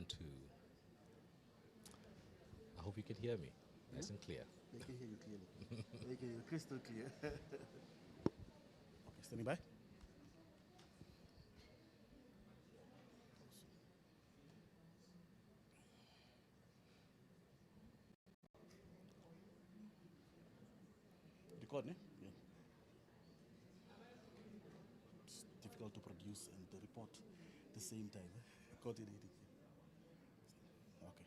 1, 2. I hope you can hear me nice and clear. They can hear you clearly. They can hear you crystal clear. Okay, standing by. Record, ne? Yeah. It's difficult to produce and to report at the same time. Coordinating. Okay.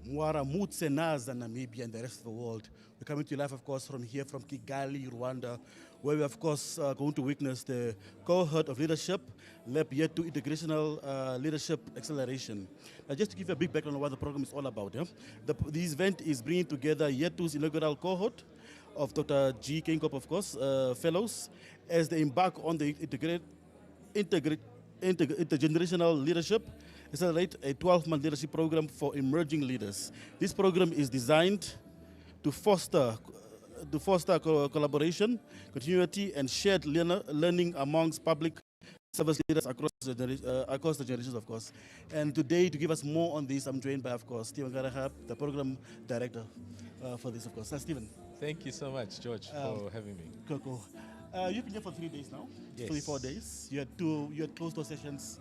Mwara Mutse Naza, Namibia, and the rest of the world. We're coming to you live, of course, from here, from Kigali, Rwanda, where we, of course, are going to witness the cohort of leadership, led Yetu'S Intergenerational Leadership Acceleration. Now, just to give you a big background on what the program is all about, this event is bringing together Yetu'S inaugural cohort of Dr. Geingob, of course, Fellows, as they embark on the Intergenerational Leadership Accelerate, a 12-month leadership program for emerging leaders. This program is designed to foster collaboration, continuity, and shared learning amongst public service leaders across the generations, of course. And today, to give us more on this, I'm joined by, of course, Stephen Garahab, the program director for this, of course. Stephen. Thank you so much, George, for having me. Cool. You've been here for 3 days now. Yes. 3-4 days. You had closed-door sessions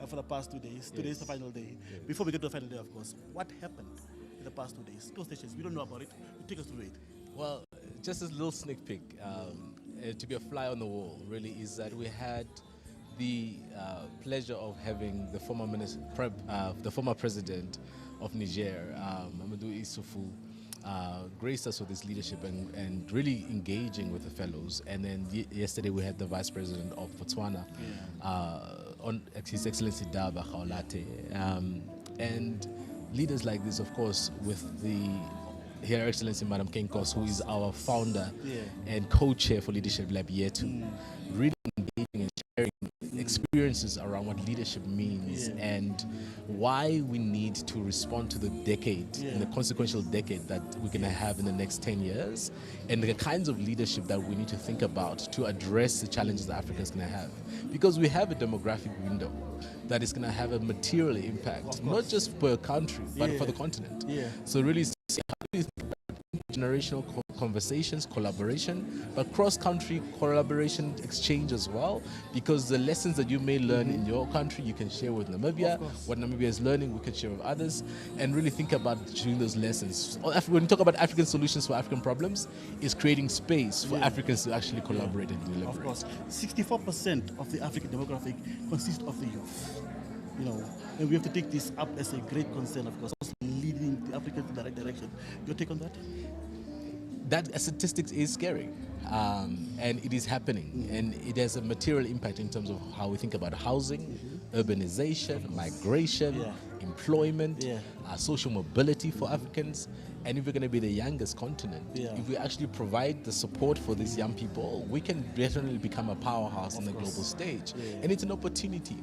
for the past 2 days. Today is the final day. Yes. Before we get to the final day, of course, what happened in the past 2 days? Closed sessions, we don't know about it. Take us through it. Well, just a little sneak peek, to be a fly on the wall, really, is that we had the pleasure of having the former president of Niger, Mamadou Issoufou, graced us with his leadership and really engaging with the fellows. And then yesterday we had the vice president of Botswana, on His Excellency Daba Khaolate, and leaders like this, of course, with Her Excellency Madam Kenkos, who is our founder and co-chair for Leadership Lab Yetu, really engaging and sharing experiences around what leadership means and why we need to respond to the decade and the consequential decade that we're going to have in the next 10 years, and the kinds of leadership that we need to think about to address the challenges that Africa is going to have. Because we have a demographic window that is going to have a material impact, not just per country, but for the continent. So really, generational conversations, collaboration, but cross-country collaboration exchange as well, because the lessons that you may learn in your country, you can share with Namibia. What Namibia is learning, we can share with others, and really think about sharing those lessons. When we talk about African solutions for African problems, is creating space for Africans to actually collaborate and deliver. Of course, 64% of the African demographic consists of the youth. You know, and we have to take this up as a great concern, of course, leading the Africa in the right direction. Your take on that? That statistics is scary, and it is happening, and it has a material impact in terms of how we think about housing, urbanization, migration, employment, social mobility for Africans. And if we're going to be the youngest continent, if we actually provide the support for these young people, we can definitely become a powerhouse on the global stage. And it's an opportunity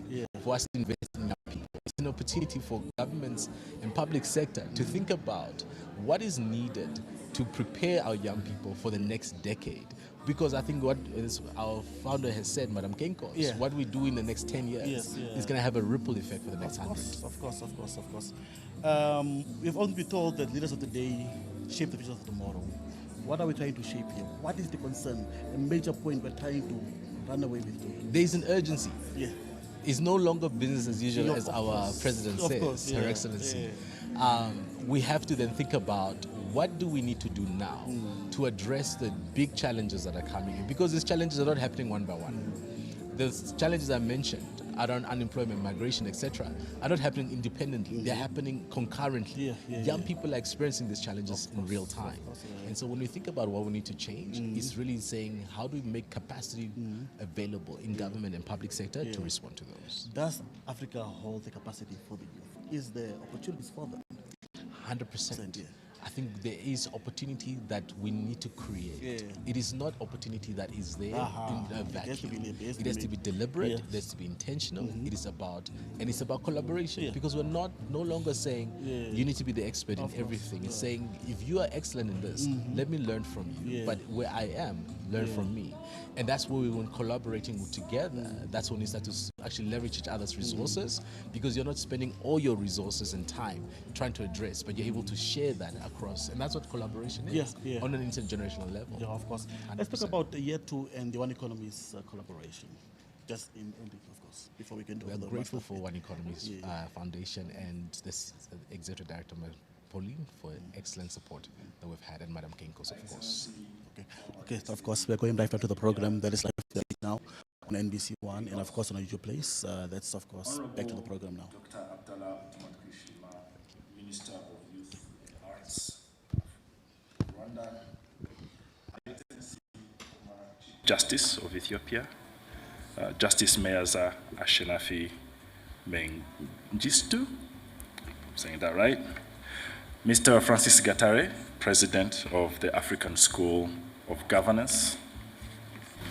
for us to invest in young people. It's an opportunity for governments and public sector to think about what is needed to prepare our young people for the next decade. Because I think what our founder has said, Madam Kenkos, what we do in the next 10 years is going to have a ripple effect for the next 100. Of course. We've always been told that leaders of today shape the vision of tomorrow. What are we trying to shape here? What is the concern, a major point we're trying to run away with? There is an urgency. It's no longer business as usual, as our president says, Her Excellency. We have to then think about what do we need to do now to address the big challenges that are coming in, because these challenges are not happening one by one. The challenges I mentioned around unemployment, migration, etc., are not happening independently. They're happening concurrently. Young people are experiencing these challenges in real time. And so when we think about what we need to change, it's really saying, how do we make capacity available in government and public sector to respond to those? Does Africa hold the capacity for the youth? Is there opportunities for them? 100%. I think there is opportunity that we need to create. Yeah. It is not opportunity that is there in a vacuum. It has to be deliberate. It has to be intentional. It is about, and it's about collaboration, because we're no longer saying you need to be the expert in everything. It's saying if you are excellent in this, let me learn from you. But where I am, learn from me. And that's where when collaborating together, that's when you start to actually leverage each other's resources, because you're not spending all your resources and time trying to address, but you're able to share that across. And that's what collaboration is on an intergenerational level. Yeah, of course. 100%. Let's talk about the Yetu and the One Economy's collaboration. Just in brief, of course, before we get into We are grateful for One Economy's Foundation and this Executive Director, Pauline, for excellent support that we've had, and Madam Geingob, of course. Okay, so of course, we're going live to the program that is live now on NBC One and of course on YouTube Place. That's of course back to the program now. Dr. Abdallah Tumatkrishima, Minister of Youth and Arts, Rwanda, Justice of Ethiopia, Justice Meaza Ashenafi Mengistu, saying that right, Mr. Francis Gatare, President of the African School of Governance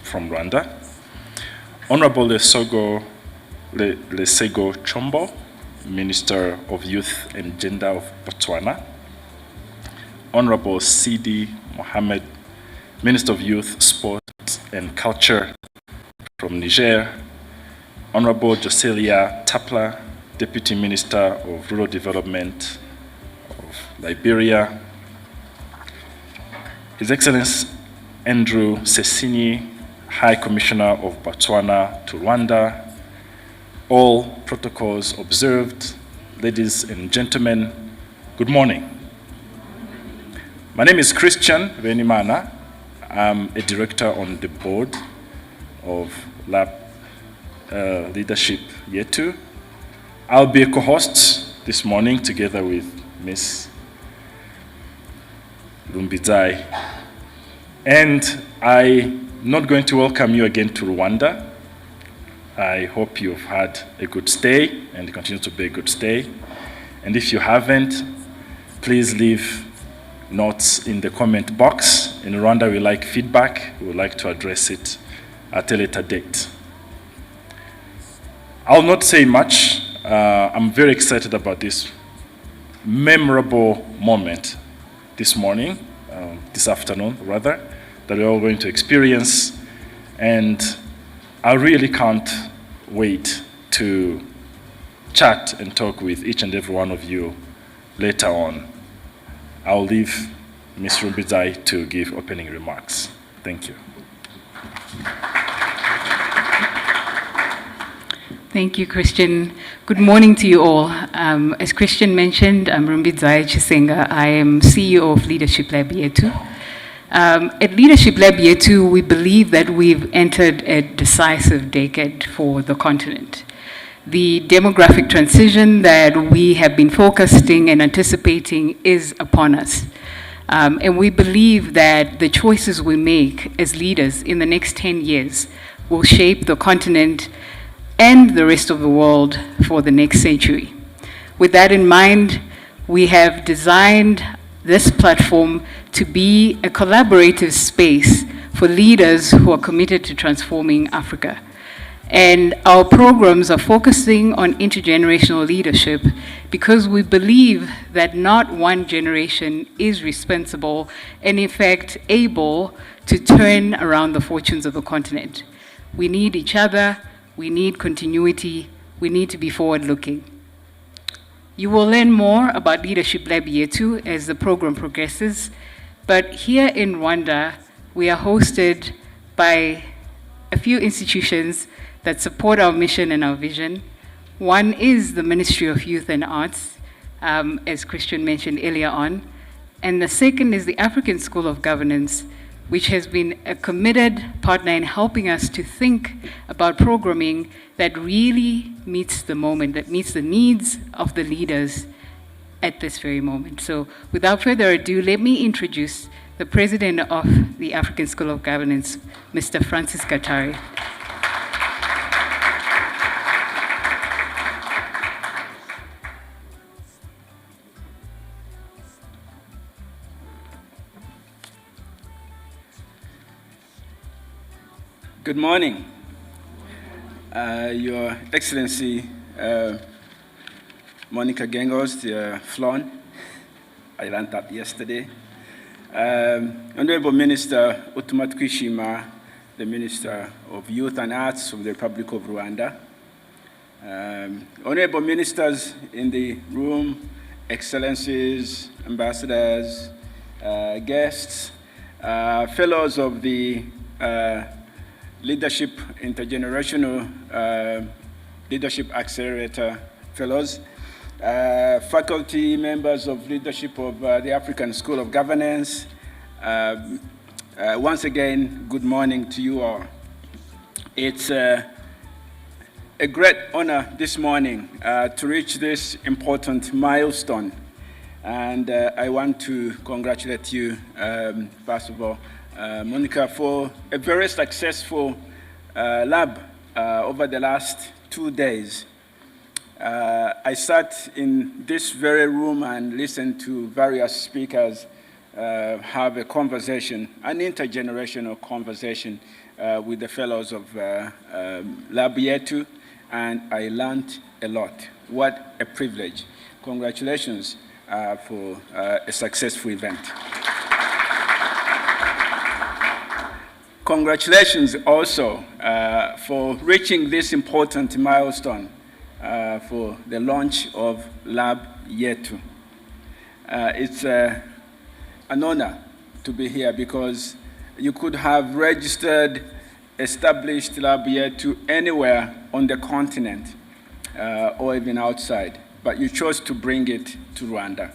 from Rwanda, Honorable Lesego Chombo, Minister of Youth and Gender of Botswana, Honorable Sidi Mohammed, Minister of Youth, Sport and Culture from Niger, Honorable Joselia Tapla, Deputy Minister of Rural Development of Liberia, His Excellency Andrew Sesini, High Commissioner of Botswana to Rwanda, all protocols observed. Ladies and gentlemen, good morning. My name is Christian Venimana. I'm a director on the board of Lab Leadership Yetu. I'll be a co-host this morning together with Ms. Lumbizai. And I'm not going to welcome you again to Rwanda. I hope you've had a good stay and continue to be a good stay. And if you haven't, please leave notes in the comment box. In Rwanda, we like feedback. We would like to address it at a later date. I'll not say much. I'm very excited about this memorable moment this morning, this afternoon rather, that we're all going to experience. And I really can't wait to chat and talk with each and every one of you later on. I'll leave Ms. Rumbizai to give opening remarks. Thank you. Thank you, Christian. Good morning to you all. As Christian mentioned, I'm Rumbizai Chisenga. I am CEO of Leadership Lab Yetu. At Leadership Lab Yetu, we believe that we've entered a decisive decade for the continent. The demographic transition that we have been focusing and anticipating is upon us. And we believe that the choices we make as leaders in the next 10 years will shape the continent and the rest of the world for the next century. With that in mind, we have designed this platform to be a collaborative space for leaders who are committed to transforming Africa. And our programs are focusing on intergenerational leadership because we believe that not one generation is responsible and in fact able to turn around the fortunes of the continent. We need each other, we need continuity, we need to be forward-looking. You will learn more about Leadership Lab Yetu as the program progresses, but here in Rwanda, we are hosted by a few institutions that support our mission and our vision. One is the Ministry of Youth and Arts, as Christian mentioned earlier on. And the second is the African School of Governance, which has been a committed partner in helping us to think about programming that really meets the moment, that meets the needs of the leaders at this very moment. So without further ado, let me introduce the president of the African School of Governance, Mr. Francis Gatare. Good morning, Your Excellency Monica Geingob, the Flon. I learned that yesterday. Honorable Minister Utumat Kwishima, the Minister of Youth and Arts of the Republic of Rwanda. Honorable Ministers in the room, Excellencies, Ambassadors, guests, fellows of the Intergenerational Leadership Accelerator Fellows, faculty members of leadership of the African School of Governance. Once again, good morning to you all. It's a great honor this morning to reach this important milestone. And I want to congratulate you, first of all, Monica, for a very successful lab over the last 2 days. I sat in this very room and listened to various speakers have a conversation, an intergenerational conversation with the fellows of Lab Yetu, and I learned a lot. What a privilege. Congratulations for a successful event. Congratulations also for reaching this important milestone for the launch of Lab Yetu. It's an honor to be here because you could have registered, established Lab Yetu anywhere on the continent or even outside, but you chose to bring it to Rwanda.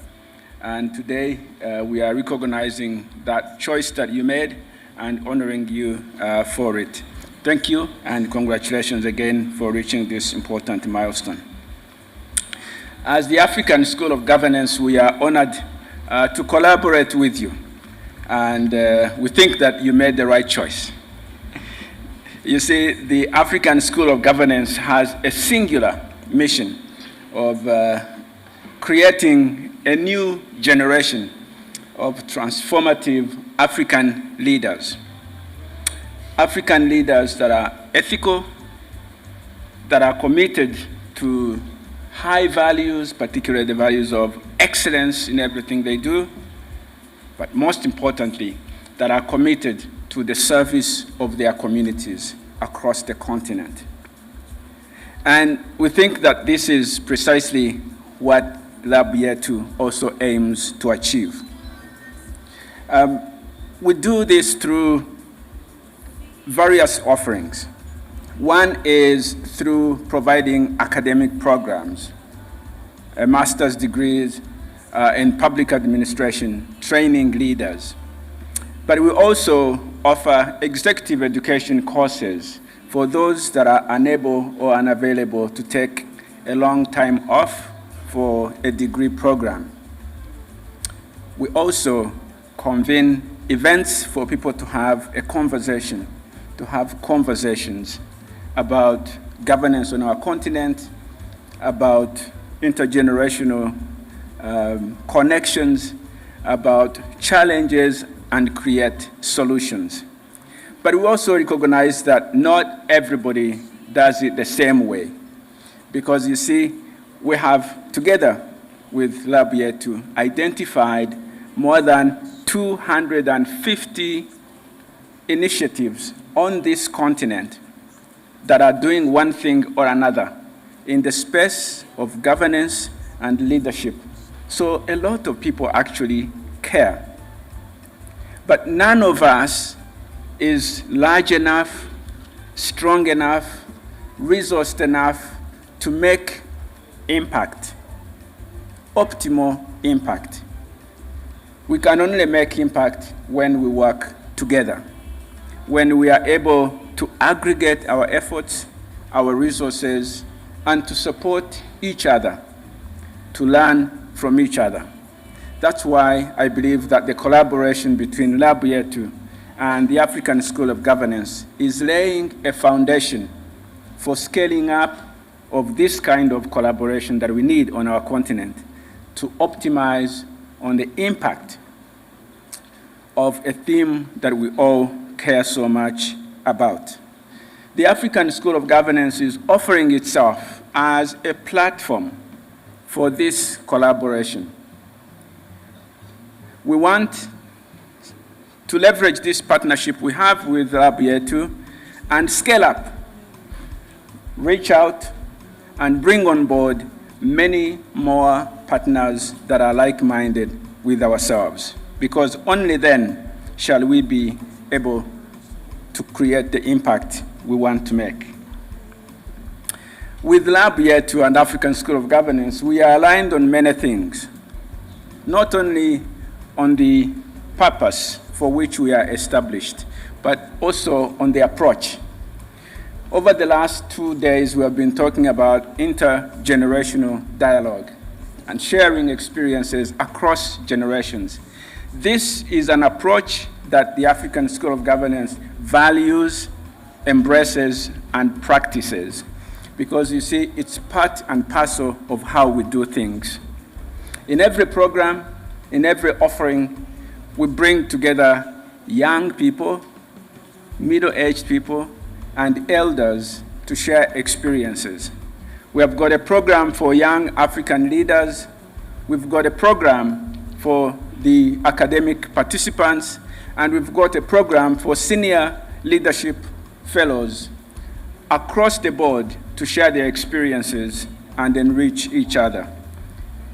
And today we are recognizing that choice that you made and honoring you for it. Thank you, and congratulations again for reaching this important milestone. As the African School of Governance, we are honored to collaborate with you, and we think that you made the right choice. You see, the African School of Governance has a singular mission of creating a new generation of transformative African leaders. African leaders that are ethical, that are committed to high values, particularly the values of excellence in everything they do, but most importantly, that are committed to the service of their communities across the continent. And we think that this is precisely what Lab Yetu also aims to achieve. We do this through various offerings. One is through providing academic programs, master's degrees in public administration, training leaders. But we also offer executive education courses for those that are unable or unavailable to take a long time off for a degree program. We also convene events for people to have a conversation, to have conversations about governance on our continent, about intergenerational connections, about challenges, and create solutions. But we also recognize that not everybody does it the same way. Because you see, we have, together with Lab Yetu, identified more than 250 initiatives on this continent that are doing one thing or another in the space of governance and leadership. So a lot of people actually care. But none of us is large enough, strong enough, resourced enough to make impact, optimal impact. We can only make impact when we work together, when we are able to aggregate our efforts, our resources, and to support each other, to learn from each other. That's why I believe that the collaboration between Lab Yetu and the African School of Governance is laying a foundation for scaling up of this kind of collaboration that we need on our continent to optimize on the impact of a theme that we all care so much about. the African School of Governance is offering itself as a platform for this collaboration. We want to leverage this partnership we have with Lab Yetu and scale up, reach out, and bring on board many more partners that are like-minded with ourselves, because only then shall we be able to create the impact we want to make. With Lab Yetu and African School of Governance, we are aligned on many things, not only on the purpose for which we are established, but also on the approach. Over the last 2 days, we have been talking about intergenerational dialogue and sharing experiences across generations. This is an approach that the African School of Governance values, embraces, and practices, because you see, it's part and parcel of how we do things. In every program, in every offering, we bring together young people, middle-aged people, and elders to share experiences. We have got a program for young African leaders. We've got a program for the academic participants, and we've got a program for senior leadership fellows across the board to share their experiences and enrich each other.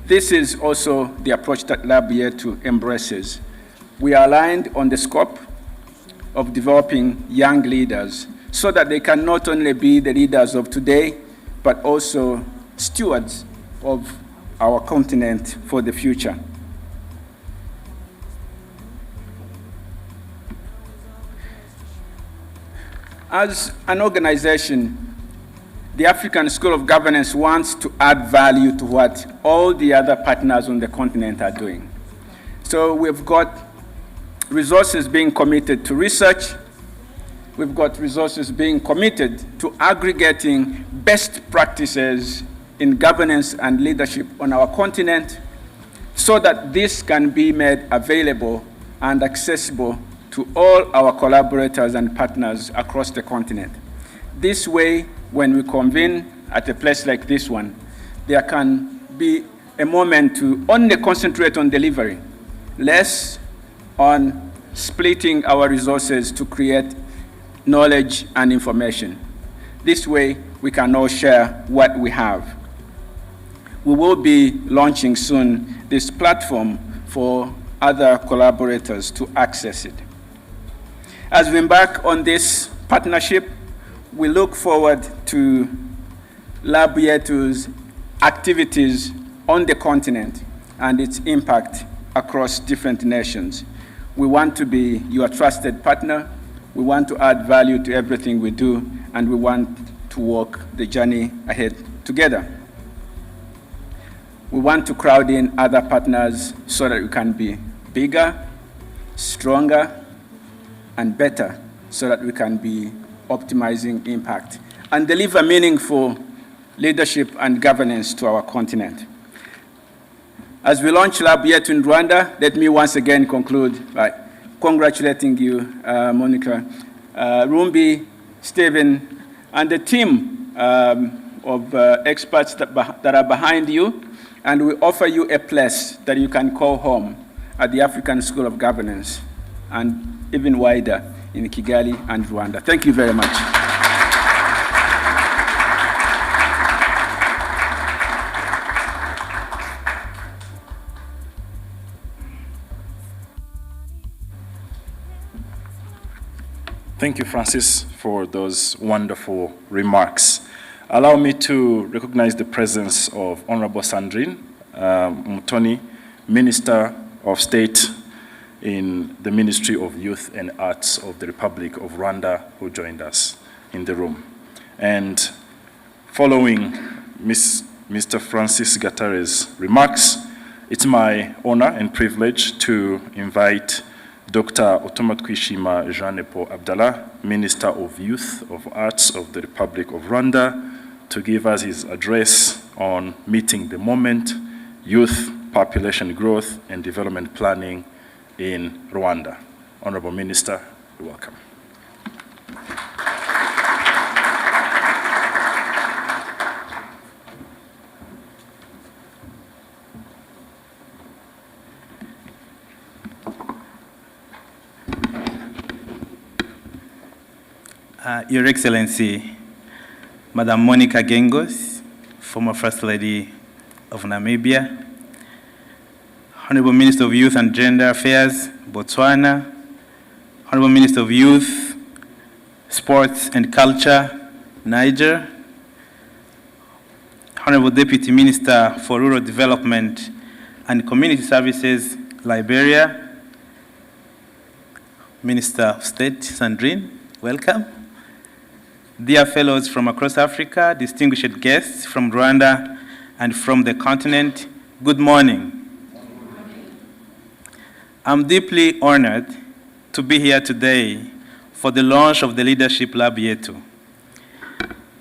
This is also the approach that Lab Yetu embraces. We are aligned on the scope of developing young leaders so that they can not only be the leaders of today, but also stewards of our continent for the future. As an organization, the African School of Governance wants to add value to what all the other partners on the continent are doing. So we've got resources being committed to research. We've got resources being committed to aggregating best practices in governance and leadership on our continent so that this can be made available and accessible to all our collaborators and partners across the continent. This way, when we convene at a place like this one, there can be a moment to only concentrate on delivery, less on splitting our resources to create knowledge and information. This way, we can all share what we have. We will be launching soon this platform for other collaborators to access it. As we embark on this partnership, we look forward to Lab Yetu's activities on the continent and its impact across different nations. We want to be your trusted partner. We want to add value to everything we do, and we want to walk the journey ahead together. We want to crowd in other partners so that we can be bigger, stronger, and better, so that we can be optimizing impact and deliver meaningful leadership and governance to our continent. As we launch Lab Yetu in Rwanda, let me once again conclude by congratulating you, Monica, Rumbi, Stephen, and the team of experts that are behind you, and we offer you a place that you can call home at the African School of Governance, and even wider in Kigali and Rwanda. Thank you very much. Thank you, Francis, for those wonderful remarks. Allow me to recognize the presence of Honorable Sandrine Mutoni, Minister of State in the Ministry of Youth and Arts of the Republic of Rwanda, who joined us in the room. And following Mr. Francis Gatare's remarks, it's my honor and privilege to invite Dr. Otomatwishima Jean-Paul Abdallah, Minister of Youth of Arts of the Republic of Rwanda, to give us his address on meeting the moment, youth population growth and development planning in Rwanda. Honorable Minister, you're welcome. Your Excellency, Madam Monica Geingob, former First Lady of Namibia, Honorable Minister of Youth and Gender Affairs, Botswana, Honorable Minister of Youth, Sports and Culture, Niger, Honorable Deputy Minister for Rural Development and Community Services, Liberia, Minister of State, Sandrine, welcome. Dear fellows from across Africa, distinguished guests from Rwanda and from the continent, good morning. I'm deeply honored to be here today for the launch of the Leadership Lab Yetu.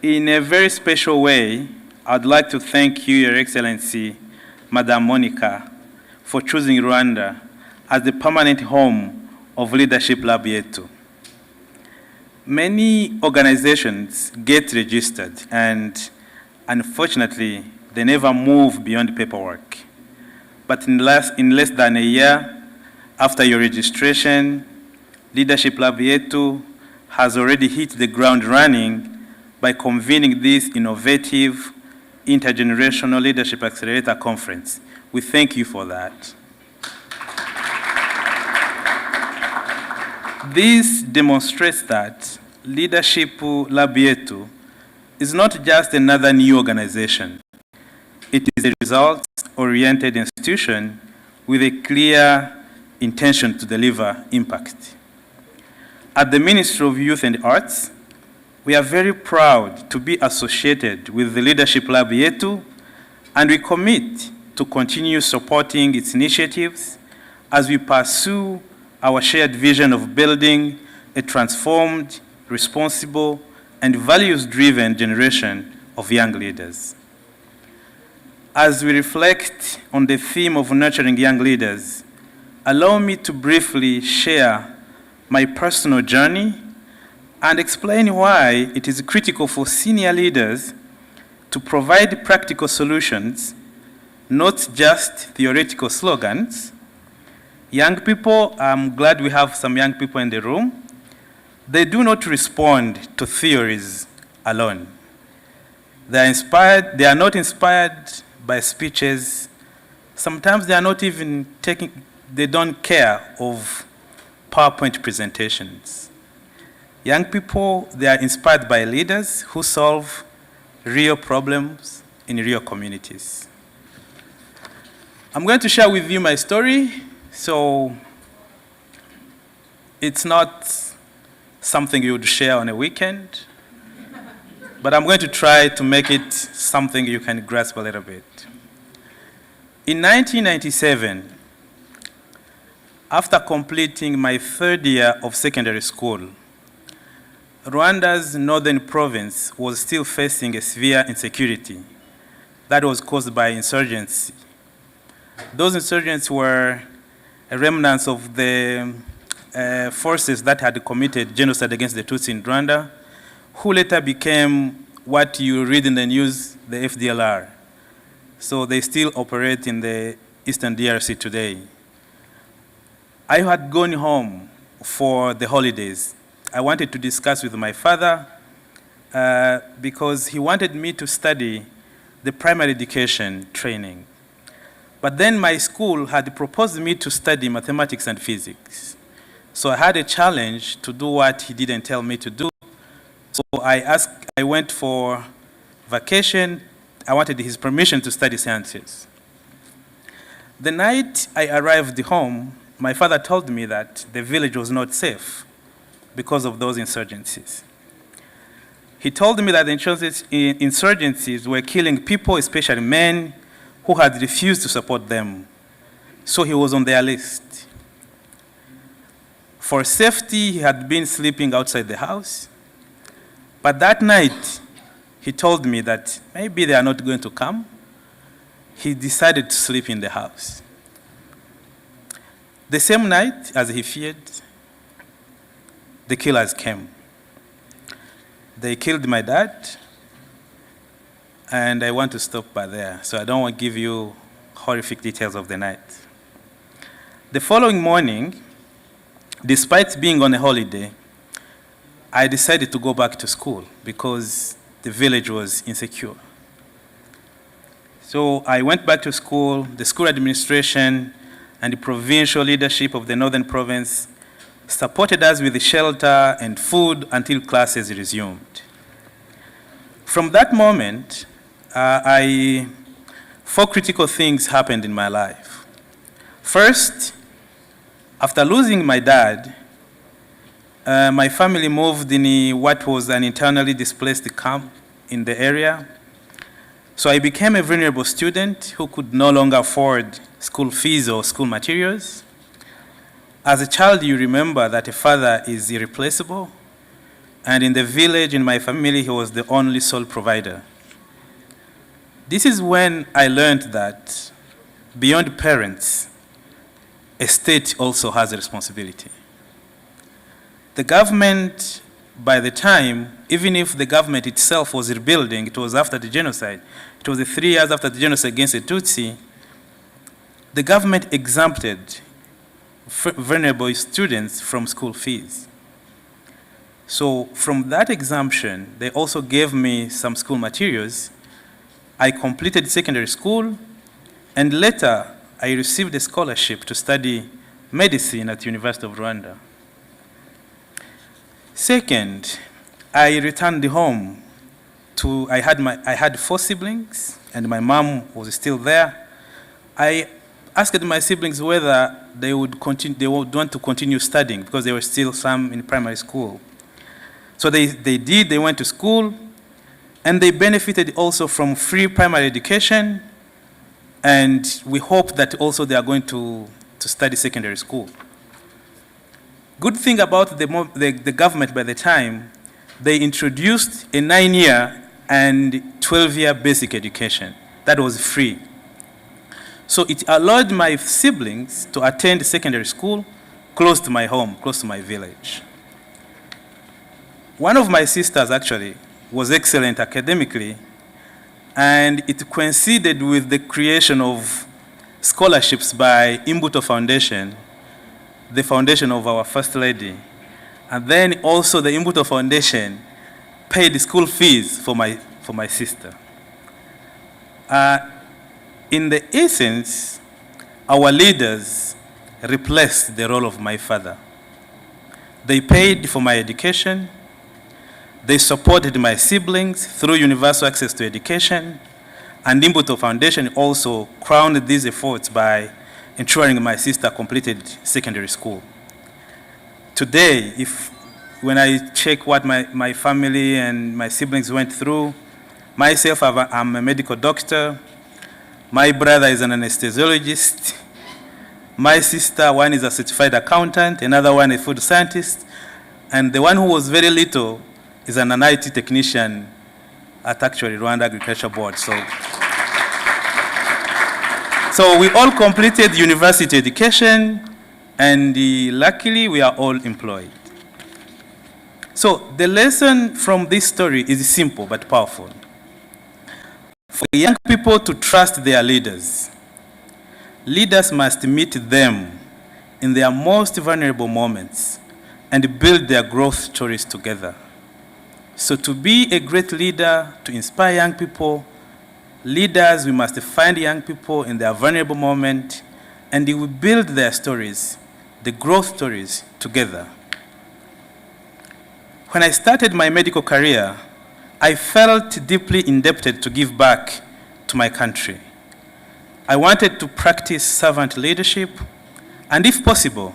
In a very special way, I'd like to thank you, Your Excellency, Madam Monica, for choosing Rwanda as the permanent home of Leadership Lab Yetu. Many organizations get registered and unfortunately, they never move beyond paperwork. But in less than a year after your registration, Leadership Lab Yetu has already hit the ground running by convening this innovative Intergenerational Leadership Accelerator conference. We thank you for that. This demonstrates that Leadership Lab Yetu is not just another new organization. It is a results-oriented institution with a clear intention to deliver impact. At the Ministry of Youth and Arts, we are very proud to be associated with the Leadership Lab Yetu, and we commit to continue supporting its initiatives as we pursue our shared vision of building a transformed, responsible, and values-driven generation of young leaders. As we reflect on the theme of nurturing young leaders, allow me to briefly share my personal journey and explain why it is critical for senior leaders to provide practical solutions, not just theoretical slogans. Young people, I'm glad we have some young people in the room. They do not respond to theories alone. They are not inspired by speeches. Sometimes they are not even they don't care of PowerPoint presentations. Young people, they are inspired by leaders who solve real problems in real communities. I'm going to share with you my story. So it's not something you would share on a weekend, but I'm going to try to make it something you can grasp a little bit. In 1997, after completing my third year of secondary school, Rwanda's northern province was still facing a severe insecurity that was caused by insurgency. Those insurgents were remnants of the forces that had committed genocide against the Tutsi in Rwanda, who later became what you read in the news, the FDLR. So they still operate in the Eastern DRC today. I had gone home for the holidays. I wanted to discuss with my father because he wanted me to study the primary education training. But then my school had proposed me to study mathematics and physics. So I had a challenge to do what he didn't tell me to do. So I went for vacation. I wanted his permission to study sciences. The night I arrived home, my father told me that the village was not safe because of those insurgencies. He told me that the insurgencies were killing people, especially men, who had refused to support them. So he was on their list. For safety, he had been sleeping outside the house. But that night, he told me that maybe they are not going to come. He decided to sleep in the house. The same night, as he feared, the killers came. They killed my dad, and I want to stop by there, so I don't want to give you horrific details of the night. The following morning, despite being on a holiday, I decided to go back to school because the village was insecure. So I went back to school. The school administration and the provincial leadership of the Northern Province supported us with the shelter and food until classes resumed. From that moment, four critical things happened in my life. First, after losing my dad, my family moved in what was an internally displaced camp in the area. So I became a vulnerable student who could no longer afford school fees or school materials. As a child, you remember that a father is irreplaceable. And in the village, in my family, he was the only sole provider. This is when I learned that beyond parents, a state also has a responsibility. The government, by the time, even if the government itself was rebuilding, it was after the genocide. It was 3 years after the genocide against the Tutsi. The government exempted vulnerable students from school fees. So from that exemption, they also gave me some school materials. I completed secondary school, and later I received a scholarship to study medicine at the University of Rwanda. Second, I returned home I had 4 siblings, and my mom was still there. I asked my siblings whether they would want to continue studying because there were still some in primary school. So they did, they went to school, and they benefited also from free primary education, and we hope that also they are going to study secondary school. Good thing about the government by the time, they introduced a 9-year and 12-year basic education. That was free. So it allowed my siblings to attend secondary school close to my home, close to my village. One of my sisters actually was excellent academically, and it coincided with the creation of scholarships by Imbuto Foundation, the foundation of our First Lady. And then also the Imbuto Foundation paid the school fees for my sister. In the essence, our leaders replaced the role of my father. They paid for my education. They supported my siblings through universal access to education. And Imbuto Foundation also crowned these efforts by ensuring my sister completed secondary school. Today, when I check what my family and my siblings went through, myself, I'm a medical doctor. My brother is an anesthesiologist. My sister, one is a certified accountant, another one a food scientist, and the one who was very little is an IT technician at actually Rwanda Agriculture Board. So we all completed university education, and luckily we are all employed. So the lesson from this story is simple but powerful. For young people to trust their leaders, leaders must meet them in their most vulnerable moments and build their growth stories together. So to be a great leader, to inspire young people, leaders, we must find young people in their vulnerable moment, and we build their stories, the growth stories, together. When I started my medical career, I felt deeply indebted to give back to my country. I wanted to practice servant leadership, and if possible,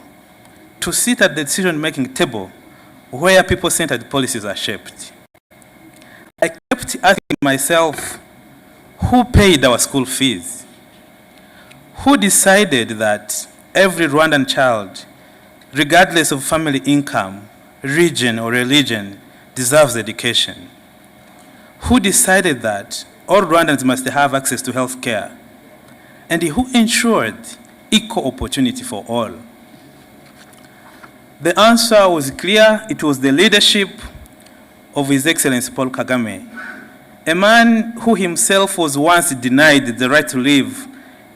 to sit at the decision-making table where people-centered policies are shaped. I kept asking myself, who paid our school fees? Who decided that every Rwandan child, regardless of family income, region, or religion, deserves education? Who decided that all Rwandans must have access to health care? And who ensured equal opportunity for all? The answer was clear. It was the leadership of His Excellency Paul Kagame, a man who himself was once denied the right to live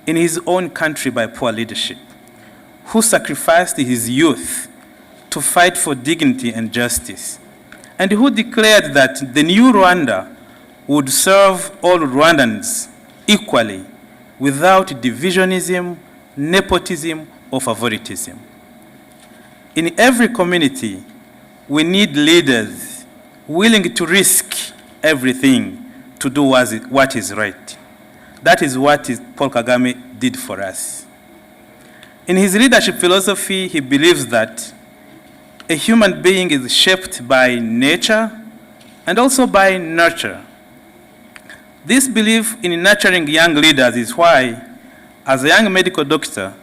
in his own country by poor leadership, who sacrificed his youth to fight for dignity and justice, and who declared that the new Rwanda would serve all Rwandans equally without divisionism, nepotism, or favoritism. In every community, we need leaders willing to risk everything to do what is right. That is what Paul Kagame did for us. In his leadership philosophy, he believes that a human being is shaped by nature and also by nurture. This belief in nurturing young leaders is why, as a young medical doctor,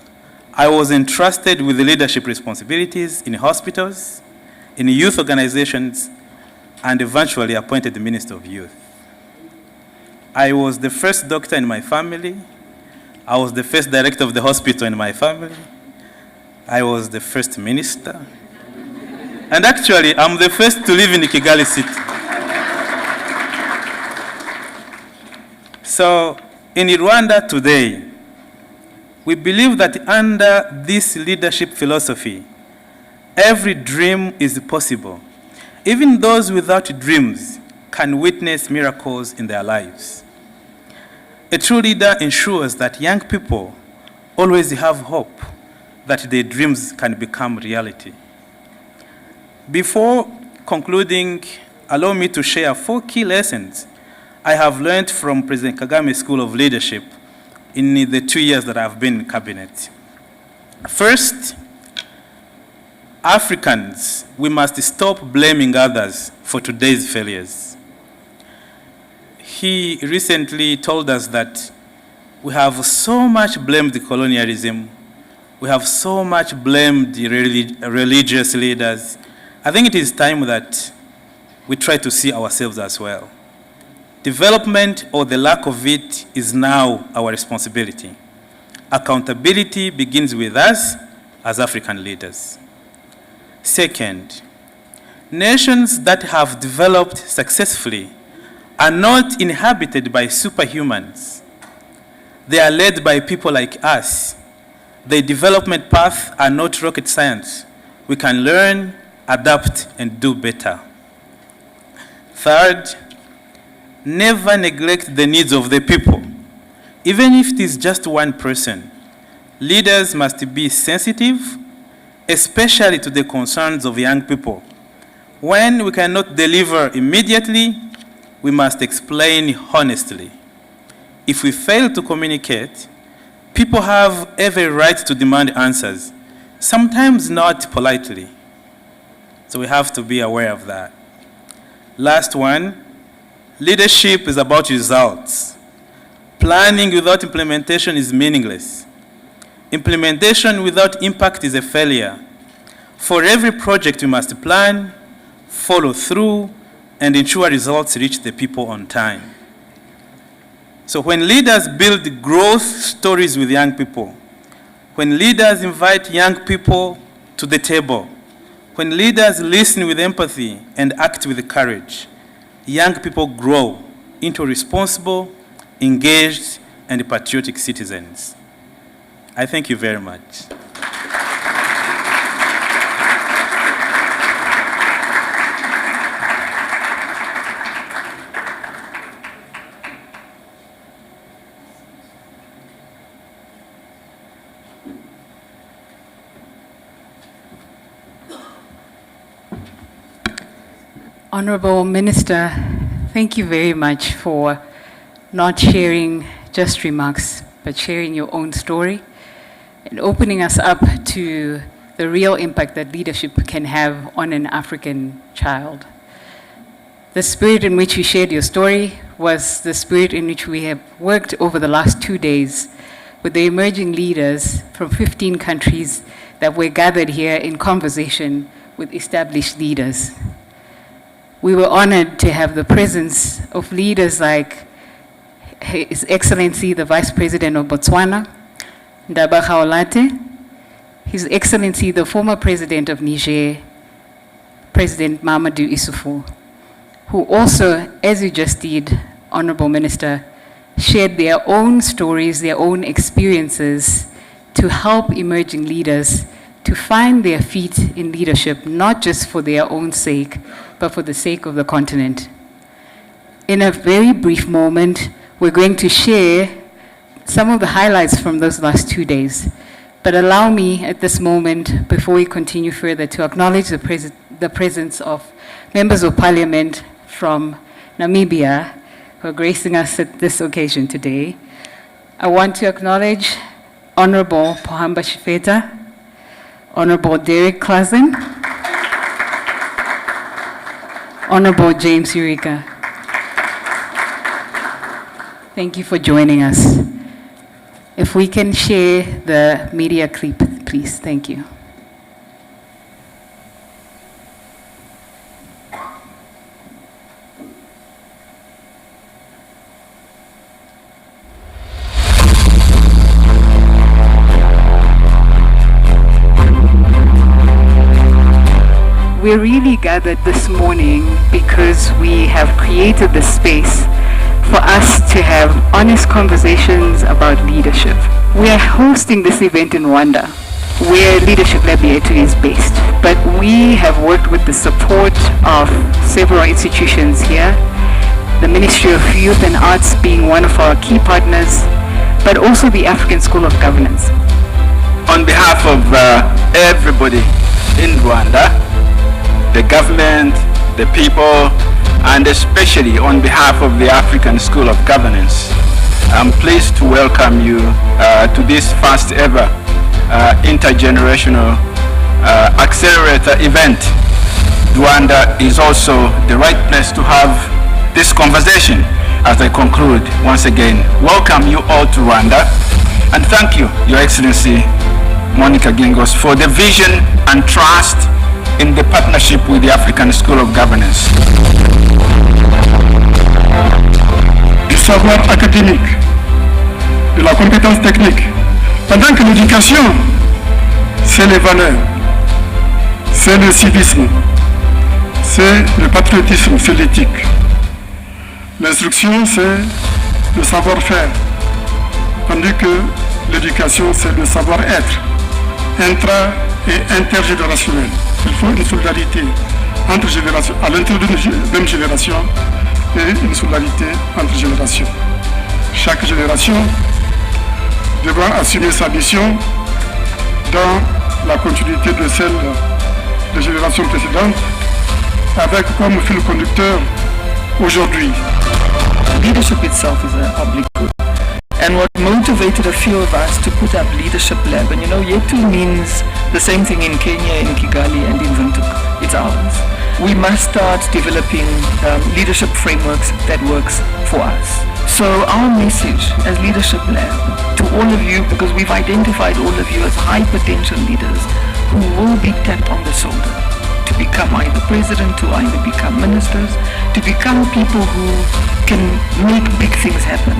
I was entrusted with the leadership responsibilities in hospitals, in youth organizations, and eventually appointed the Minister of Youth. I was the first doctor in my family. I was the first director of the hospital in my family. I was the first minister. And actually, I'm the first to live in the Kigali city. So, in Rwanda today, we believe that under this leadership philosophy, every dream is possible. Even those without dreams can witness miracles in their lives. A true leader ensures that young people always have hope that their dreams can become reality. Before concluding, allow me to share 4 key lessons I have learned from President Kagame's School of Leadership in the 2 years that I've been in cabinet. First, Africans, we must stop blaming others for today's failures. He recently told us that we have so much blamed colonialism, we have so much blamed religious leaders. I think it is time that we try to see ourselves as well. Development, or the lack of it, is now our responsibility. Accountability begins with us as African leaders. Second, nations that have developed successfully are not inhabited by superhumans. They are led by people like us. Their development paths are not rocket science. We can learn, adapt, and do better. Third, never neglect the needs of the people. Even if it is just one person, leaders must be sensitive, especially to the concerns of young people. When we cannot deliver immediately, we must explain honestly. If we fail to communicate, people have every right to demand answers, sometimes not politely. So we have to be aware of that. Last one, leadership is about results. Planning without implementation is meaningless. Implementation without impact is a failure. For every project, we must plan, follow through, and ensure results reach the people on time. So when leaders build growth stories with young people, when leaders invite young people to the table, when leaders listen with empathy and act with courage, young people grow into responsible, engaged, and patriotic citizens. I thank you very much. Honorable Minister, thank you very much for not sharing just remarks, but sharing your own story and opening us up to the real impact that leadership can have on an African child. The spirit in which you shared your story was the spirit in which we have worked over the last 2 days with the emerging leaders from 15 countries that were gathered here in conversation with established leaders. We were honored to have the presence of leaders like His Excellency, the Vice President of Botswana, Ndaba Khaolate, His Excellency, the former President of Niger, President Mamadou Issoufou, who also, as you just did, Honorable Minister, shared their own stories, their own experiences to help emerging leaders to find their feet in leadership, not just for their own sake, but for the sake of the continent. In a very brief moment, we're going to share some of the highlights from those last 2 days. But allow me at this moment, before we continue further, to acknowledge the presence of members of parliament from Namibia who are gracing us at this occasion today. I want to acknowledge Honorable Pohamba Shifeta, Honorable Derek Claassen, Honorable James Eureka. Thank you for joining us. If we can share the media clip, please. Thank you. We're really gathered this morning because we have created the space for us to have honest conversations about leadership. We are hosting this event in Rwanda, where Leadership Lab Yetu is based. But we have worked with the support of several institutions here, the Ministry of Youth and Arts being one of our key partners, but also the African School of Governance. On behalf of everybody in Rwanda, the government, the people, and especially on behalf of the African School of Governance, I'm pleased to welcome you to this first ever Intergenerational Accelerator event. Rwanda is also the right place to have this conversation. As I conclude, once again, welcome you all to Rwanda, and thank you, Your Excellency Monica Gingos, for the vision and trust in the partnership with the African School of Governance. Du savoir académique, de la compétence technique, pendant que l'éducation, c'est les valeurs, c'est le civisme, c'est le patriotisme, c'est l'éthique. L'instruction, c'est le savoir-faire, tandis que l'éducation, c'est le savoir-être, intra- et intergénérationnel. Il faut une solidarité entre générations, à l'intérieur d'une même génération, et une solidarité entre générations. Chaque génération devra assumer sa mission dans la continuité de celle des générations précédentes, avec comme fil conducteur aujourd'hui. Leadership itself is a public good. And what motivated a few of us to put up Leadership Lab, and you know, Yetu means the same thing in Kenya, in Kigali, and in Windhoek. It's ours. We must start developing leadership frameworks that works for us. So our message as Leadership Lab to all of you, because we've identified all of you as high potential leaders who will be tapped on the shoulder to become either president, to either become ministers, to become people who can make big things happen.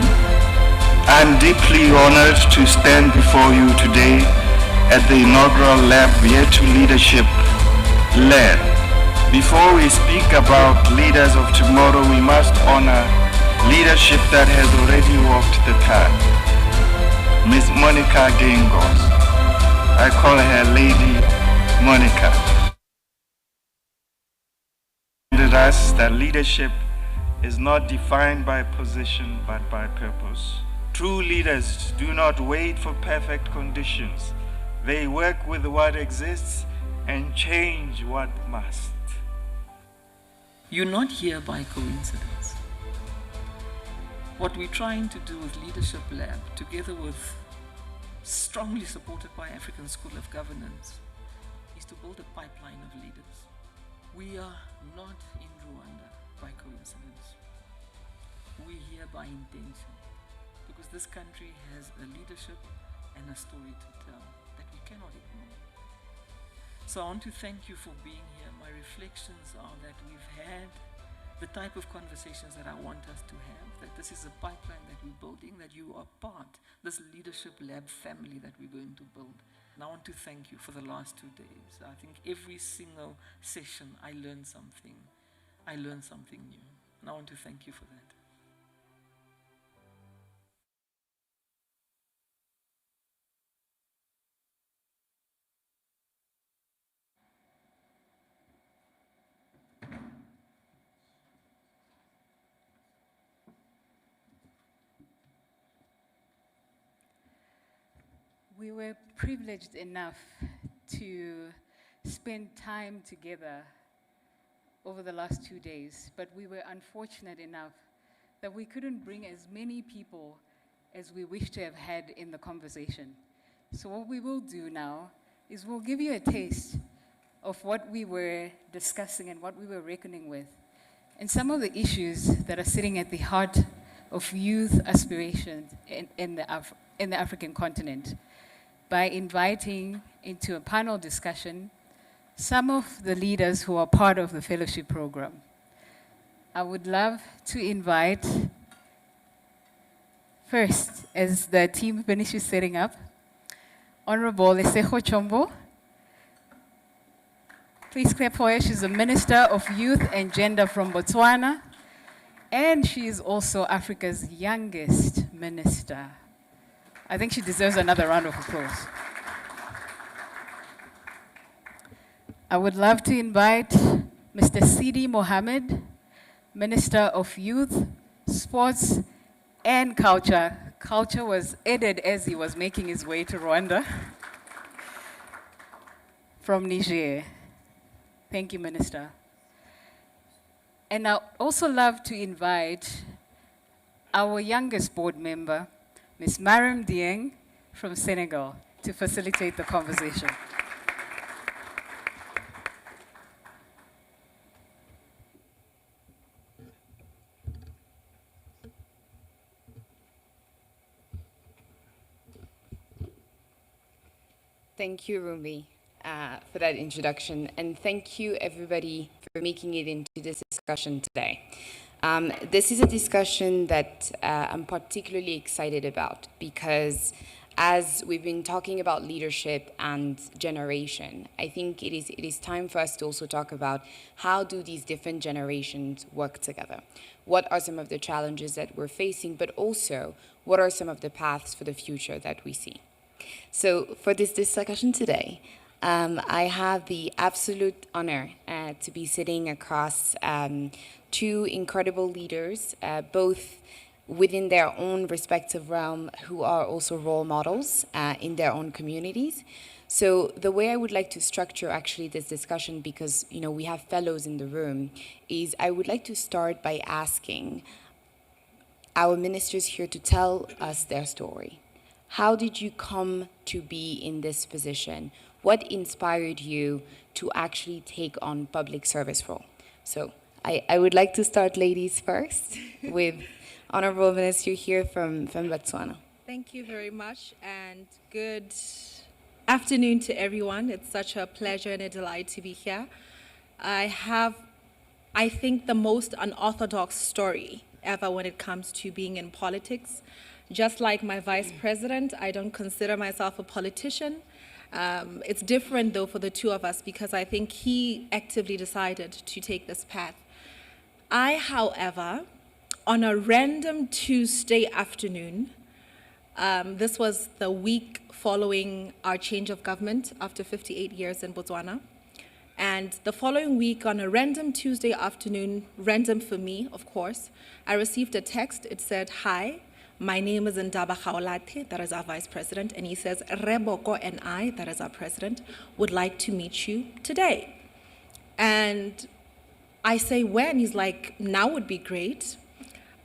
I'm deeply honored to stand before you today at the inaugural Lab Yetu Leadership Lab. Before we speak about leaders of tomorrow, we must honor leadership that has already walked the path. Miss Monica Gingos. I call her Lady Monica. Reminded us that leadership is not defined by position but by purpose. True leaders do not wait for perfect conditions. They work with what exists and change what must. You're not here by coincidence. What we're trying to do with Leadership Lab, together with strongly supported by African School of Governance, is to build a pipeline of leaders. We are not in Rwanda by coincidence. We're here by intention, because this country has a leadership and a story to tell that we cannot ignore. So I want to thank you for being here. My reflections are that we've had the type of conversations that I want us to have, that this is a pipeline that we're building, that you are part, this Leadership Lab family that we're going to build. And I want to thank you for the last 2 days. I think every single session I learned something. I learned something new. And I want to thank you for that. we were privileged enough to spend time together over the last 2 days, but we were unfortunate enough that we couldn't bring as many people as we wish to have had in the conversation. So what we will do now is we'll give you a taste of what we were discussing and what we were reckoning with, and some of the issues that are sitting at the heart of youth aspirations in the African continent, by inviting into a panel discussion some of the leaders who are part of the fellowship program. I would love to invite, first, as the team finishes setting up, Honorable Lesejo Chombo. Please clap for her. She's the Minister of Youth and Gender from Botswana, and she is also Africa's youngest minister. I think she deserves another round of applause. I would love to invite Mr. Sidi Mohammed, Minister of Youth, Sports, and Culture. Culture was added as he was making his way to Rwanda from Niger. Thank you, Minister. And I'd also love to invite our youngest board member, Ms. Mariam Dieng from Senegal, to facilitate the conversation. Thank you, Rumi, for that introduction, and thank you, everybody, for making it into this discussion today. This is a discussion that I'm particularly excited about because as we've been talking about leadership and generation, I think it is time for us to also talk about how do these different generations work together? What are some of the challenges that we're facing, but also what are some of the paths for the future that we see? So for this discussion today, I have the absolute honor to be sitting across two incredible leaders, both within their own respective realm, who are also role models in their own communities. So the way I would like to structure actually this discussion, because we have fellows in the room, is I would like to start by asking our ministers here to tell us their story. How did you come to be in this position? What inspired you to actually take on public service role? So I would like to start, ladies, first with Honorable Minister here from Botswana. Thank you very much, and good afternoon to everyone. It's such a pleasure and a delight to be here. I have, I think, the most unorthodox story ever when it comes to being in politics. Just like my vice president, I don't consider myself a politician. It's different, though, for the two of us, because I think he actively decided to take this path. I, however, on a random Tuesday afternoon, this was the week following our change of government after 58 years in Botswana. And the following week, on a random Tuesday afternoon, random for me, of course, I received a text. It said, "Hi, my name is Ndaba Khaolate," that is our vice president, and he says, "Reboko and I," that is our president, "would like to meet you today." And I say, when? He's like, now would be great.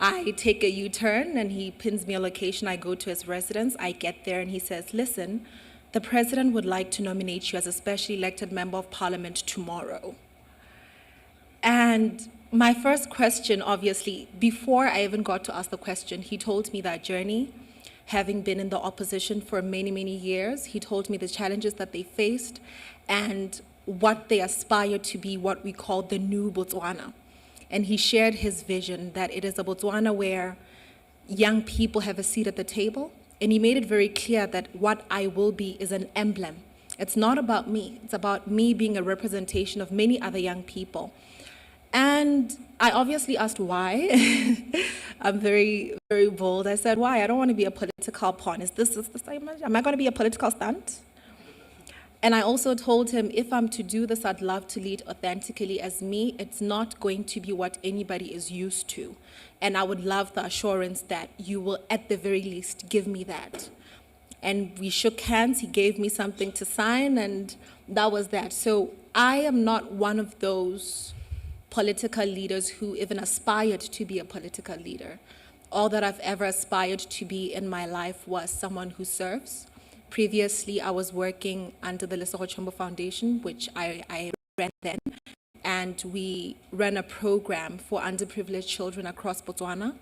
I take a U-turn and he pins me a location. I go to his residence. I get there and he says, "Listen, the president would like to nominate you as a specially elected member of parliament tomorrow." And my first question, obviously, before I even got to ask the question, he told me that journey, having been in the opposition for many, many years. He told me the challenges that they faced and what they aspire to be, what we call the new Botswana. And he shared his vision that it is a Botswana where young people have a seat at the table. And he made it very clear that what I will be is an emblem. It's not about me. It's about me being a representation of many other young people. And I obviously asked why. I'm very, very bold. I said, why? I don't want to be a political pawn. Is this the same? Am I going to be a political stunt? And I also told him, if I'm to do this, I'd love to lead authentically as me. It's not going to be what anybody is used to. And I would love the assurance that you will, at the very least, give me that. And we shook hands, he gave me something to sign, and that was that. So I am not one of those political leaders who even aspired to be a political leader. All that I've ever aspired to be in my life was someone who serves. Previously, I was working under the Lesotho Chombo Foundation, which I ran then, and we ran a program for underprivileged children across Botswana.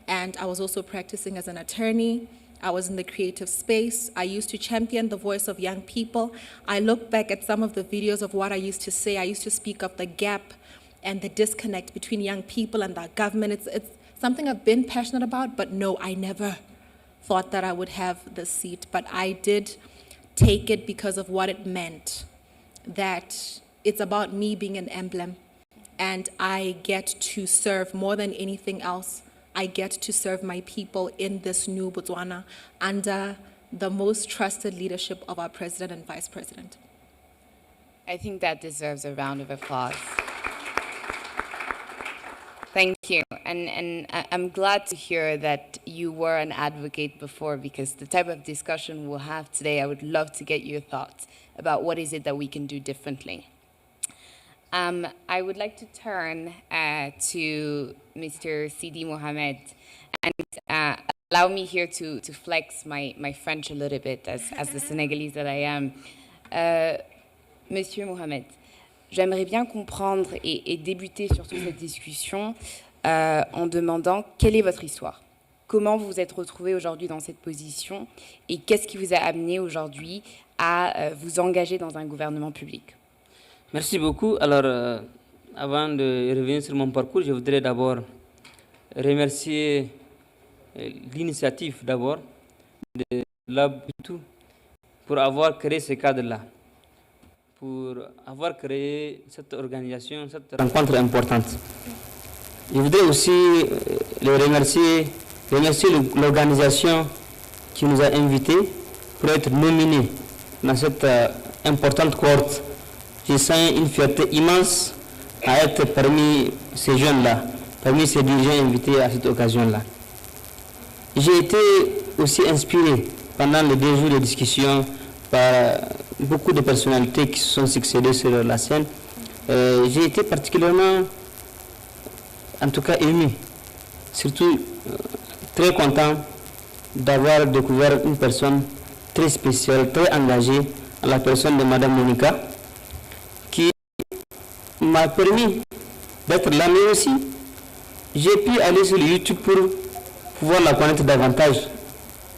And I was also practicing as an attorney. I was in the creative space. I used to champion the voice of young people. I look back at some of the videos of what I used to say. I used to speak of the gap and the disconnect between young people and our government. It's something I've been passionate about, but no, I never thought that I would have the seat. But I did take it because of what it meant, that it's about me being an emblem, and I get to serve more than anything else. I get to serve my people in this new Botswana under the most trusted leadership of our president and vice president. I think that deserves a round of applause. Thank you. And I'm glad to hear that you were an advocate before, because the type of discussion we'll have today, I would love to get your thoughts about what is it that we can do differently. I would like to turn to Mr. Sidi Mohamed, and allow me here to flex my French a little bit as the Senegalese that I am. Monsieur Mohamed, j'aimerais bien comprendre et débuter surtout cette discussion en demandant quelle est votre histoire. Comment vous vous êtes retrouvé aujourd'hui dans cette position et qu'est-ce qui vous a amené aujourd'hui à vous engager dans un gouvernement public? Merci beaucoup. Alors, avant de revenir sur mon parcours, je voudrais d'abord remercier l'initiative d'abord de Lab Yetu pour avoir créé ce cadre-là, pour avoir créé cette organisation, cette rencontre importante. Je voudrais aussi remercier l'organisation qui nous a invités pour être nominés dans cette importante cohorte. Je sens une fierté immense à être parmi ces jeunes-là, parmi ces dirigeants invités à cette occasion-là. J'ai été aussi inspiré pendant les 2 jours de discussion par beaucoup de personnalités qui se sont succédées sur la scène. J'ai été particulièrement, en tout cas, ému, surtout très content d'avoir découvert une personne très spéciale, très engagée, à la personne de Madame Monica, qui m'a permis d'être là, mais aussi j'ai pu aller sur le YouTube pour pouvoir la connaître davantage.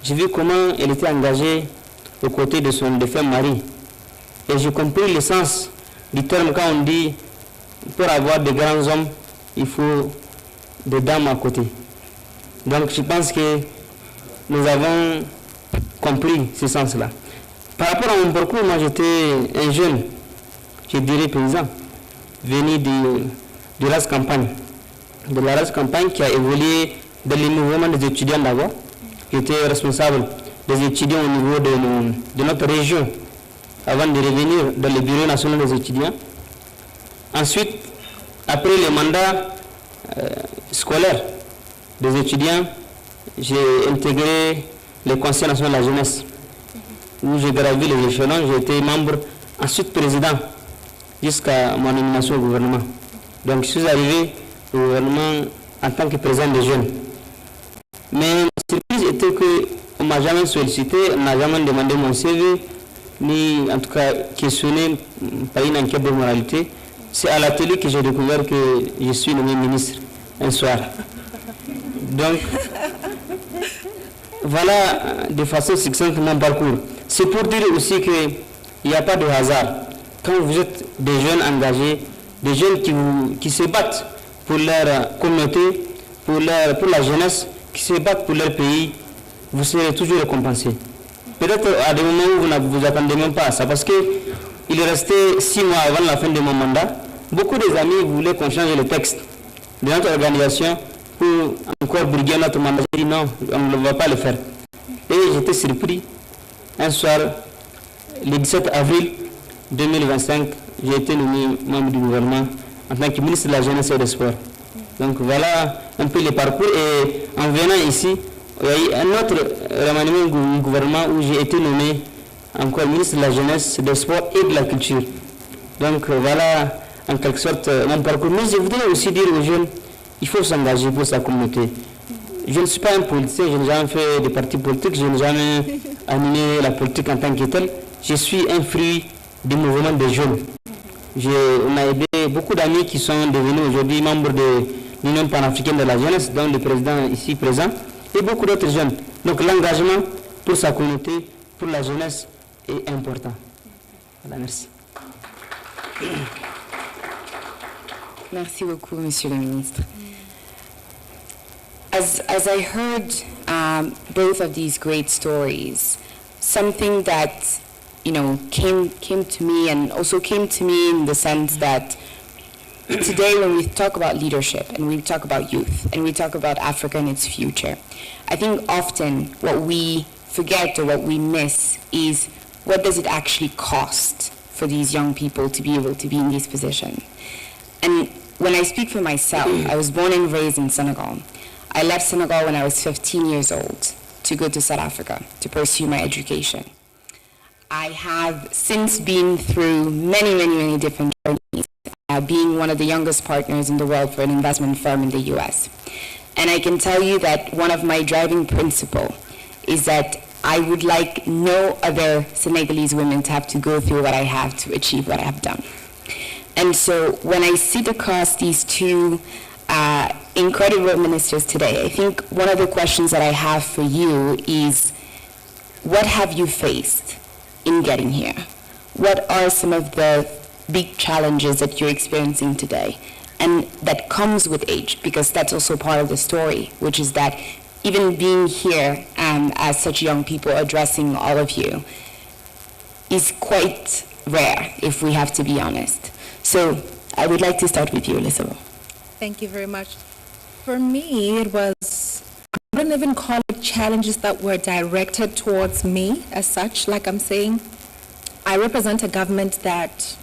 J'ai vu comment elle était engagée aux côtés de son défunt mari. Et j'ai compris le sens du terme quand on dit pour avoir de grands hommes, il faut des dames à côté. Donc je pense que nous avons compris ce sens-là. Par rapport à mon parcours, moi j'étais un jeune, je dirais paysan, venu de race campagne. De la race campagne qui a évolué dans le mouvement des étudiants d'abord. J'étais responsable des étudiants au niveau de notre région avant de revenir dans le bureau national des étudiants. Ensuite, après le mandat scolaire des étudiants, j'ai intégré le Conseil national de la jeunesse, où j'ai gravi les échelons. J'ai été membre, ensuite président, jusqu'à mon nomination au gouvernement. Donc je suis arrivé au gouvernement en tant que président des jeunes. Mais ma surprise était qu'on ne m'a jamais sollicité, on n'a jamais demandé mon CV, ni en tout cas questionné par une enquête de moralité. C'est à la télé que j'ai découvert que je suis nommé ministre un soir. Donc, voilà de façon succincte mon parcours. C'est pour dire aussi qu'il n'y a pas de hasard. Quand vous êtes des jeunes engagés, des jeunes qui se battent pour leur communauté, pour la jeunesse, qui se battent pour leur pays, vous serez toujours récompensés. Peut-être à des moments où vous ne vous attendez même pas à ça, parce qu'il restait 6 mois avant la fin de mon mandat. Beaucoup des amis voulaient qu'on change le texte de notre organisation pour encore briguer notre mandat. J'ai dit non, on ne va pas le faire. Et j'étais surpris. Un soir, le 17 avril 2025, j'ai été nommé membre du gouvernement en tant que ministre de la Jeunesse et des Sports. Donc voilà un peu le parcours. Et en venant ici, Oui, un autre remaniement du gouvernement où j'ai été nommé encore ministre de la Jeunesse, des Sports et de la Culture. Donc voilà en quelque sorte mon parcours. Mais je voudrais aussi dire aux jeunes, il faut s'engager pour sa communauté. Je ne suis pas un politicien, je n'ai jamais fait de parti politique, je n'ai jamais animé la politique en tant que tel. Je suis un fruit du mouvement des jeunes. On a aidé beaucoup d'amis qui sont devenus aujourd'hui membres de l'Union panafricaine de la jeunesse, dont le président ici présent, et beaucoup d'autres jeunes. Donc l'engagement pour sa communauté, pour la jeunesse, est important. Voilà, merci. Merci beaucoup, Monsieur le Ministre. As I heard both of these great stories, something that came to me, and also came to me in the sense that today when we talk about leadership and we talk about youth and we talk about Africa and its future, I think often what we forget or what we miss is what does it actually cost for these young people to be able to be in this position. And when I speak for myself, I was born and raised in Senegal. I left Senegal when I was 15 years old to go to South Africa to pursue my education. I have since been through many different journeys, being one of the youngest partners in the world for an investment firm in the US. And I can tell you that one of my driving principles is that I would like no other Senegalese women to have to go through what I have to achieve what I have done. And so when I sit across these two incredible ministers today, I think one of the questions that I have for you is, what have you faced in getting here? What are some of the big challenges that you're experiencing today? And that comes with age, because that's also part of the story, which is that even being here as such young people addressing all of you is quite rare, if we have to be honest. So I would like to start with you, Elizabeth. Thank you very much. For me, it was, I wouldn't even call it challenges that were directed towards me as such. Like I'm saying, I represent a government that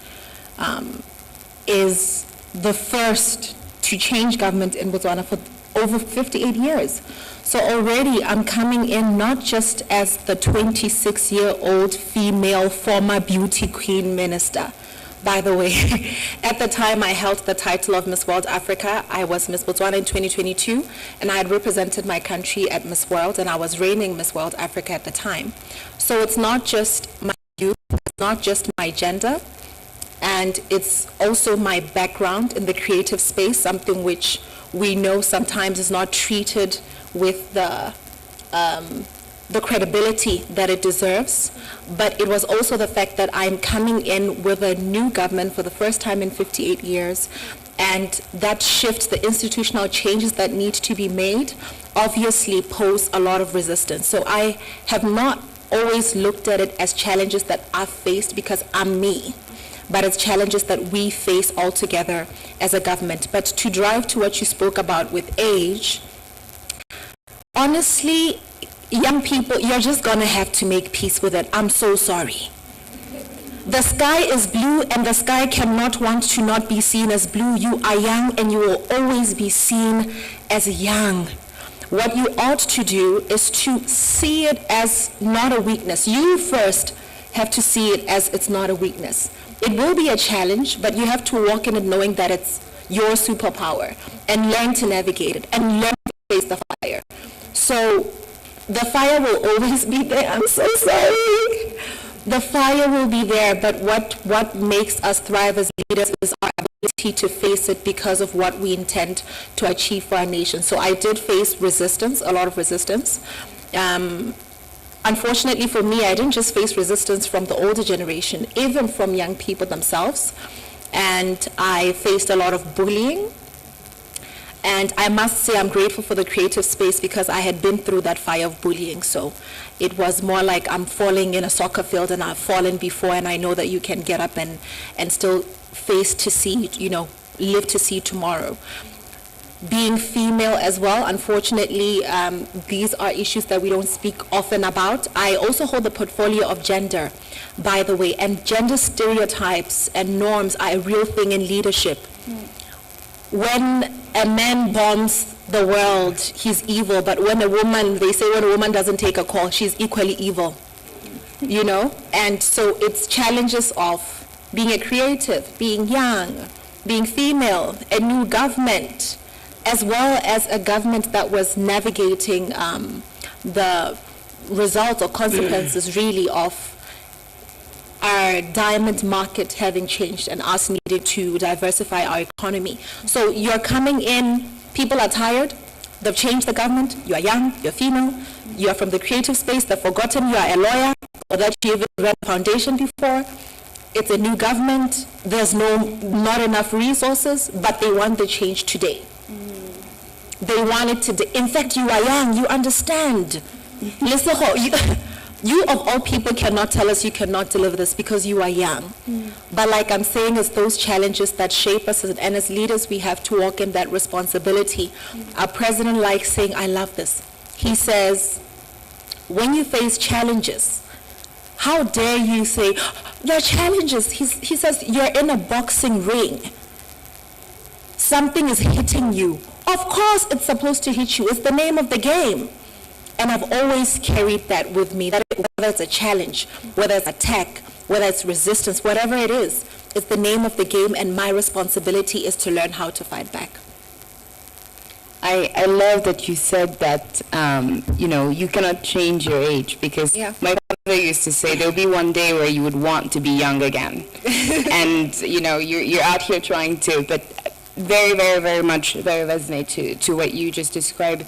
is the first to change government in Botswana for over 58 years. So already I'm coming in not just as the 26-year-old female former beauty queen minister. By the way, at the time I held the title of Miss World Africa. I was Miss Botswana in 2022, and I had represented my country at Miss World, and I was reigning Miss World Africa at the time. So it's not just my youth, it's not just my gender, and it's also my background in the creative space, something which we know sometimes is not treated with the credibility that it deserves. But it was also the fact that I'm coming in with a new government for the first time in 58 years, and that shift, the institutional changes that need to be made, obviously pose a lot of resistance. So I have not always looked at it as challenges that I've faced because I'm me, but as challenges that we face all together as a government. But to drive to what you spoke about with age, honestly, young people, you're just going to have to make peace with it. I'm so sorry. The sky is blue, and the sky cannot want to not be seen as blue. You are young, and you will always be seen as young. What you ought to do is to see it as not a weakness. You first have to see it as it's not a weakness. It will be a challenge, but you have to walk in it knowing that it's your superpower, and learn to navigate it, and learn to face the fire. So the fire will always be there. I'm so sorry. The fire will be there, but what makes us thrive as leaders is our ability to face it because of what we intend to achieve for our nation. So I did face resistance, a lot of resistance. Unfortunately for me, I didn't just face resistance from the older generation, even from young people themselves. And I faced a lot of bullying. And I must say I'm grateful for the creative space because I had been through that fire of bullying. So it was more like I'm falling in a soccer field and I've fallen before, and I know that you can get up and still face to see, live to see tomorrow. Being female as well, unfortunately, these are issues that we don't speak often about. I also hold the portfolio of gender, by the way, and gender stereotypes and norms are a real thing in leadership. When a man bombs the world, he's evil, but when a woman, they say when a woman doesn't take a call, she's equally evil, you know? And so it's challenges of being a creative, being young, being female, a new government, as well as a government that was navigating the results or consequences really of our diamond market having changed and us needing to diversify our economy. So you're coming in, people are tired, they've changed the government, you are young, you're female, you're from the creative space, they've forgotten you are a lawyer or that you even read the foundation before. It's a new government, there's not enough resources, but they want the change today. They want it today. In fact, you are young, you understand. Listen, you of all people cannot tell us you cannot deliver this because you are young. But like I'm saying, it's those challenges that shape us, and as leaders, we have to walk in that responsibility. Our president likes saying, I love this. He says, when you face challenges, how dare you say, there are challenges. He says, you're in a boxing ring. Something is hitting you. Of course it's supposed to hit you. It's the name of the game. And I've always carried that with me, that whether it's a challenge, whether it's attack, whether it's resistance, whatever it is, it's the name of the game, and my responsibility is to learn how to fight back. I love that you said that, you know, you cannot change your age, because my father used to say there'll be one day where you would want to be young again. And, you know, you're out here trying to, but very much resonate to what you just described.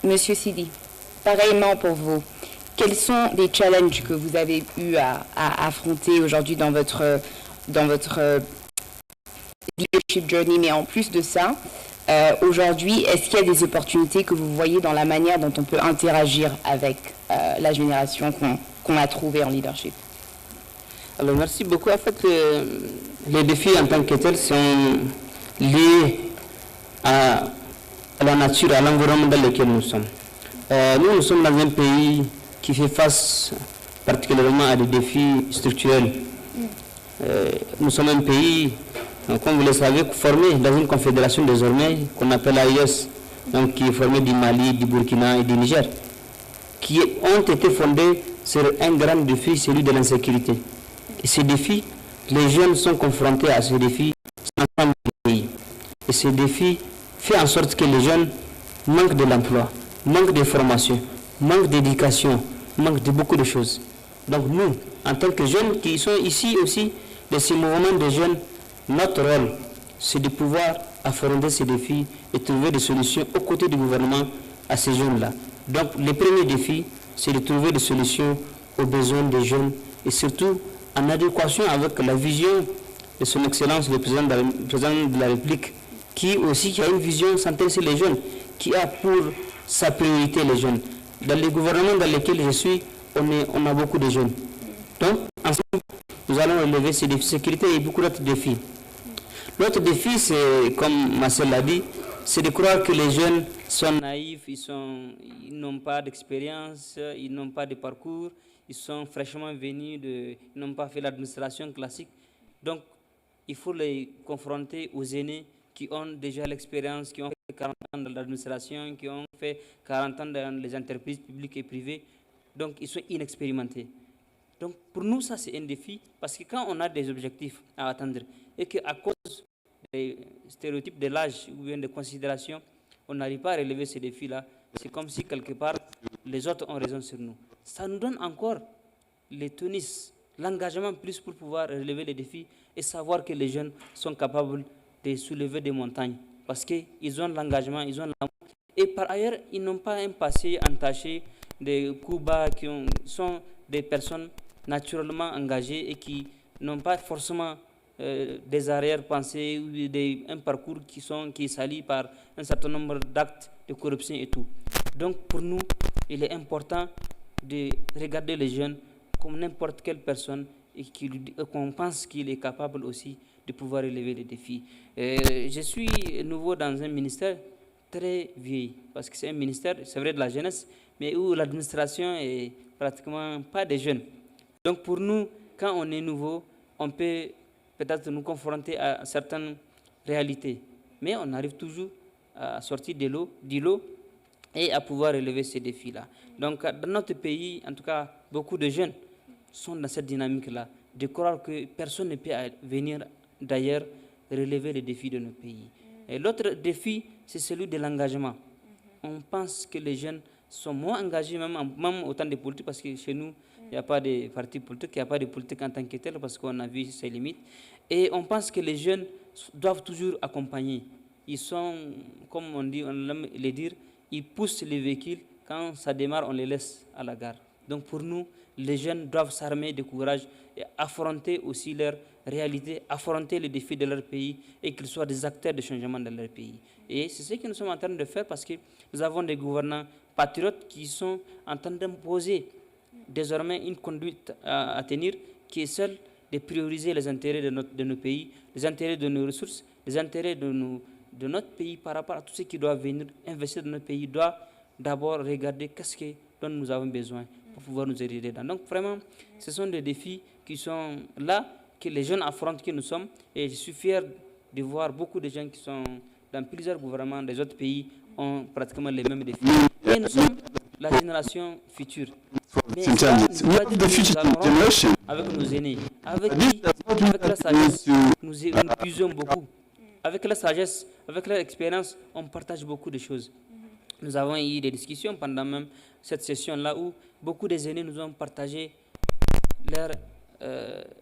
Monsieur Sidi, pareillement pour vous, quels sont les challenges que vous avez eu à affronter aujourd'hui dans votre leadership journey, mais en plus de ça, aujourd'hui, est-ce qu'il y a des opportunités que vous voyez dans la manière dont on peut interagir avec la génération qu'on a trouvée en leadership? Alors, merci beaucoup. En fait, les défis en tant que tels sont liés à la nature, à l'environnement dans lequel nous sommes. Nous sommes dans un pays qui fait face particulièrement à des défis structurels. Nous sommes un pays, comme vous le savez, formé dans une confédération désormais qu'on appelle l'AES, donc qui est formée du Mali, du Burkina et du Niger, qui ont été fondés sur un grand défi, celui de l'insécurité. Et ces défis, les jeunes sont confrontés à ces défis dans l'ensemble du pays. Et ces défis font en sorte que les jeunes manquent de l'emploi, manquent de formation, manquent d'éducation, manquent de beaucoup de choses. Donc nous, en tant que jeunes qui sont ici aussi, de ces mouvements de jeunes, notre rôle, c'est de pouvoir affronter ces défis et trouver des solutions aux côtés du gouvernement à ces jeunes-là. Donc le premier défi, c'est de trouver des solutions aux besoins des jeunes et surtout en adéquation avec la vision de son Excellence, le président de la République, qui aussi a une vision centrée sur les jeunes, qui a pour sa priorité les jeunes. Dans les gouvernements dans lesquels je suis, on a beaucoup de jeunes. Donc, ensemble, nous allons relever ces défis de sécurité et beaucoup d'autres défis. L'autre défi, c'est, comme Marcel l'a dit, c'est de croire que les jeunes sont naïfs, ils n'ont pas d'expérience, ils n'ont pas de parcours, ils sont fraîchement venus, ils n'ont pas fait l'administration classique. Donc, il faut les confronter aux aînés qui ont déjà l'expérience, qui ont fait 40 ans dans l'administration, qui ont fait 40 ans dans les entreprises publiques et privées. Donc, ils sont inexpérimentés. Donc, pour nous, ça, c'est un défi, parce que quand on a des objectifs à atteindre, et qu'à cause des stéréotypes de l'âge ou bien des considérations, on n'arrive pas à relever ces défis-là, c'est comme si, quelque part, les autres ont raison sur nous. Ça nous donne encore les tonus, l'engagement plus pour pouvoir relever les défis et savoir que les jeunes sont capables de soulever des montagnes, parce qu'ils ont l'engagement, ils ont l'amour. Et par ailleurs, ils n'ont pas un passé entaché de coups bas, qui sont des personnes naturellement engagées et qui n'ont pas forcément des arrière-pensées ou un parcours qui est sali par un certain nombre d'actes de corruption et tout. Donc pour nous, il est important de regarder les jeunes comme n'importe quelle personne et qu'on pense qu'il est capable aussi de pouvoir relever les défis. Je suis nouveau dans un ministère très vieil, parce que c'est un ministère, c'est vrai, de la jeunesse, mais où l'administration est pratiquement pas des jeunes. Donc pour nous, quand on est nouveau, on peut peut-être nous confronter à certaines réalités, mais on arrive toujours à sortir de l'eau et à pouvoir relever ces défis-là. Donc, dans notre pays, en tout cas, beaucoup de jeunes sont dans cette dynamique-là, de croire que personne ne peut venir d'ailleurs relever les défis de nos pays. Et l'autre défi, c'est celui de l'engagement. On pense que les jeunes sont moins engagés, même au temps des politiques, parce que chez nous, il n'y a pas de partis politiques, il n'y a pas de politique en tant que tel, parce qu'on a vu ses limites. Et on pense que les jeunes doivent toujours accompagner. Ils sont, comme on dit, on aime le dire, ils poussent les véhicules. Quand ça démarre, on les laisse à la gare. Donc pour nous, les jeunes doivent s'armer de courage et affronter aussi leur réalité, affronter les défis de leur pays et qu'ils soient des acteurs de changement dans leur pays. Et c'est ce que nous sommes en train de faire parce que nous avons des gouvernants patriotes qui sont en train d'imposer désormais une conduite à tenir qui est celle de prioriser les intérêts de nos pays, les intérêts de nos ressources, les intérêts de notre pays par rapport à tout ce qui doit venir investir dans notre pays, doit d'abord regarder qu'est-ce dont nous avons besoin pour pouvoir nous aider dedans. Donc vraiment, ce sont des défis qui sont là, que les jeunes affrontent, que nous sommes, et je suis fier de voir beaucoup de gens qui sont dans plusieurs gouvernements des autres pays ont pratiquement les mêmes défis. Et nous sommes la génération future. Mais ça, nous allons avec nos aînés, avec la sagesse, nous puisons beaucoup. Avec la sagesse, avec leur expérience, on partage beaucoup de choses. Nous avons eu des discussions pendant même cette session-là où beaucoup des aînés nous ont partagé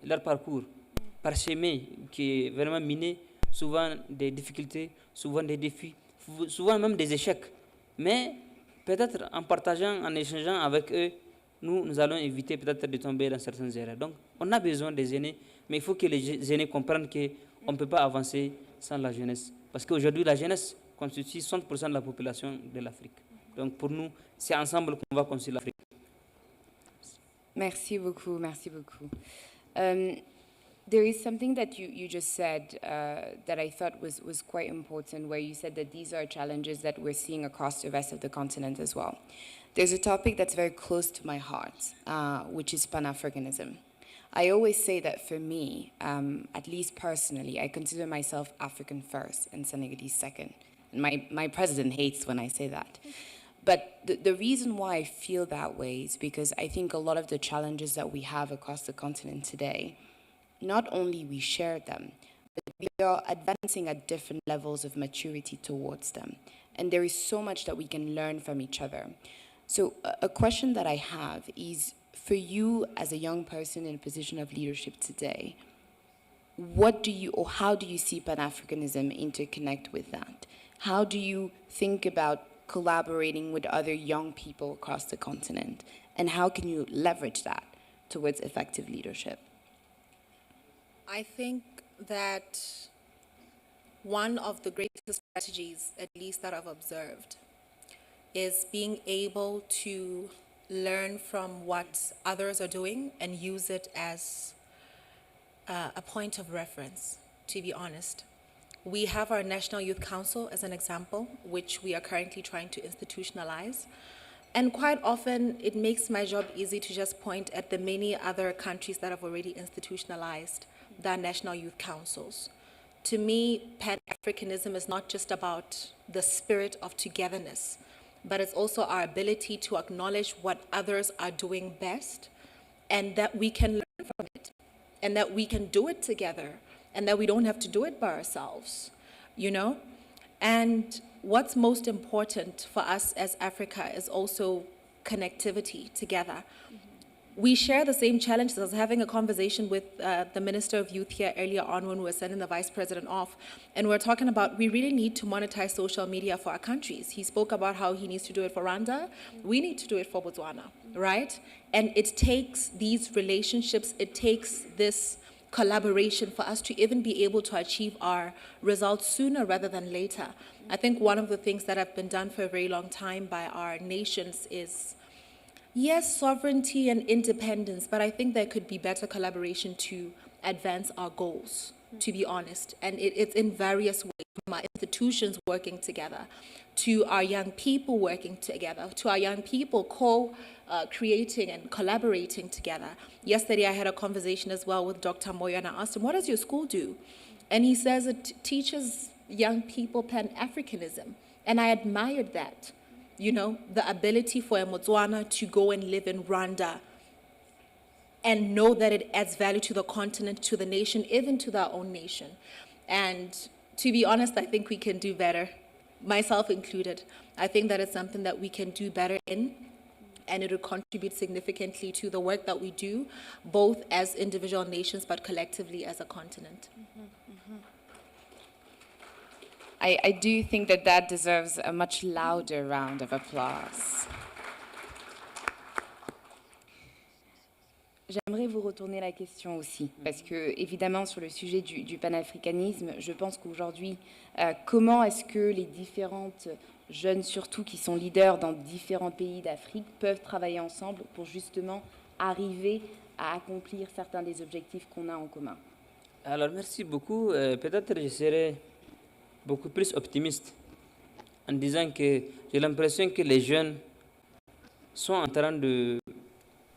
leur parcours parsemé, qui est vraiment miné, souvent des difficultés, souvent des défis, souvent même des échecs. Mais peut-être en partageant, en échangeant avec eux, nous allons éviter peut-être de tomber dans certaines erreurs. Donc on a besoin des aînés, mais il faut que les aînés comprennent qu'on ne peut pas avancer sans la jeunesse. Parce qu'aujourd'hui, la jeunesse constitue 60% de la population de l'Afrique. Donc pour nous, c'est ensemble qu'on va construire l'Afrique. Merci beaucoup, merci beaucoup. There is something that you just said that I thought was quite important, where you said that these are challenges that we're seeing across the rest of the continent as well. There's a topic that's very close to my heart, which is Pan-Africanism. I always say that for me, at least personally, I consider myself African first and Senegalese second. And my president hates when I say that. But the reason why I feel that way is because I think a lot of the challenges that we have across the continent today, not only we share them, but we are advancing at different levels of maturity towards them. And there is so much that we can learn from each other. So a question that I have is, for you as a young person in a position of leadership today, what do you, or how do you see Pan-Africanism interconnect with that? How do you think about collaborating with other young people across the continent? And how can you leverage that towards effective leadership? I think that one of the greatest strategies, at least that I've observed, is being able to learn from what others are doing and use it as a point of reference, to be honest. We have our National Youth Council as an example, which we are currently trying to institutionalize. And quite often, it makes my job easy to just point at the many other countries that have already institutionalized their National Youth Councils. To me, Pan-Africanism is not just about the spirit of togetherness, but it's also our ability to acknowledge what others are doing best, and that we can learn from it, and that we can do it together, and that we don't have to do it by ourselves, you know? And what's most important for us as Africa is also connectivity together. We share the same challenges. I was having a conversation with the Minister of Youth here earlier on when we were sending the Vice President off, and we were talking about we really need to monetize social media for our countries. He spoke about how he needs to do it for Rwanda. We need to do it for Botswana, right? And it takes these relationships, it takes this collaboration for us to even be able to achieve our results sooner rather than later. I think one of the things that have been done for a very long time by our nations is, yes, sovereignty and independence, but I think there could be better collaboration to advance our goals, to be honest. And it's in various ways, from our institutions working together, to our young people working together, to our young people creating and collaborating together. Yesterday, I had a conversation as well with Dr. Moyo, and I asked him, what does your school do? And he says it teaches young people Pan-Africanism. And I admired that, you know, the ability for a Botswana to go and live in Rwanda and know that it adds value to the continent, to the nation, even to their own nation. And to be honest, I think we can do better, myself included. I think that it's something that we can do better in, and it will contribute significantly to the work that we do, both as individual nations, but collectively as a continent. I do think that that deserves a much louder round of applause. J'aimerais vous retourner la question aussi, parce que évidemment sur le sujet du panafricanisme, je pense qu'aujourd'hui, comment est-ce que les différentes jeunes, surtout qui sont leaders dans différents pays d'Afrique, peuvent travailler ensemble pour justement arriver à accomplir certains des objectifs qu'on a en commun? Alors merci beaucoup. Peut-être je serai beaucoup plus optimiste en disant que j'ai l'impression que les jeunes sont en train de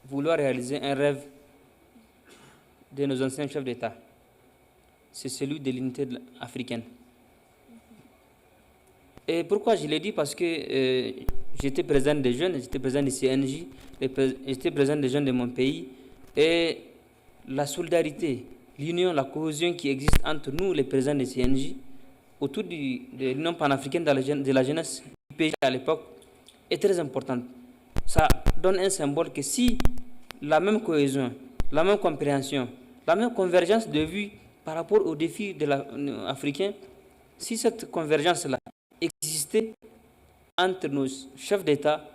vouloir réaliser un rêve de nos anciens chefs d'État. C'est celui de l'unité africaine. Et pourquoi je l'ai dit? Parce que j'étais président des jeunes, j'étais président du CNJ, j'étais président des jeunes de mon pays. Et la solidarité, l'union, la cohésion qui existe entre nous, les présidents des CNJ, autour de l'Union panafricaine de la jeunesse du pays à l'époque, est très importante. Ça donne un symbole que si la même cohésion, la même compréhension, la même convergence de vues par rapport aux défis africains, si cette convergence-là existait entre nos chefs d'État,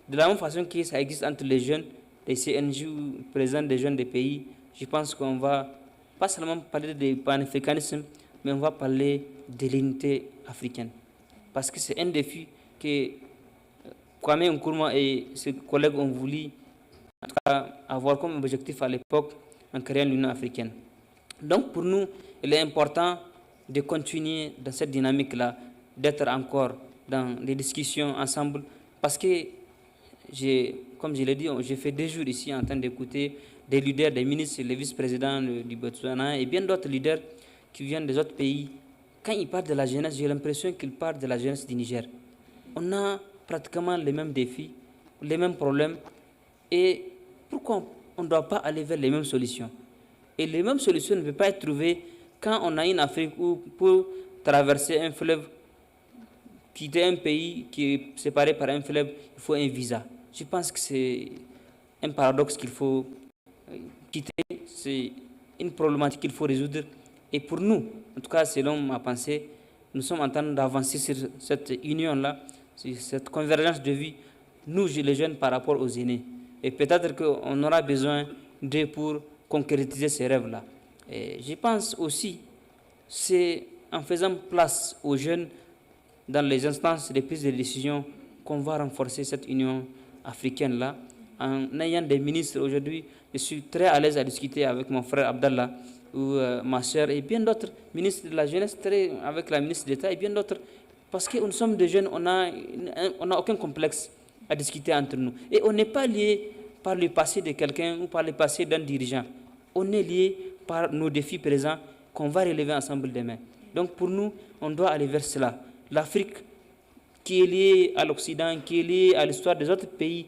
de la même façon que ça existe entre les jeunes, les CNJ ou présidents des jeunes des pays, je pense qu'on va pas seulement parler de panafricanisme, mais on va parler de l'unité africaine. Parce que c'est un défi que Kwame Nkrumah et ses collègues ont voulu en tout cas, avoir comme objectif à l'époque en créant l'Union africaine. Donc pour nous, il est important de continuer dans cette dynamique-là, d'être encore dans des discussions ensemble, parce que, comme je l'ai dit, j'ai fait 2 jours ici en train d'écouter des leaders, des ministres, les vice-présidents du Botswana et bien d'autres leaders qui viennent des autres pays. Quand ils parlent de la jeunesse, j'ai l'impression qu'ils parlent de la jeunesse du Niger. On a pratiquement les mêmes défis, les mêmes problèmes. Et pourquoi on ne doit pas aller vers les mêmes solutions? Et les mêmes solutions ne peuvent pas être trouvées quand on a une Afrique où pour traverser un fleuve, quitter un pays qui est séparé par un fleuve, il faut un visa. Je pense que c'est un paradoxe qu'il faut quitter, c'est une problématique qu'il faut résoudre. Et pour nous, en tout cas selon ma pensée, nous sommes en train d'avancer sur cette union-là, sur cette convergence de vie, nous les jeunes par rapport aux aînés. Et peut-être qu'on aura besoin d'eux pour concrétiser ces rêves-là. Et je pense aussi, c'est en faisant place aux jeunes dans les instances de prise de décision qu'on va renforcer cette union africaine-là. En ayant des ministres aujourd'hui, je suis très à l'aise à discuter avec mon frère Abdallah ou ma soeur et bien d'autres ministres de la jeunesse, avec la ministre d'État et bien d'autres. Parce que nous sommes des jeunes, on n'a aucun complexe à discuter entre nous. Et on n'est pas lié par le passé de quelqu'un ou par le passé d'un dirigeant. On est lié par nos défis présents qu'on va relever ensemble demain. Donc pour nous, on doit aller vers cela. L'Afrique, qui est liée à l'Occident, qui est liée à l'histoire des autres pays,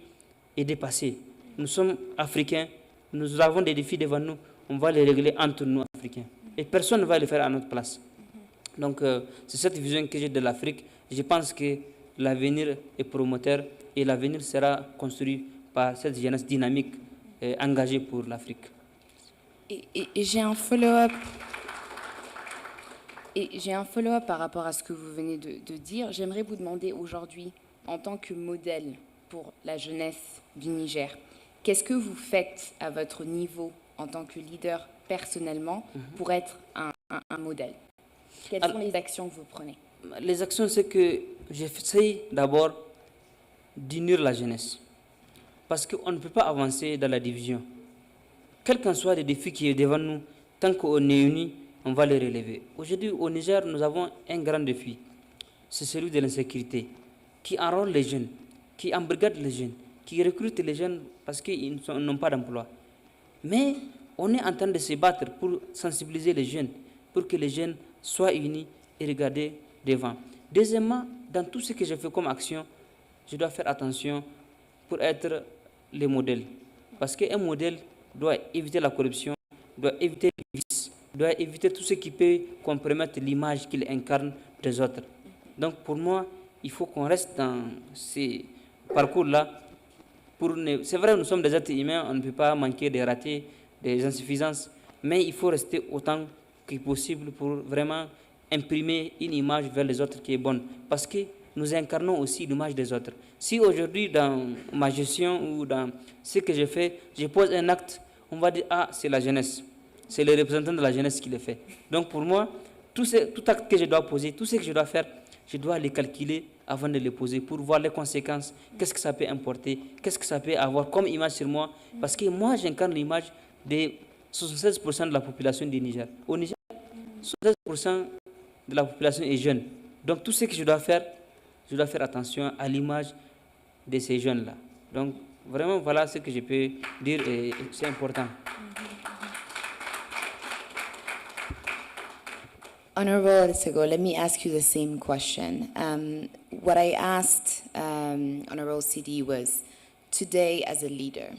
est dépassée. Nous sommes Africains, nous avons des défis devant nous, on va les régler entre nous, Africains. Et personne ne va les faire à notre place. Donc c'est cette vision que j'ai de l'Afrique. Je pense que l'avenir est promoteur et l'avenir sera construit par cette jeunesse dynamique engagée pour l'Afrique. Et j'ai un follow-up. Et j'ai un follow-up par rapport à ce que vous venez de dire. J'aimerais vous demander aujourd'hui, en tant que modèle pour la jeunesse du Niger, qu'est-ce que vous faites à votre niveau en tant que leader personnellement pour être un modèle? Quelles sont les actions que vous prenez? Les actions, c'est que j'essaie d'abord d'unir la jeunesse. Parce qu'on ne peut pas avancer dans la division. Quels qu'en soient les défis qui sont devant nous, tant qu'on est unis, on va les relever. Aujourd'hui, au Niger, nous avons un grand défi. C'est celui de l'insécurité, qui enrôle les jeunes, qui embrigade les jeunes, qui recrute les jeunes parce qu'ils n'ont pas d'emploi. Mais on est en train de se battre pour sensibiliser les jeunes, pour que les jeunes soient unis et regardés devant. Deuxièmement, dans tout ce que je fais comme action, je dois faire attention pour être le modèle. Parce qu'un modèle doit éviter la corruption, doit éviter les vices, doit éviter tout ce qui peut compromettre l'image qu'il incarne des autres. Donc pour moi, il faut qu'on reste dans ces parcours-là. C'est vrai, nous sommes des êtres humains, on ne peut pas manquer des ratés, des insuffisances, mais il faut rester autant que possible pour vraiment imprimer une image vers les autres qui est bonne. Parce que nous incarnons aussi l'image des autres. Si aujourd'hui, dans ma gestion ou dans ce que je fais, je pose un acte, on va dire, ah, c'est la jeunesse. C'est le représentant de la jeunesse qui le fait. Donc pour moi, tout acte que je dois poser, tout ce que je dois faire, je dois les calculer avant de les poser pour voir les conséquences, qu'est-ce que ça peut importer, qu'est-ce que ça peut avoir comme image sur moi. Parce que moi, j'incarne l'image de 76% de la population du Niger. Au Niger, 76% de la population est jeune. Donc tout ce que je dois faire attention à l'image de ces jeunes-là. Donc vraiment, voilà ce que je peux dire et c'est important. Honorable Sego, let me ask you the same question. What I asked Honorable CD was, today as a leader,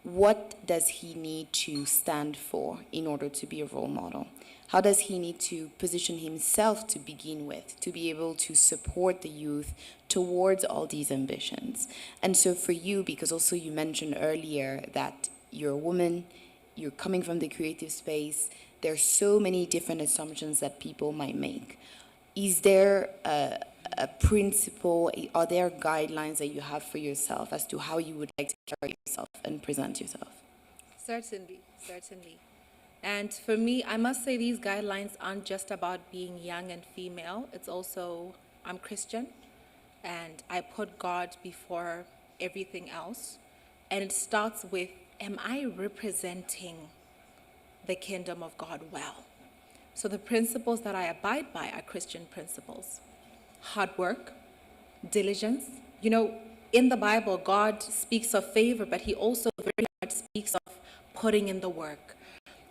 what does he need to stand for in order to be a role model? How does he need to position himself to begin with, to be able to support the youth towards all these ambitions? And so for you, because also you mentioned earlier that you're a woman, you're coming from the creative space, there are so many different assumptions that people might make. Is there a principle, are there guidelines that you have for yourself as to how you would like to carry yourself and present yourself? Certainly, certainly. And for me, I must say these guidelines aren't just about being young and female. It's also, I'm Christian, and I put God before everything else. And it starts with, am I representing the kingdom of God well? So the principles that I abide by are Christian principles. Hard work, diligence. You know, in the Bible, God speaks of favor, but he also very much speaks of putting in the work.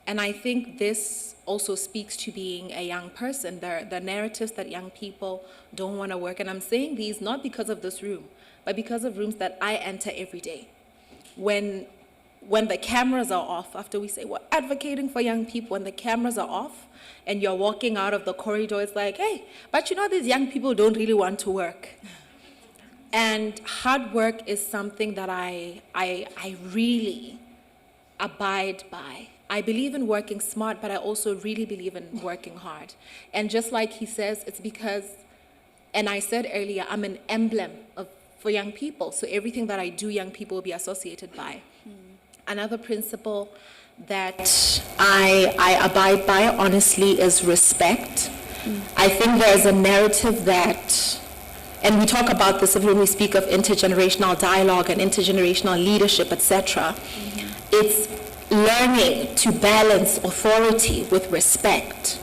And I think this also speaks to being a young person. The narratives that young people don't want to work. And I'm saying these not because of this room, but because of rooms that I enter every day. When the cameras are off, after we say we're advocating for young people, when the cameras are off and you're walking out of the corridor, it's like, hey, but you know, these young people don't really want to work. And hard work is something that I really abide by. I believe in working smart, but I also really believe in working hard. And just like he says, it's because, and I said earlier, I'm an emblem for young people. So everything that I do, young people will be associated by. Another principle that I abide by, honestly, is respect. I think there's a narrative that, and we talk about this when we speak of intergenerational dialogue and intergenerational leadership, etc. It's learning to balance authority with respect.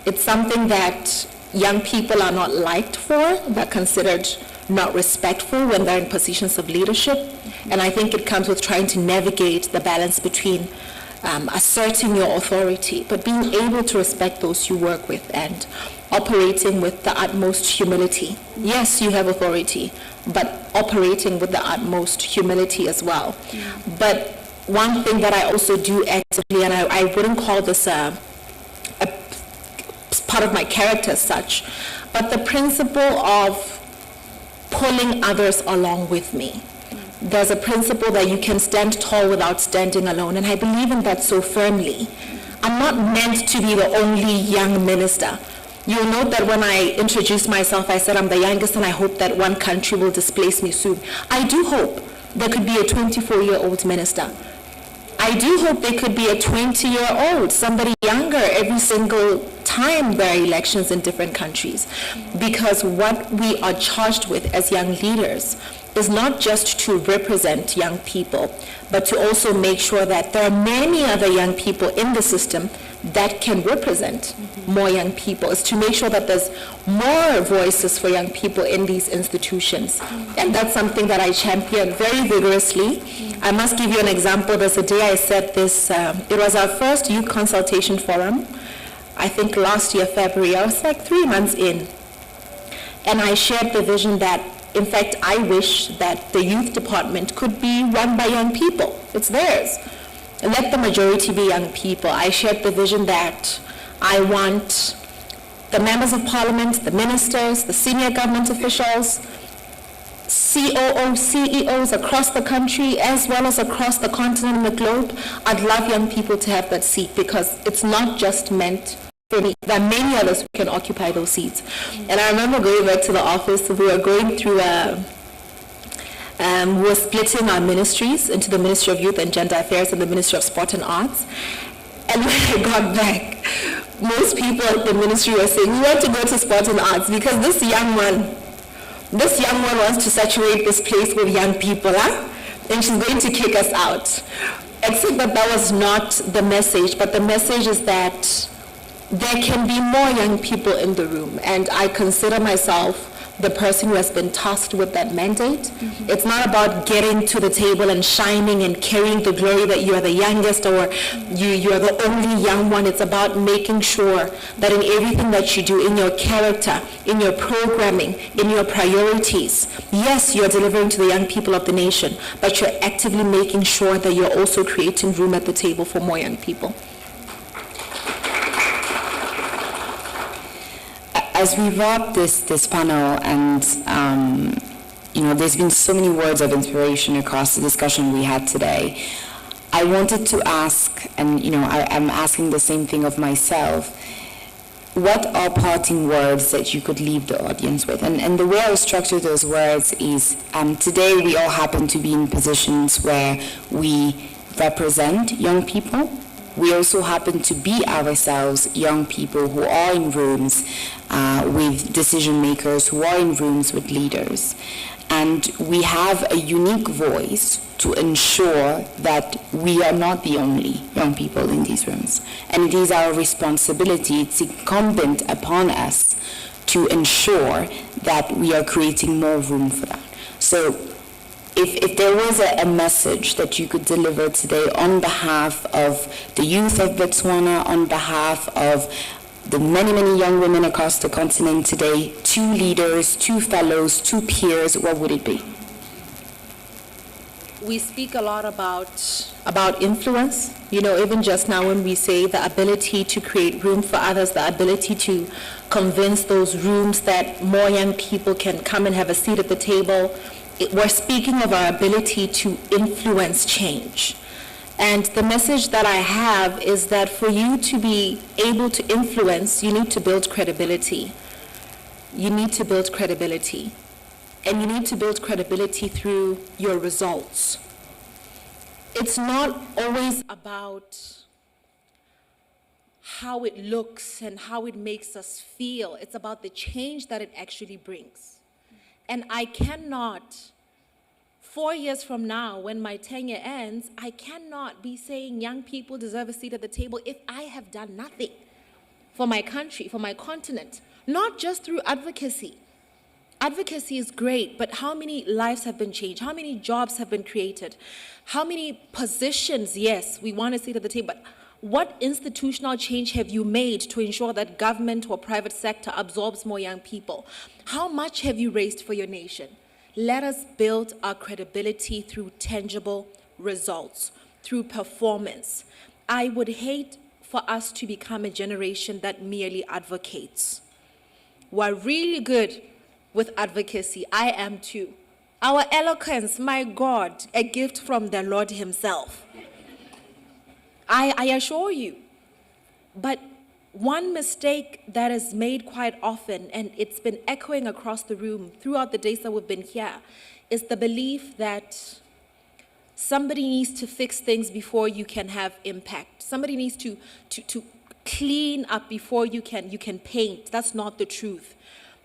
It's something that young people are not liked for, they're considered not respectful when they're in positions of leadership. And I think it comes with trying to navigate the balance between asserting your authority, but being able to respect those you work with and operating with the utmost humility. Yes, you have authority, but operating with the utmost humility as well. But one thing that I also do actively, and I wouldn't call this a part of my character as such, but the principle of pulling others along with me. There's a principle that you can stand tall without standing alone, and I believe in that so firmly. I'm not meant to be the only young minister. You'll note that when I introduced myself, I said I'm the youngest, and I hope that one country will displace me soon. I do hope there could be a 24-year-old minister. I do hope there could be a 20-year-old, somebody younger every single time there are elections in different countries. Because what we are charged with as young leaders is not just to represent young people, but to also make sure that there are many other young people in the system that can represent more young people. Is to make sure that there's more voices for young people in these institutions. And that's something that I champion very vigorously. I must give you an example. There's a day I said this, it was our first youth consultation forum, I think last year, February. I was like 3 months in. And I shared the vision that, in fact, I wish that the youth department could be run by young people. It's theirs. Let the majority be young people. I shared the vision that I want the members of parliament, the ministers, the senior government officials, COOs, CEOs across the country, as well as across the continent and the globe. I'd love young people to have that seat, because it's not just meant for me. There are many others who can occupy those seats. And I remember going back to the office, we were going through we were splitting our ministries into the Ministry of Youth and Gender Affairs and the Ministry of Sport and Arts. And when I got back, most people at the ministry were saying, we want to go to Sport and Arts because this young one wants to saturate this place with young people, and she's going to kick us out. Except that that was not the message, but the message is that there can be more young people in the room, and I consider myself the person who has been tasked with that mandate. Mm-hmm. It's not about getting to the table and shining and carrying the glory that you are the youngest or you are the only young one. It's about making sure that in everything that you do, in your character, in your programming, in your priorities, yes, you're delivering to the young people of the nation, but you're actively making sure that you're also creating room at the table for more young people. As we wrap this panel, and there's been so many words of inspiration across the discussion we had today, I wanted to ask, and I'm asking the same thing of myself, what are parting words that you could leave the audience with? And the way I structure those words is, today we all happen to be in positions where we represent young people. We also happen to be ourselves young people who are in rooms with decision makers, who are in rooms with leaders. And we have a unique voice to ensure that we are not the only young people in these rooms. And it is our responsibility, it's incumbent upon us to ensure that we are creating more room for that. So if there was a message that you could deliver today on behalf of the youth of Botswana, on behalf of the many, many young women across the continent today, to leaders, to fellows, to peers, what would it be? We speak a lot about influence. Even just now when we say the ability to create room for others, the ability to convince those rooms that more young people can come and have a seat at the table, we're speaking of our ability to influence change. And the message that I have is that for you to be able to influence, you need to build credibility. You need to build credibility. And you need to build credibility through your results. It's not always about how it looks and how it makes us feel. It's about the change that it actually brings. And I cannot, 4 years from now, when my tenure ends, I cannot be saying young people deserve a seat at the table if I have done nothing for my country, for my continent, not just through advocacy. Advocacy is great, but how many lives have been changed? How many jobs have been created? How many positions, yes, we want a seat at the table, but what institutional change have you made to ensure that government or private sector absorbs more young people? How much have you raised for your nation? Let us build our credibility through tangible results, through performance. I would hate for us to become a generation that merely advocates. We're really good with advocacy. I am too. Our eloquence, my God, a gift from the Lord himself. I assure you. But one mistake that is made quite often, and it's been echoing across the room throughout the days that we've been here, is the belief that somebody needs to fix things before you can have impact. Somebody needs to clean up before you can paint. That's not the truth.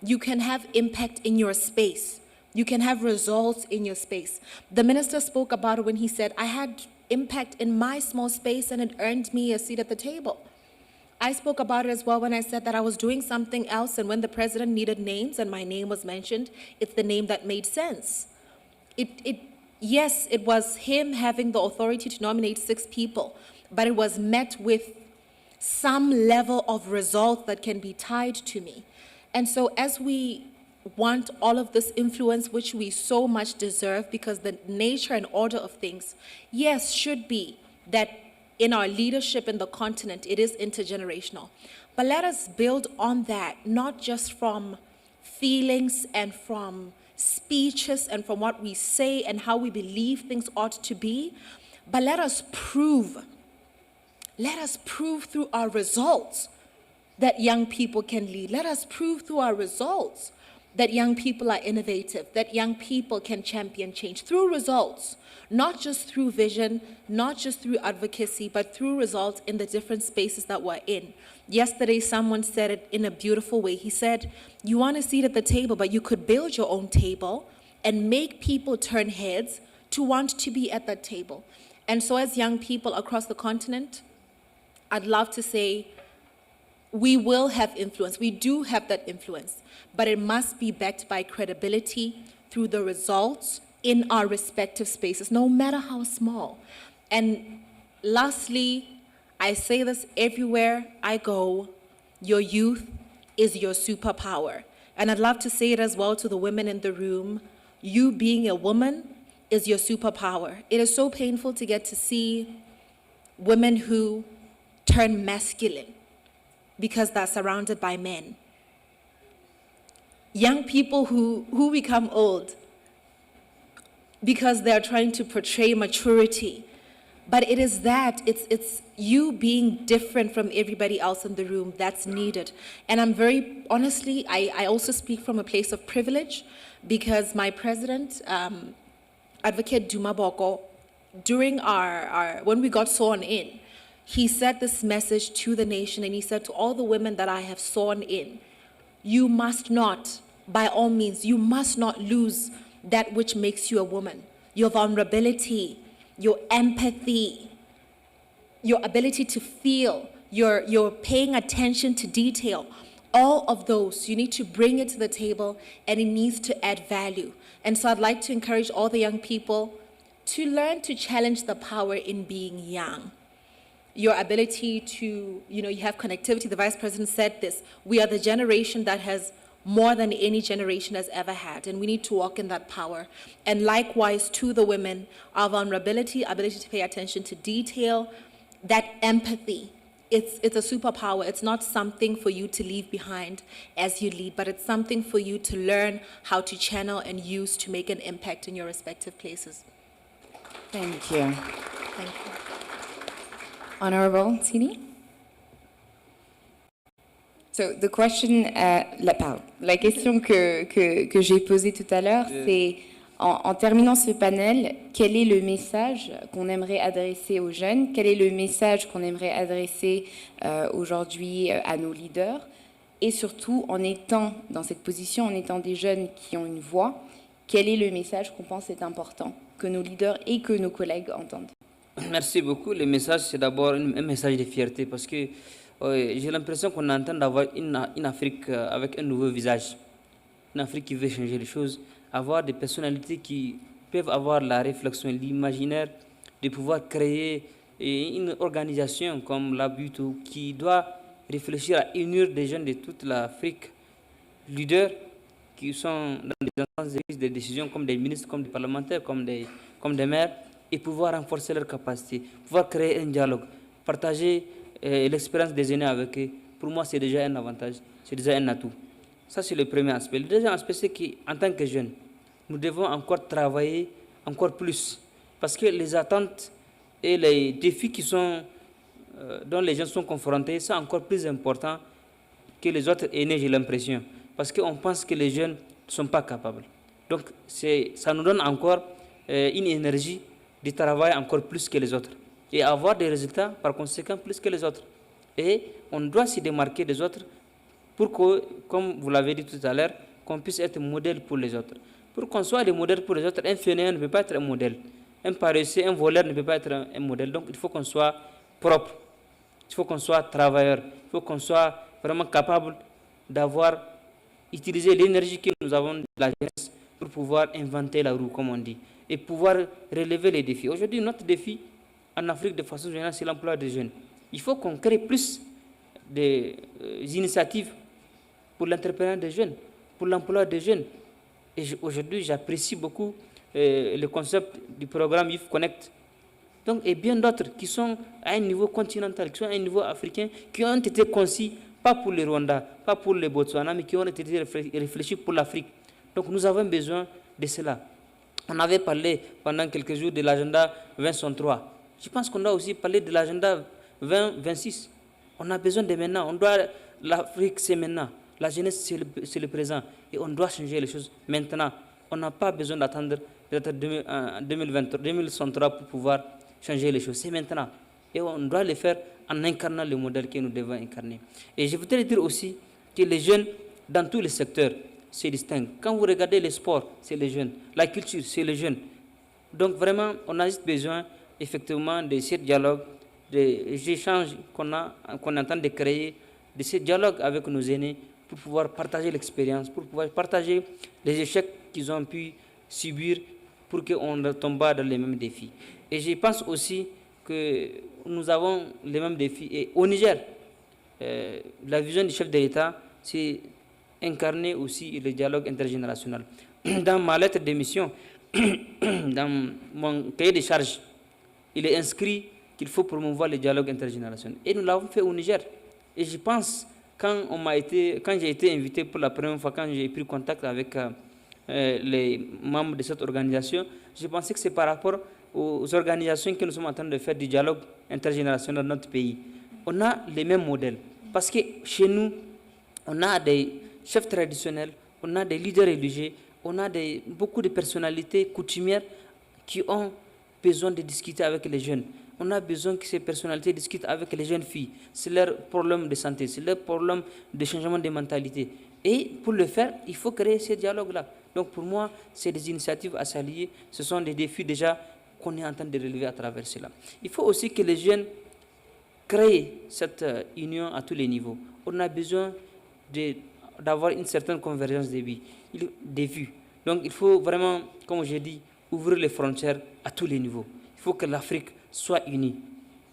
You can have impact in your space. You can have results in your space. The minister spoke about it when he said, I had impact in my small space and it earned me a seat at the table. I spoke about it as well when I said that I was doing something else, and when the president needed names and my name was mentioned, it's the name that made sense. Yes, it was him having the authority to nominate 6 people, but it was met with some level of result that can be tied to me. And so as we want all of this influence, which we so much deserve, because the nature and order of things, yes, should be that in our leadership in the continent, it is intergenerational. But let us build on that, not just from feelings and from speeches and from what we say and how we believe things ought to be, but let us prove through our results that young people can lead. Let us prove through our results that young people are innovative, that young people can champion change through results, not just through vision, not just through advocacy, but through results in the different spaces that we're in. Yesterday, someone said it in a beautiful way. He said, you want a seat at the table, but you could build your own table and make people turn heads to want to be at that table. And so as young people across the continent, I'd love to say, we will have influence. We do have that influence, but it must be backed by credibility through the results in our respective spaces, no matter how small. And lastly, I say this everywhere I go, your youth is your superpower. And I'd love to say it as well to the women in the room. You being a woman is your superpower. It is so painful to get to see women who turn masculine because they're surrounded by men. Young people who become old because they're trying to portray maturity. But it is that, it's you being different from everybody else in the room that's needed. And I'm very, honestly, I also speak from a place of privilege because my president, Advocate Duma Boko, during when we got sworn in, he said this message to the nation, and he said to all the women that I have sworn in, you must not, by all means, you must not lose that which makes you a woman. Your vulnerability, your empathy, your ability to feel, your paying attention to detail, all of those, you need to bring it to the table, and it needs to add value. And so I'd like to encourage all the young people to learn to challenge the power in being young. Your ability to, you have connectivity. The Vice President said this. We are the generation that has more than any generation has ever had, and we need to walk in that power. And likewise to the women, our vulnerability, ability to pay attention to detail, that empathy, it's a superpower. It's not something for you to leave behind as you lead, but it's something for you to learn how to channel and use to make an impact in your respective places. Thank you. Thank you. Honorable Tini? So the question, la question que j'ai posée tout à l'heure, c'est en terminant ce panel, quel est le message qu'on aimerait adresser aux jeunes? Quel est le message qu'on aimerait adresser aujourd'hui à nos leaders? Et surtout, en étant dans cette position, en étant des jeunes qui ont une voix, quel est le message qu'on pense est important que nos leaders et que nos collègues entendent? Merci beaucoup. Le message, c'est d'abord un message de fierté parce que j'ai l'impression qu'on est en train d'avoir une Afrique avec un nouveau visage. Une Afrique qui veut changer les choses, avoir des personnalités qui peuvent avoir la réflexion, l'imaginaire, de pouvoir créer une organisation comme la Yetu'S qui doit réfléchir à unir des jeunes de toute l'Afrique, leaders qui sont dans des instances de prise de décision comme des ministres, comme des parlementaires, comme des maires, et pouvoir renforcer leurs capacités, pouvoir créer un dialogue, partager l'expérience des aînés avec eux. Pour moi, c'est déjà un avantage, c'est déjà un atout. Ça, c'est le premier aspect. Le deuxième aspect, c'est qu'en tant que jeunes, nous devons encore travailler encore plus. Parce que les attentes et les défis dont les jeunes sont confrontés sont encore plus importants que les autres aînés, j'ai l'impression. Parce qu'on pense que les jeunes ne sont pas capables. Donc, ça nous donne encore une énergie de travailler encore plus que les autres et avoir des résultats par conséquent plus que les autres. Et on doit se démarquer des autres pour que, comme vous l'avez dit tout à l'heure, qu'on puisse être modèle pour les autres. Pour qu'on soit des modèles pour les autres, un fainéant ne peut pas être un modèle. Un paresseux, un voleur ne peut pas être un modèle. Donc il faut qu'on soit propre, il faut qu'on soit travailleur, il faut qu'on soit vraiment capable d'avoir utilisé l'énergie que nous avons de la jeunesse pour pouvoir inventer la roue, comme on dit, et pouvoir relever les défis. Aujourd'hui, notre défi en Afrique de façon générale, c'est l'emploi des jeunes. Il faut qu'on crée plus d'initiatives pour l'entrepreneuriat des jeunes, pour l'emploi des jeunes. Et aujourd'hui, j'apprécie beaucoup le concept du programme Youth Connect. Donc, et bien d'autres qui sont à un niveau continental, qui sont à un niveau africain, qui ont été conçus, pas pour le Rwanda, pas pour le Botswana, mais qui ont été réfléchis pour l'Afrique. Donc, nous avons besoin de cela. On avait parlé pendant quelques jours de l'agenda 2063. Je pense qu'on doit aussi parler de l'agenda 2026. On a besoin de maintenant. L'Afrique, c'est maintenant. La jeunesse, c'est le présent. Et on doit changer les choses maintenant. On n'a pas besoin d'attendre peut-être 2063 pour pouvoir changer les choses. C'est maintenant. Et on doit le faire en incarnant le modèle que nous devons incarner. Et je voudrais dire aussi que les jeunes, dans tous les secteurs, se distinguent. Quand vous regardez les sports, c'est les jeunes. La culture, c'est les jeunes. Donc vraiment, on a juste besoin, effectivement, de ce dialogue, des échanges qu'on est en train de créer, de ce dialogue avec nos aînés, pour pouvoir partager l'expérience, pour pouvoir partager les échecs qu'ils ont pu subir, pour qu'on ne tombe pas dans les mêmes défis. Et je pense aussi que nous avons les mêmes défis. Et au Niger, la vision du chef de l'État, c'est incarner aussi le dialogue intergénérationnel. Dans ma lettre de mission, dans mon cahier de charges, il est inscrit qu'il faut promouvoir le dialogue intergénérationnel. Et nous l'avons fait au Niger. Et je pense, quand j'ai été invité pour la première fois, quand j'ai pris contact avec les membres de cette organisation, je pensais que c'est par rapport aux organisations que nous sommes en train de faire du dialogue intergénérationnel dans notre pays. On a les mêmes modèles. Parce que chez nous, on a des chefs traditionnels, on a des leaders religieux, on a beaucoup de personnalités coutumières qui ont besoin de discuter avec les jeunes. On a besoin que ces personnalités discutent avec les jeunes filles. C'est leur problème de santé, c'est leur problème de changement de mentalité. Et pour le faire, il faut créer ces dialogues-là. Donc pour moi, c'est des initiatives à saluer. Ce sont des défis déjà qu'on est en train de relever à travers cela. Il faut aussi que les jeunes créent cette union à tous les niveaux. On a besoin d'avoir une certaine convergence des vues. Donc il faut vraiment, comme j'ai dit, ouvrir les frontières à tous les niveaux. Il faut que l'Afrique soit unie.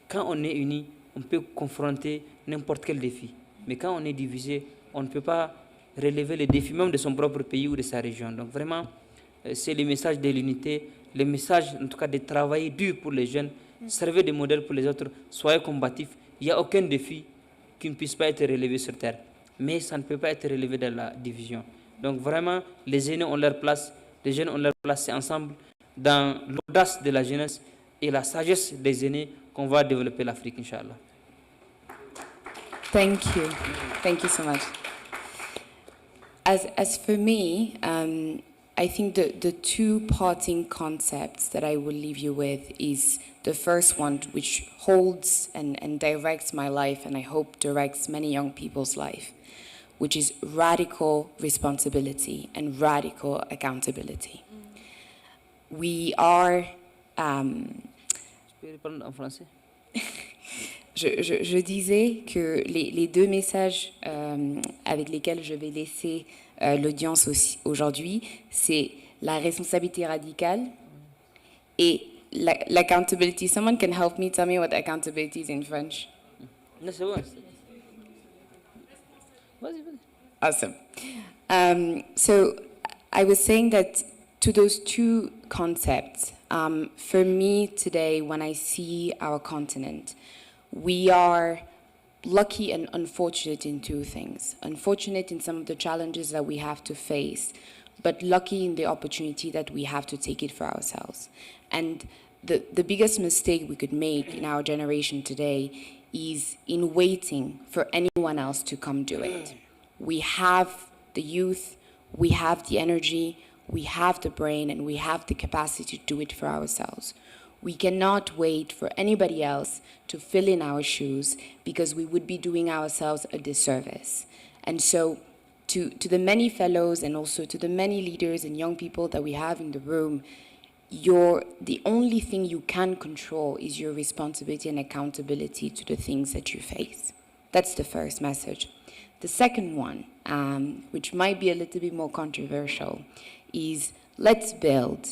Quand on est unis, on peut confronter n'importe quel défi. Mais quand on est divisé, on ne peut pas relever les défis même de son propre pays ou de sa région. Donc vraiment, c'est le message de l'unité, le message en tout cas de travailler dur pour les jeunes, servez de modèle pour les autres, soyez combatifs. Il n'y a aucun défi qui ne puisse pas être relevé sur Terre. Mais ça ne peut pas être relevé dans la division. Donc vraiment, les aînés ont leur place, les jeunes ont leur place. C'est ensemble, dans l'audace de la jeunesse et la sagesse des aînés, qu'on va développer l'Afrique, Inch'Allah. Thank you. Thank you so much. As for me, I think the two parting concepts that I will leave you with is the first one, which holds and directs my life, and I hope directs many young people's life, which is radical responsibility and radical accountability. We are... Je disais que les deux messages avec lesquels je vais laisser l'audience aujourd'hui, c'est la responsabilité radicale et l'accountability. Someone can help me, tell me what accountability is in French. No, c'est bon. Awesome. So I was saying that to those two concepts, for me today, when I see our continent, we are lucky and unfortunate in two things. Unfortunate in some of the challenges that we have to face, but lucky in the opportunity that we have to take it for ourselves. And the biggest mistake we could make in our generation today is in waiting for anyone else to come do it. We have the youth, we have the energy, we have the brain, and we have the capacity to do it for ourselves. We cannot wait for anybody else to fill in our shoes because we would be doing ourselves a disservice. And so to the many fellows and also to the many leaders and young people that we have in the room, the only thing you can control is your responsibility and accountability to the things that you face. That's the first message. The second one, which might be a little bit more controversial, is let's build,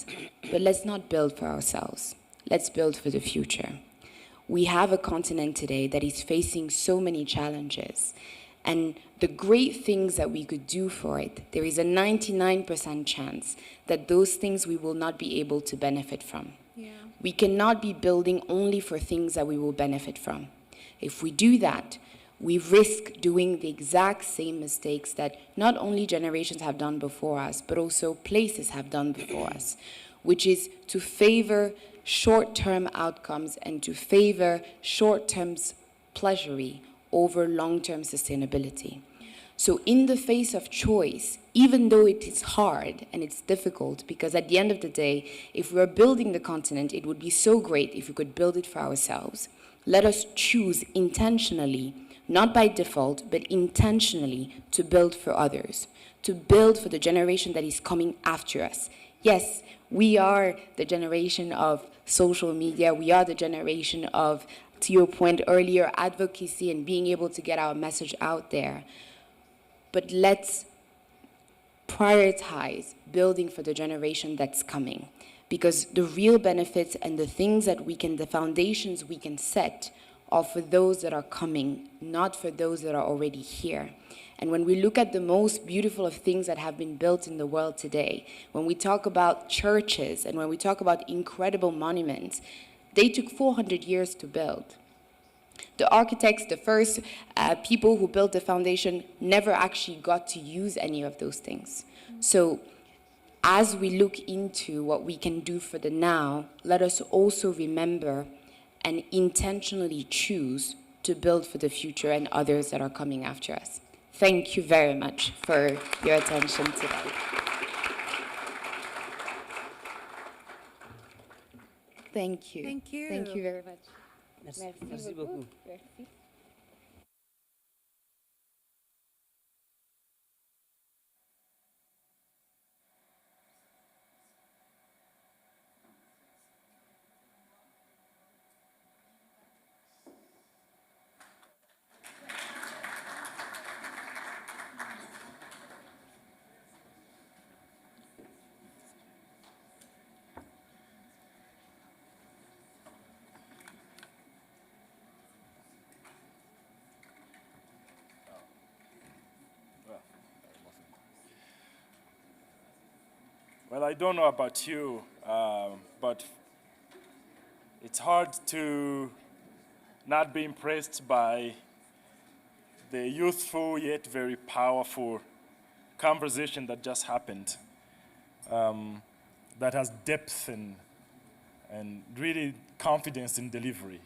but let's not build for ourselves. Let's build for the future. We have a continent today that is facing so many challenges, and the great things that we could do for it, there is a 99% chance that those things we will not be able to benefit from. Yeah. We cannot be building only for things that we will benefit from. If we do that, we risk doing the exact same mistakes that not only generations have done before us, but also places have done before us, which is to favor short-term outcomes and to favor short-term pleasure over long-term sustainability. So in the face of choice, even though it is hard and it's difficult, because at the end of the day, if we're building the continent, it would be so great if we could build it for ourselves. Let us choose intentionally, not by default, but intentionally to build for others, to build for the generation that is coming after us. Yes, we are the generation of social media. We are the generation of, to your point earlier, advocacy and being able to get our message out there. But let's prioritize building for the generation that's coming, because the real benefits and the things that we can, the foundations we can set are for those that are coming, not for those that are already here. And when we look at the most beautiful of things that have been built in the world today, when we talk about churches and when we talk about incredible monuments, they took 400 years to build. The architects, the first people who built the foundation, never actually got to use any of those things. So as we look into what we can do for the now, let us also remember and intentionally choose to build for the future and others that are coming after us. Thank you very much for your attention today. Thank you. Thank you. Thank you very much. Merci beaucoup. Merci. Well, I don't know about you, but it's hard to not be impressed by the youthful yet very powerful conversation that just happened, that has depth and really confidence in delivery.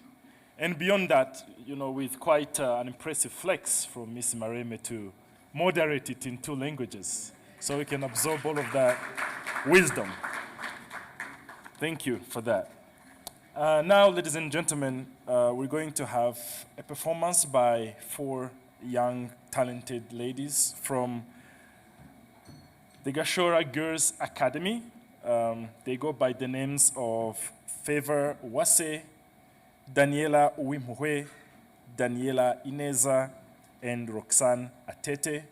And beyond that, you know, with quite an impressive flex from Ms. Mareme to moderate it in 2 languages so we can absorb all of that wisdom. Thank you for that. Now, ladies and gentlemen, we're going to have a performance by 4 young, talented ladies from the Gashora Girls Academy. They go by the names of Favor Uwase, Daniela Uwimhwe, Daniela Ineza, and Roxanne Atete.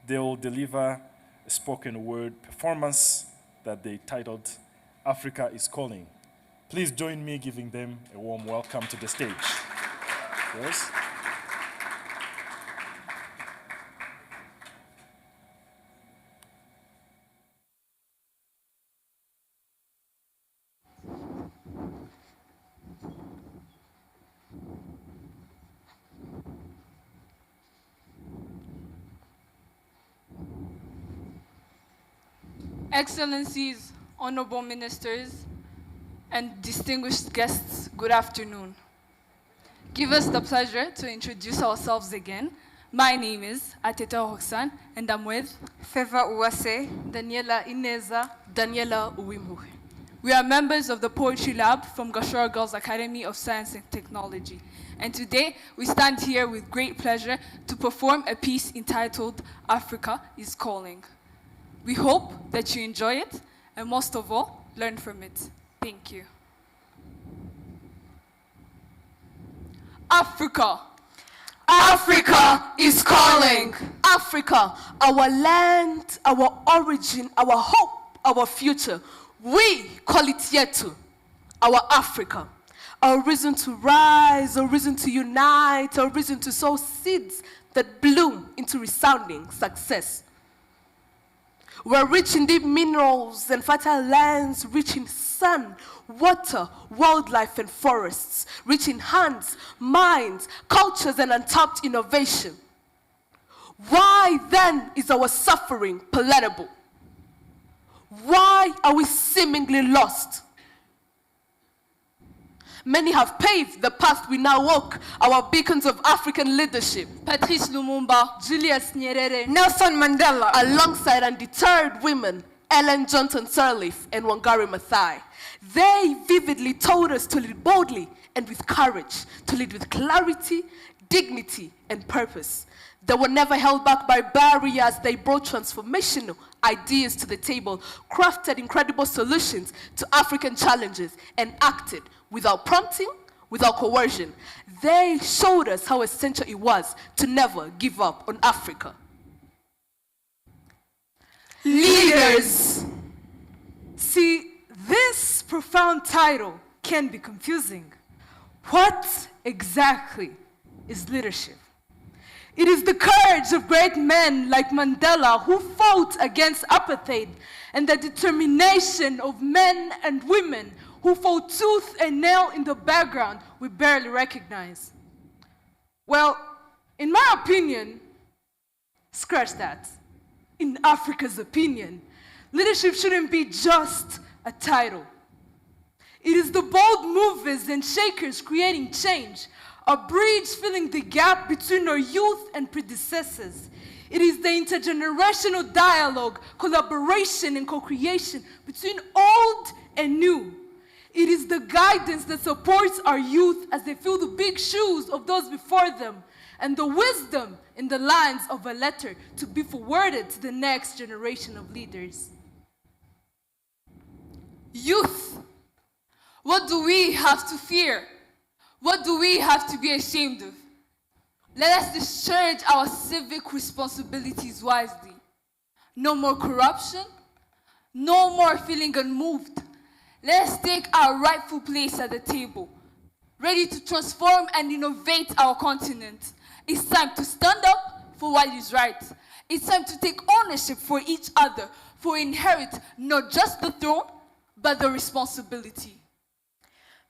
They will deliver a spoken word performance that they titled Africa is Calling. Please join me giving them a warm welcome to the stage. Yes. Excellencies, honorable ministers, and distinguished guests, good afternoon. Give us the pleasure to introduce ourselves again. My name is Atete Roxanne, and I'm with Favor Uwase, Daniela Ineza, Daniela Uwimhwe. We are members of the Poetry Lab from Gashora Girls Academy of Science and Technology. And today, we stand here with great pleasure to perform a piece entitled Africa is Calling. We hope that you enjoy it, and most of all, learn from it. Thank you. Africa. Africa is calling. Africa, our land, our origin, our hope, our future. We call it Yetu, our Africa. a reason to rise, a reason to unite, a reason to sow seeds that bloom into resounding success. We're rich in deep minerals and fertile lands, rich in sun, water, wildlife, and forests, rich in hands, minds, cultures, and untapped innovation. Why then is our suffering palatable? Why are we seemingly lost? Many have paved the path we now walk, our beacons of African leadership. Patrice Lumumba, Julius Nyerere, Nelson Mandela, alongside undeterred women, Ellen Johnson Sirleaf and Wangari Maathai. They vividly told us to lead boldly and with courage, to lead with clarity, dignity, and purpose. They were never held back by barriers. They brought transformational ideas to the table, crafted incredible solutions to African challenges, and acted without prompting, without coercion. They showed us how essential it was to never give up on Africa. Leaders. See, this profound title can be confusing. What exactly is leadership? It is the courage of great men like Mandela who fought against apartheid, and the determination of men and women who fought tooth and nail in the background we barely recognize. Well, in my opinion, scratch that. In Africa's opinion, leadership shouldn't be just a title. It is the bold movers and shakers creating change, a bridge filling the gap between our youth and predecessors. It is the intergenerational dialogue, collaboration, and co-creation between old and new. It is the guidance that supports our youth as they fill the big shoes of those before them, and the wisdom in the lines of a letter to be forwarded to the next generation of leaders. Youth, what do we have to fear? What do we have to be ashamed of? Let us discharge our civic responsibilities wisely. No more corruption, no more feeling unmoved. Let us take our rightful place at the table, ready to transform and innovate our continent. It's time to stand up for what is right. It's time to take ownership for each other, for inherit not just the throne, but the responsibility.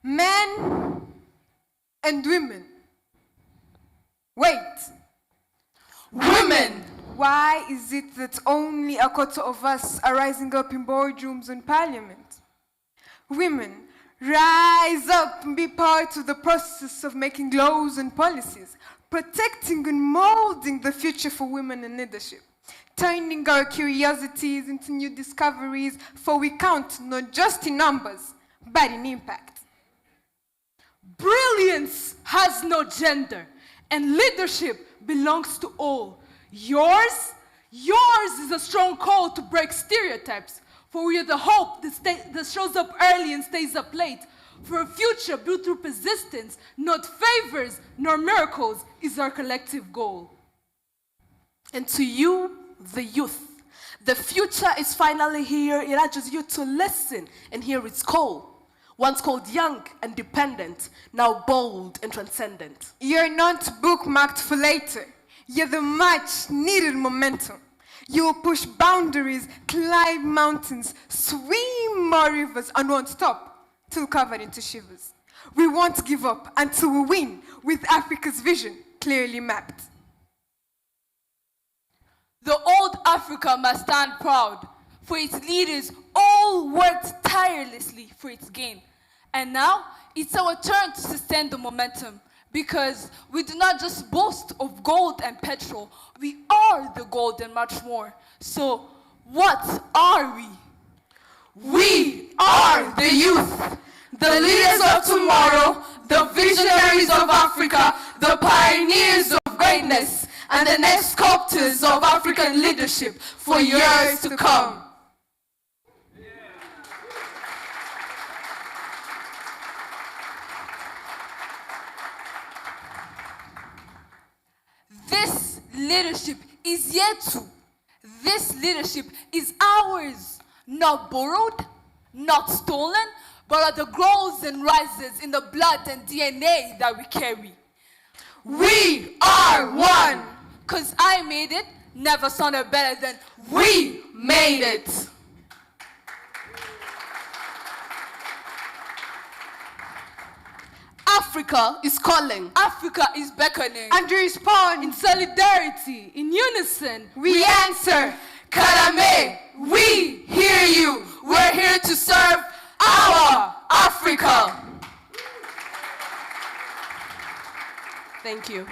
Men and women. Wait. Women! Why is it that only a quarter of us are rising up in boardrooms and parliament? Women, rise up and be part of the process of making laws and policies, protecting and molding the future for women in leadership, turning our curiosities into new discoveries, for we count not just in numbers, but in impact. Brilliance has no gender, and leadership belongs to all. Yours is a strong call to break stereotypes, for we are the hope that shows up early and stays up late. For a future built through persistence, not favors nor miracles, is our collective goal. And to you, the youth, the future is finally here. It urges you to listen and hear its call. Once called young and dependent, now bold and transcendent. You're not bookmarked for later. You're the much needed momentum. You will push boundaries, climb mountains, swim more rivers, and won't stop till covered into shivers. We won't give up until we win with Africa's vision clearly mapped. The old Africa must stand proud, for its leaders all worked tirelessly for its gain. And now, it's our turn to sustain the momentum, because we do not just boast of gold and petrol, we are the gold and much more. So, what are we? We are the youth, the leaders of tomorrow, the visionaries of Africa, the pioneers of greatness, and the next sculptors of African leadership for years to come. This leadership is Yetu. This leadership is ours, not borrowed, not stolen, but are the growths and rises in the blood and DNA that we carry. We are one. 'Cause I made it never sounded better than we made it. Africa is calling. Africa is beckoning. And we respond in solidarity, in unison. We answer, Karame, we hear you. We're here to serve our Africa. Thank you.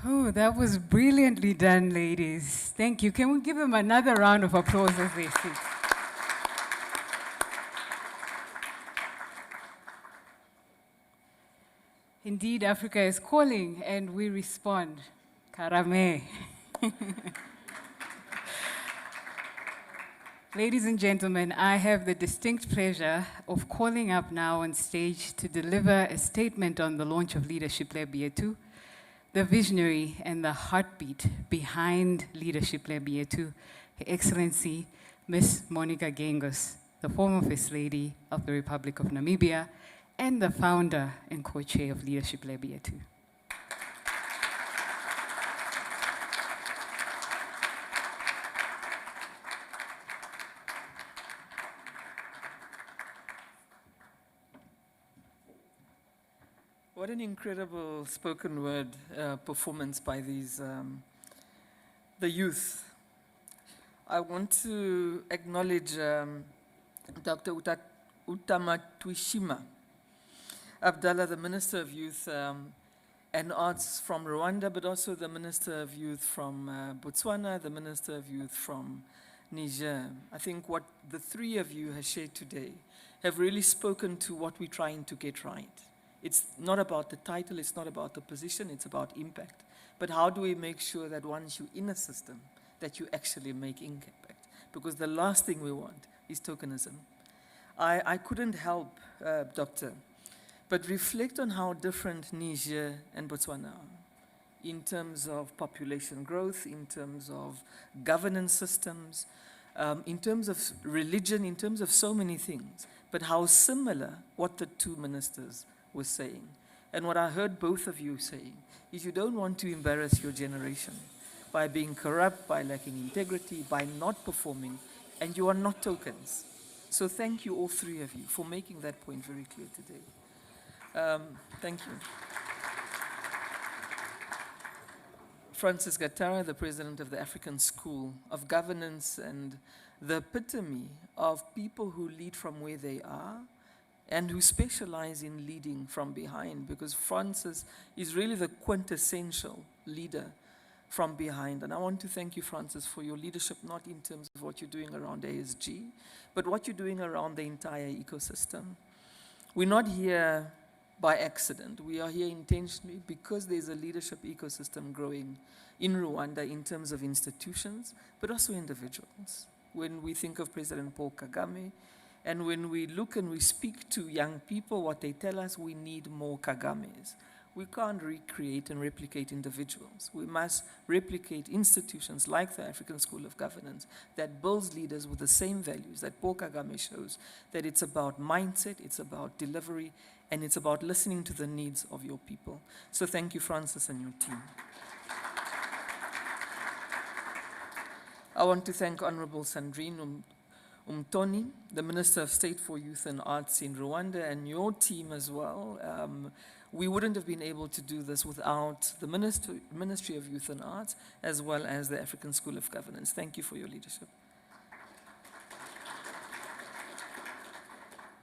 Oh, that was brilliantly done, ladies. Thank you. Can we give them another round of applause as they sit? Indeed, Africa is calling, and we respond. Karame. Ladies and gentlemen, I have the distinct pleasure of calling up now on stage to deliver a statement on the launch of Leadership Lab Yetu, the visionary and the heartbeat behind Leadership Lab Yetu, Her Excellency Ms. Monica Geingob, the former First Lady of the Republic of Namibia and the founder and co-chair of Leadership Lab Yetu. What an incredible spoken word performance by these, the youth. I want to acknowledge Dr. Utamatwishima Abdallah, the Minister of Youth and Arts from Rwanda, but also the Minister of Youth from Botswana, the Minister of Youth from Niger. I think what the three of you have shared today have really spoken to what we're trying to get right. It's not about the title, it's not about the position, it's about impact. But how do we make sure that once you're in a system, that you actually make impact? Because the last thing we want is tokenism. I couldn't help, Doctor, but reflect on how different Niger and Botswana are in terms of population growth, in terms of governance systems, in terms of religion, in terms of so many things, but how similar what the two ministers was saying. And what I heard both of you saying is you don't want to embarrass your generation by being corrupt, by lacking integrity, by not performing, and you are not tokens. So thank you, all three of you, for making that point very clear today. Thank you. Francis Gatara, the president of the African School of Governance and the epitome of people who lead from where they are and who specialize in leading from behind, because Francis is really the quintessential leader from behind. And I want to thank you, Francis, for your leadership, not in terms of what you're doing around Hage G, but what you're doing around the entire ecosystem. We're not here by accident. We are here intentionally because there's a leadership ecosystem growing in Rwanda in terms of institutions, but also individuals. When we think of President Paul Kagame, and when we look and we speak to young people, what they tell us, we need more Kagames. We can't recreate and replicate individuals. We must replicate institutions like the African School of Governance that builds leaders with the same values that Paul Kagame shows, that it's about mindset, it's about delivery, and it's about listening to the needs of your people. So thank you, Francis, and your team. I want to thank Honorable Sandrine Umtoni, the Minister of State for Youth and Arts in Rwanda, and your team as well. We wouldn't have been able to do this without the Ministry of Youth and Arts, as well as the African School of Governance. Thank you for your leadership.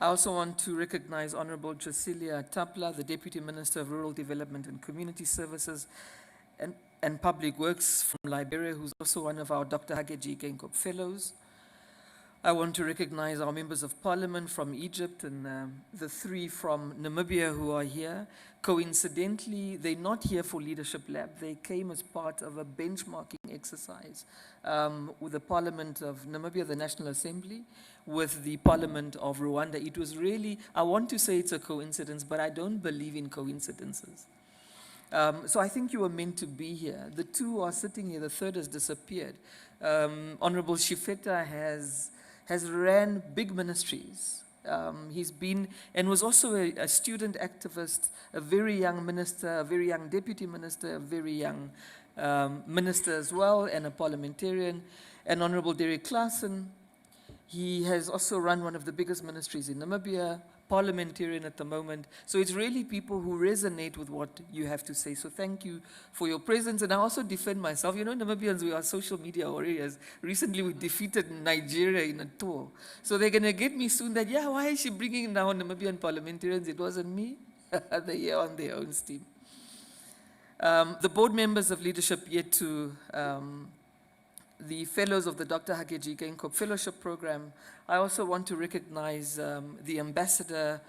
I also want to recognize Honorable Cecilia Tapla, the Deputy Minister of Rural Development and Community Services and Public Works from Liberia, who's also one of our Dr. Hage G Geingob Fellows. I want to recognize our members of parliament from Egypt and the 3 from Namibia who are here. Coincidentally, they're not here for Leadership Lab. They came as part of a benchmarking exercise with the Parliament of Namibia, the National Assembly, with the Parliament of Rwanda. It was really, I want to say it's a coincidence, but I don't believe in coincidences. So I think you were meant to be here. The 2 are sitting here, the 3rd has disappeared. Honorable Shifeta has ran big ministries. He's been and was also a student activist, a very young minister, a very young deputy minister, a very young minister as well, and a parliamentarian. And Honorable Derek Claassen, he has also run one of the biggest ministries in Namibia, parliamentarian at the moment. So it's really people who resonate with what you have to say. So thank you for your presence. And I also defend myself. You know, Namibians, we are social media warriors. Recently, we defeated Nigeria in a tour. So they're going to get me soon that, yeah, why is she bringing down Namibian parliamentarians? It wasn't me. They're here on their own steam. The board members of Leadership Yetu, the fellows of the Dr. Hage G Geingob Fellowship Program. I also want to recognize the ambassador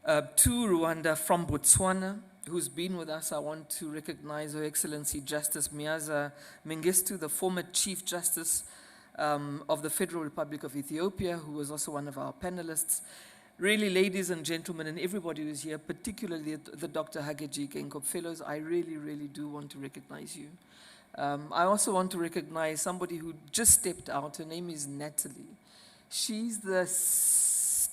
to Rwanda from Botswana, who's been with us. I want to recognize Her Excellency Justice Miaza Mengistu, the former Chief Justice of the Federal Republic of Ethiopia, who was also one of our panelists. Really, ladies and gentlemen, and everybody who's here, particularly the Dr. Hage G Geingob Fellows, I really, really do want to recognize you. I also want to recognize somebody who just stepped out. Her name is Natalie. She's the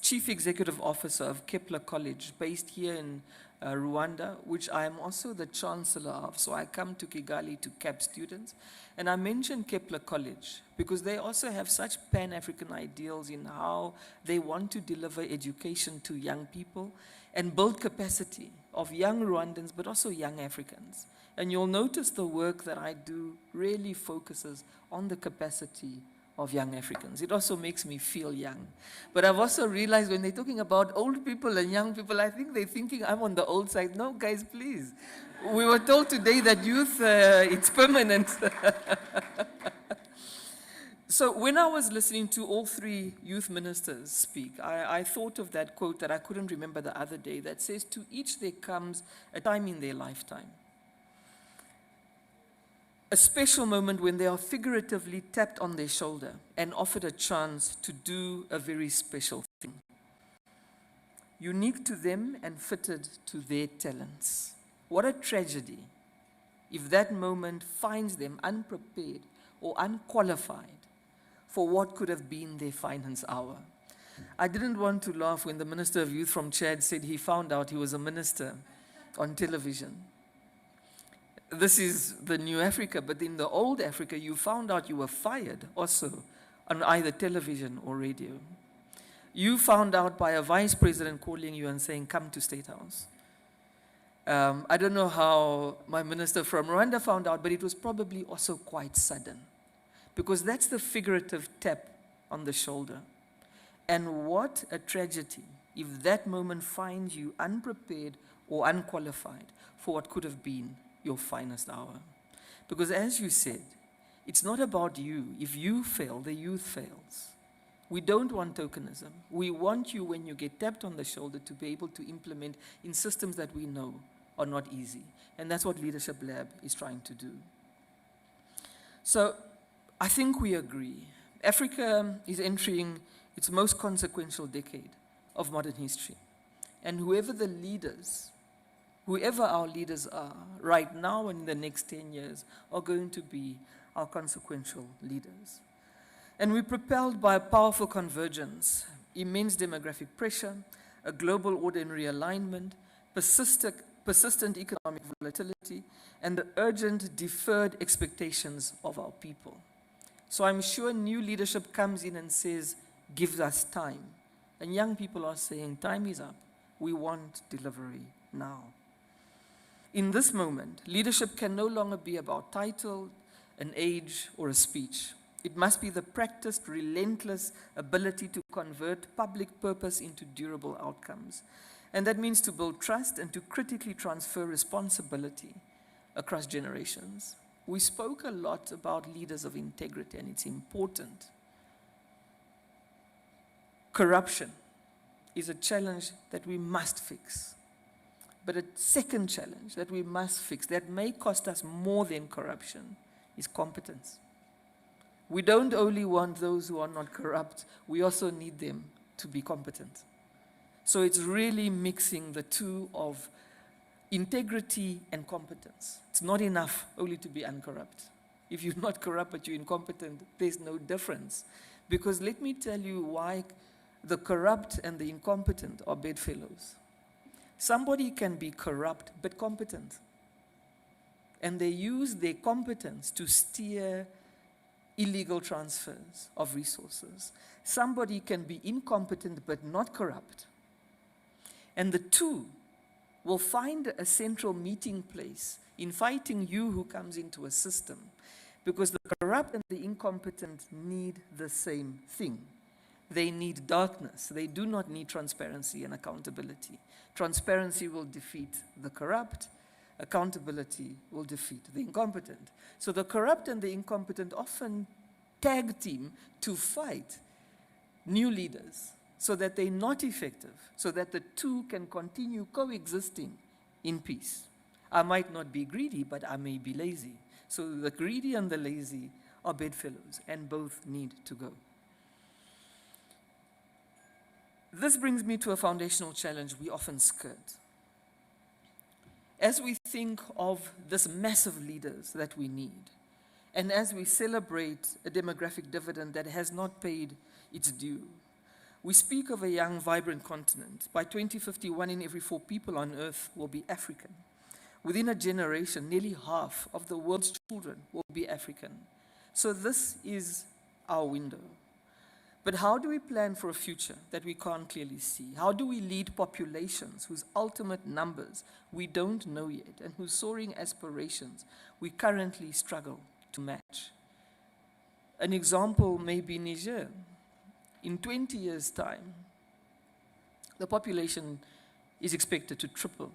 Chief Executive Officer of Kepler College, based here in Rwanda, which I am also the Chancellor of. So I come to Kigali to cap students. And I mention Kepler College because they also have such Pan-African ideals in how they want to deliver education to young people and build capacity of young Rwandans, but also young Africans. And you'll notice the work that I do really focuses on the capacity of young Africans. It also makes me feel young. But I've also realized when they're talking about old people and young people, I think they're thinking I'm on the old side. No, guys, please. We were told today that youth, it's permanent. So when I was listening to all 3 youth ministers speak, I thought of that quote that I couldn't remember the other day that says, to each there comes a time in their lifetime. A special moment when they are figuratively tapped on their shoulder and offered a chance to do a very special thing. Unique to them and fitted to their talents. What a tragedy if that moment finds them unprepared or unqualified for what could have been their finest hour. I didn't want to laugh when the Minister of Youth from Chad said he found out he was a minister on television. This is the new Africa, but in the old Africa, you found out you were fired also on either television or radio. You found out by a vice president calling you and saying, come to State House. I don't know how my minister from Rwanda found out, but it was probably also quite sudden. Because that's the figurative tap on the shoulder. And what a tragedy if that moment finds you unprepared or unqualified for what could have been your finest hour. Because as you said, it's not about you. If you fail, the youth fails. We don't want tokenism. We want you, when you get tapped on the shoulder, to be able to implement in systems that we know are not easy. And that's what Leadership Lab is trying to do. So I think we agree. Africa is entering its most consequential decade of modern history. And whoever our leaders are, right now and in the next 10 years, are going to be our consequential leaders. And we're propelled by a powerful convergence, immense demographic pressure, a global order in realignment, persistent economic volatility, and the urgent deferred expectations of our people. So I'm sure new leadership comes in and says, give us time. And young people are saying, time is up. We want delivery now. In this moment, leadership can no longer be about title, an age, or a speech. It must be the practiced, relentless ability to convert public purpose into durable outcomes. And that means to build trust and to critically transfer responsibility across generations. We spoke a lot about leaders of integrity, and it's important. Corruption is a challenge that we must fix. But a second challenge that we must fix, that may cost us more than corruption, is competence. We don't only want those who are not corrupt, we also need them to be competent. So it's really mixing the two of integrity and competence. It's not enough only to be uncorrupt. If you're not corrupt but you're incompetent, there's no difference. Because let me tell you why the corrupt and the incompetent are bedfellows. Somebody can be corrupt but competent. And they use their competence to steer illegal transfers of resources. Somebody can be incompetent but not corrupt. And the two will find a central meeting place, inviting you who comes into a system, because the corrupt and the incompetent need the same thing. They need darkness. They do not need transparency and accountability. Transparency will defeat the corrupt. Accountability will defeat the incompetent. So the corrupt and the incompetent often tag team to fight new leaders so that they're not effective, so that the two can continue coexisting in peace. I might not be greedy, but I may be lazy. So the greedy and the lazy are bedfellows, and both need to go. This brings me to a foundational challenge we often skirt. As we think of this massive leaders that we need, and as we celebrate a demographic dividend that has not paid its due, we speak of a young, vibrant continent. By 2050, 1 in every 4 people on Earth will be African. Within a generation, nearly half of the world's children will be African. So this is our window. But how do we plan for a future that we can't clearly see? How do we lead populations whose ultimate numbers we don't know yet and whose soaring aspirations we currently struggle to match? An example may be Niger. In 20 years' time, the population is expected to triple.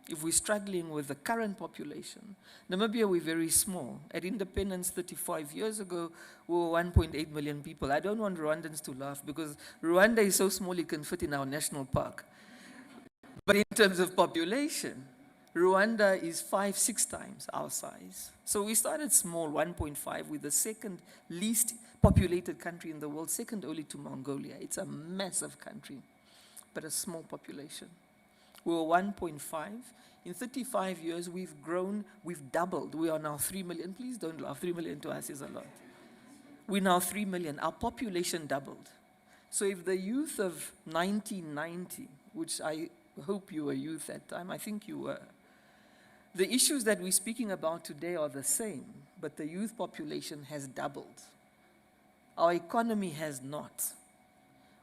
If we're struggling with the current population, Namibia, we're very small. At independence 35 years ago, we were 1.8 million people. I don't want Rwandans to laugh because Rwanda is so small it can fit in our national park. But in terms of population, Rwanda is 5-6 times our size. So we started small, 1.5, with the second least populated country in the world, second only to Mongolia. It's a massive country, but a small population. We were 1.5. In 35 years, we've grown, we've doubled. We are now 3 million. Please don't laugh. 3 million to us is a lot. We're now 3 million. Our population doubled. So if the youth of 1990, which I hope you were youth at that time, I think you were, the issues that we're speaking about today are the same, but the youth population has doubled. Our economy has not.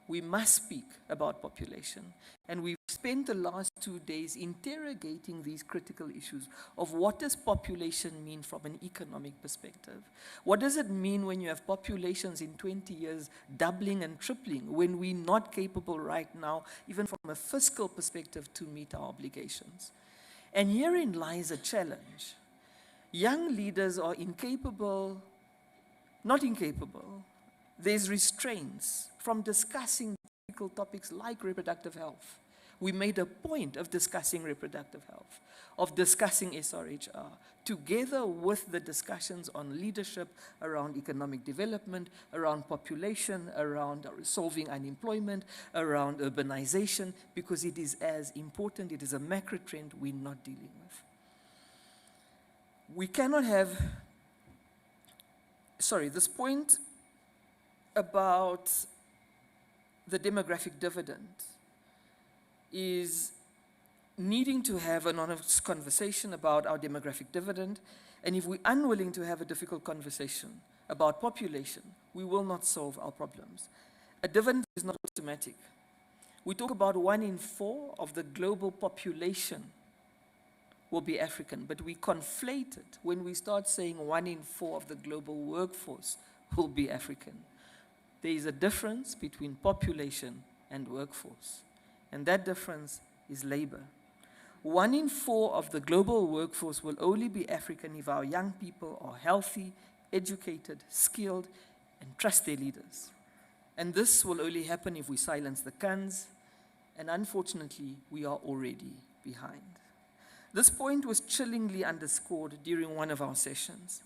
We must speak about population. And we've spent the last 2 days interrogating these critical issues of what does population mean from an economic perspective? What does it mean when you have populations in 20 years doubling and tripling when we're not capable right now, even from a fiscal perspective, to meet our obligations? And herein lies a challenge. Young leaders are incapable, not incapable, there's restraints from discussing difficult topics like reproductive health. We made a point of discussing reproductive health, of discussing SRHR, together with the discussions on leadership around economic development, around population, around solving unemployment, around urbanization, because it is as important, it is a macro trend we're not dealing with. We cannot have, this point about the demographic dividend is needing to have an honest conversation about our demographic dividend, and if we're unwilling to have a difficult conversation about population, we will not solve our problems. A dividend is not automatic. We talk about 1 in 4 of the global population will be African, but we conflate it when we start saying 1 in 4 of the global workforce will be African. There is a difference between population and workforce, and that difference is labor. 1 in 4 of the global workforce will only be African if our young people are healthy, educated, skilled, and trust their leaders. And this will only happen if we silence the cans, and unfortunately, we are already behind. This point was chillingly underscored during one of our sessions,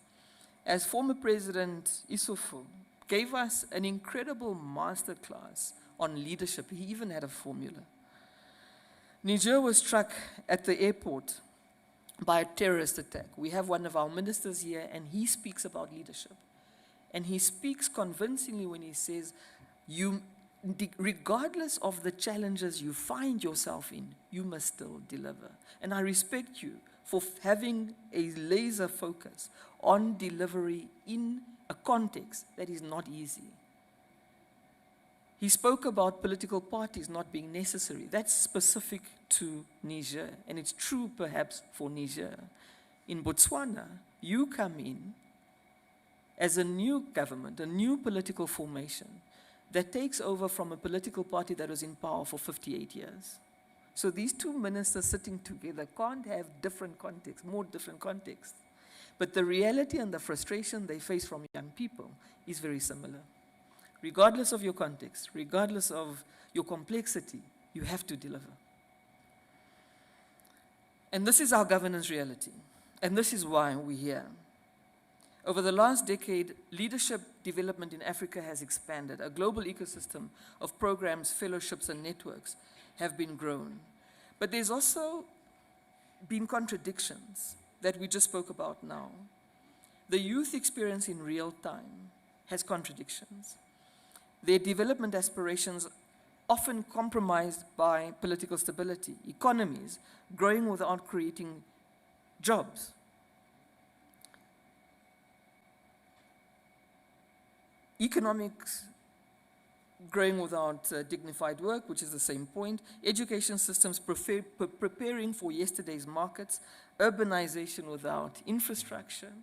as former President Issoufou gave us an incredible masterclass on leadership. He even had a formula. Niger was struck at the airport by a terrorist attack. We have one of our ministers here, and he speaks about leadership. And he speaks convincingly when he says, regardless of the challenges you find yourself in, you must still deliver. And I respect you for having a laser focus on delivery in a context that is not easy. He spoke about political parties not being necessary. That's specific to Niger, and it's true perhaps for Niger. In Botswana, you come in as a new government, a new political formation that takes over from a political party that was in power for 58 years. So these two ministers sitting together can't have different contexts, more different contexts. But the reality and the frustration they face from young people is very similar. Regardless of your context, regardless of your complexity, you have to deliver. And this is our governance reality. And this is why we're here. Over the last decade, leadership development in Africa has expanded. A global ecosystem of programs, fellowships, and networks have been grown. But there's also been contradictions that we just spoke about now. The youth experience in real time has contradictions. Their development aspirations often compromised by political stability, economies growing without creating jobs. Economics growing without dignified work, which is the same point. Education systems preparing for yesterday's markets. Urbanization without infrastructure.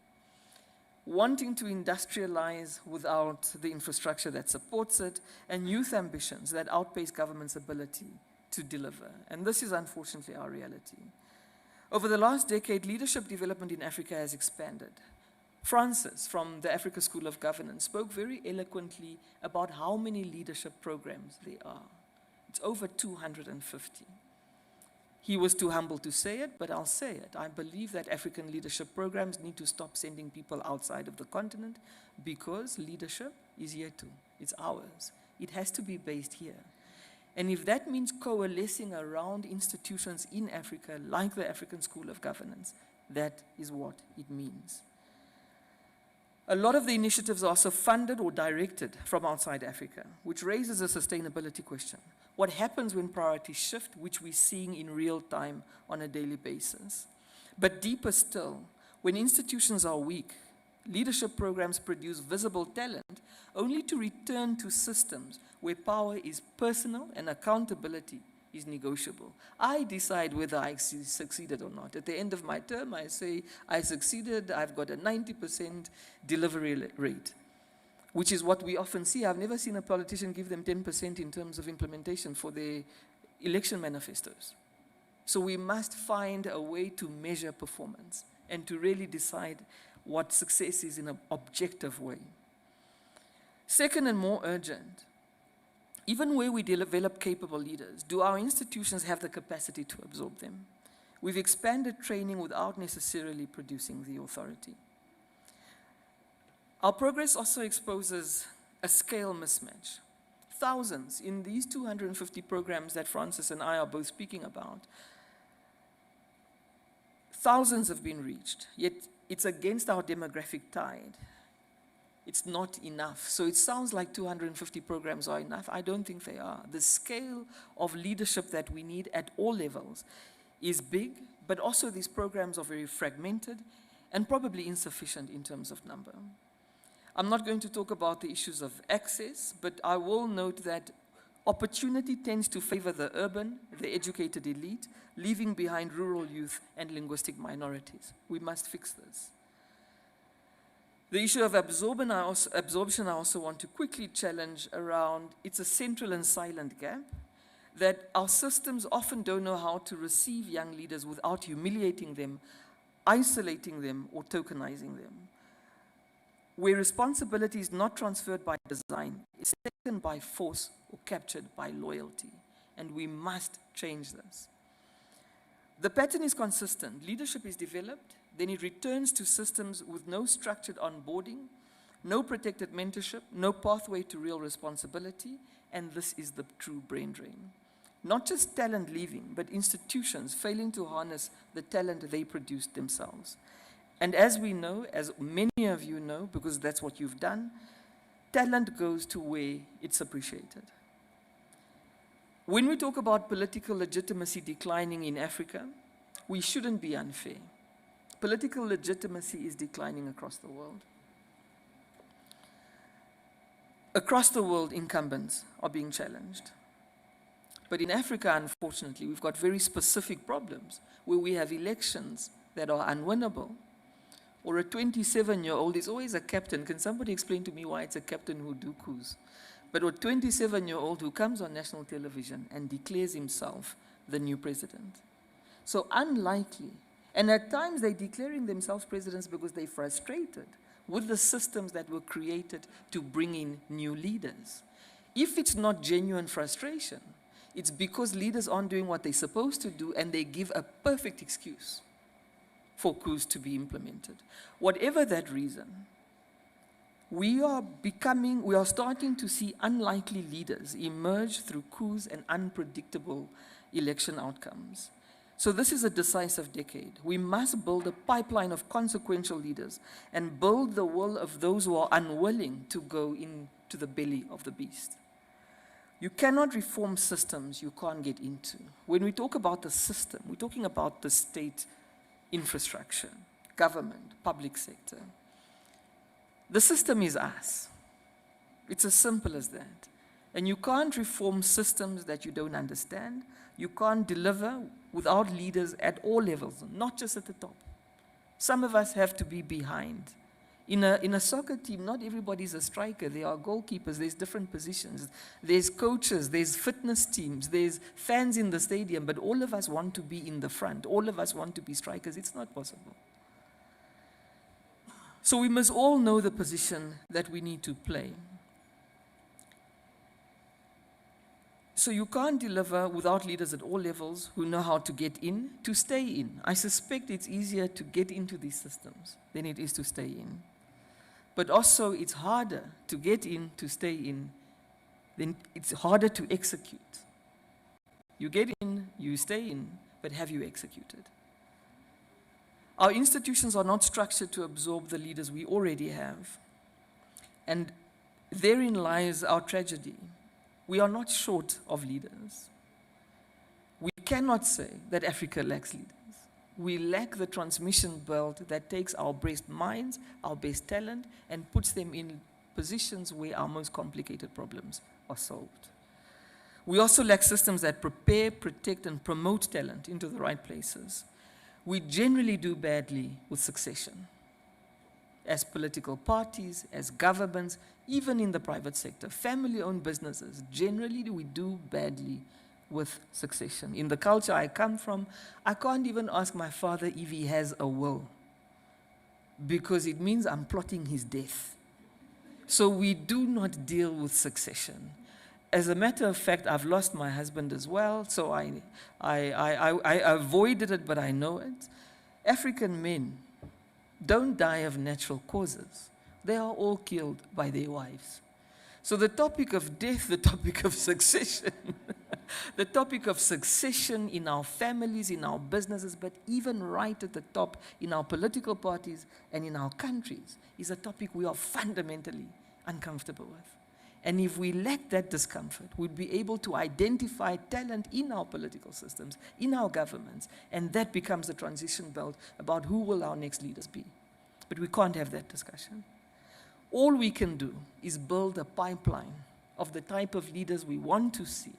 Wanting to industrialize without the infrastructure that supports it. And youth ambitions that outpace government's ability to deliver. And this is unfortunately our reality. Over the last decade, leadership development in Africa has expanded. Francis from the Africa School of Governance spoke very eloquently about how many leadership programs there are. It's over 250. He was too humble to say it, but I'll say it. I believe that African leadership programs need to stop sending people outside of the continent because leadership is here too. It's ours. It has to be based here. And if that means coalescing around institutions in Africa, like the African School of Governance, that is what it means. A lot of the initiatives are also funded or directed from outside Africa, which raises a sustainability question. What happens when priorities shift, which we're seeing in real time on a daily basis? But deeper still, when institutions are weak, leadership programs produce visible talent only to return to systems where power is personal and accountability is negotiable. I decide whether I succeeded or not. At the end of my term, I say, I succeeded, I've got a 90% delivery rate, which is what we often see. I've never seen a politician give them 10% in terms of implementation for their election manifestos. So we must find a way to measure performance and to really decide what success is in an objective way. Second and more urgent, even where we develop capable leaders, do our institutions have the capacity to absorb them? We've expanded training without necessarily producing the authority. Our progress also exposes a scale mismatch. Thousands in these 250 programs that Francis and I are both speaking about, thousands have been reached, yet it's against our demographic tide. It's not enough. So it sounds like 250 programs are enough. I don't think they are. The scale of leadership that we need at all levels is big, but also these programs are very fragmented and probably insufficient in terms of number. I'm not going to talk about the issues of access, but I will note that opportunity tends to favor the urban, the educated elite, leaving behind rural youth and linguistic minorities. We must fix this. The issue of absorption I also want to quickly challenge around, it's a central and silent gap that our systems often don't know how to receive young leaders without humiliating them, isolating them, or tokenizing them. Where responsibility is not transferred by design, it's taken by force or captured by loyalty. And we must change this. The pattern is consistent. Leadership is developed, then it returns to systems with no structured onboarding, no protected mentorship, no pathway to real responsibility, and this is the true brain drain. Not just talent leaving, but institutions failing to harness the talent they produced themselves. And as we know, as many of you know, because that's what you've done, talent goes to where it's appreciated. When we talk about political legitimacy declining in Africa, we shouldn't be unfair. Political legitimacy is declining across the world. Across the world, incumbents are being challenged. But in Africa, unfortunately, we've got very specific problems where we have elections that are unwinnable. Or a 27-year-old is always a captain. Can somebody explain to me why it's a captain who do coups? But a 27-year-old who comes on national television and declares himself the new president. So unlikely. And at times they're declaring themselves presidents because they're frustrated with the systems that were created to bring in new leaders. If it's not genuine frustration, it's because leaders aren't doing what they're supposed to do and they give a perfect excuse for coups to be implemented. Whatever that reason, we are starting to see unlikely leaders emerge through coups and unpredictable election outcomes. So this is a decisive decade. We must build a pipeline of consequential leaders and build the will of those who are unwilling to go into the belly of the beast. You cannot reform systems you can't get into. When we talk about the system, we're talking about the state infrastructure, government, public sector. The system is us. It's as simple as that. And you can't reform systems that you don't understand. You can't deliver without leaders at all levels, not just at the top. Some of us have to be behind. In a soccer team, not everybody's a striker. There are goalkeepers, there's different positions. There's coaches, there's fitness teams, there's fans in the stadium, but all of us want to be in the front. All of us want to be strikers. It's not possible. So we must all know the position that we need to play. So you can't deliver without leaders at all levels who know how to get in, to stay in. I suspect it's easier to get into these systems than it is to stay in. But also it's harder to get in, to stay in, then it's harder to execute. You get in, you stay in, but have you executed? Our institutions are not structured to absorb the leaders we already have. And therein lies our tragedy. We are not short of leaders. We cannot say that Africa lacks leaders. We lack the transmission belt that takes our best minds, our best talent, and puts them in positions where our most complicated problems are solved. We also lack systems that prepare, protect, and promote talent into the right places. We generally do badly with succession. As political parties, as governments, even in the private sector, family-owned businesses, generally we do badly with succession. In the culture I come from, I can't even ask my father if he has a will, because it means I'm plotting his death. So we do not deal with succession. As a matter of fact, I've lost my husband as well, so I avoided it, but I know it. African men don't die of natural causes. They are all killed by their wives. So the topic of death, the topic of succession, the topic of succession in our families, in our businesses, but even right at the top in our political parties and in our countries, is a topic we are fundamentally uncomfortable with. And if we lack that discomfort, we'd be able to identify talent in our political systems, in our governments, and that becomes the transition belt about who will our next leaders be. But we can't have that discussion. All we can do is build a pipeline of the type of leaders we want to see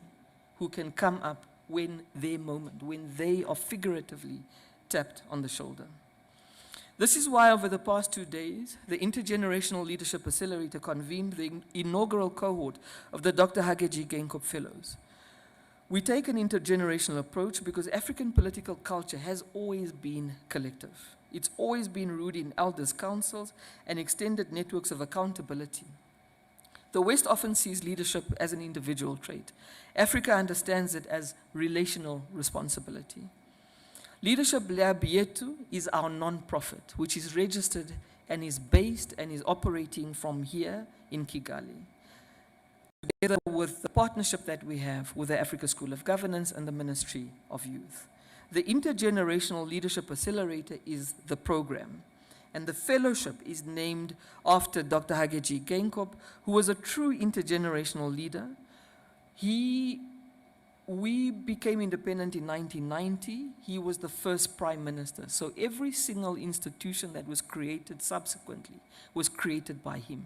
who can come up when their moment, when they are figuratively tapped on the shoulder. This is why over the past 2 days, the Intergenerational Leadership Accelerator convened the inaugural cohort of the Dr. Hage G. Geingob Fellows. We take an intergenerational approach because African political culture has always been collective. It's always been rooted in elders' councils and extended networks of accountability. The West often sees leadership as an individual trait. Africa understands it as relational responsibility. Leadership Lab Yetu is our non-profit, which is registered and is based and is operating from here in Kigali, together with the partnership that we have with the Africa School of Governance and the Ministry of Youth. The Intergenerational Leadership Accelerator is the program, and the fellowship is named after Dr. Hage G, Geingob, who was a true intergenerational leader. We became independent in 1990. He was the first prime minister. So every single institution that was created subsequently was created by him.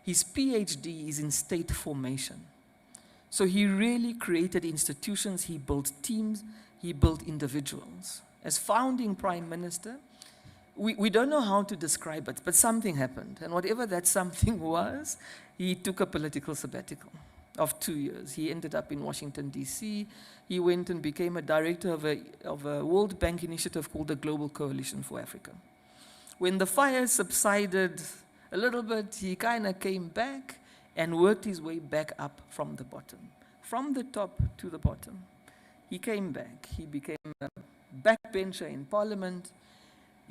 His PhD is in state formation. So he really created institutions, he built teams, he built individuals. As founding prime minister, we don't know how to describe it, but something happened. And whatever that something was, he took a political sabbatical of 2 years. He ended up in Washington, D.C. He went and became a director of a World Bank initiative called the Global Coalition for Africa. When the fire subsided a little bit, he kind of came back and worked his way back up from the bottom, from the top to the bottom. He came back. He became a backbencher in parliament.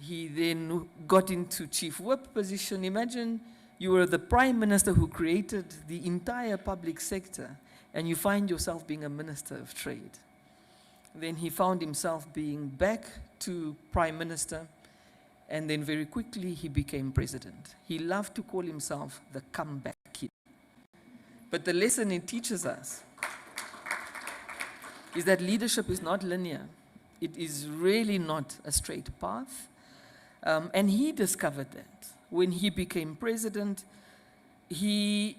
He then got into chief whip position. Imagine you were the prime minister who created the entire public sector, and you find yourself being a minister of trade. Then he found himself being back to prime minister, and then very quickly he became president. He loved to call himself the comeback kid. But the lesson it teaches us is that leadership is not linear. It is really not a straight path. And he discovered that. When he became president, to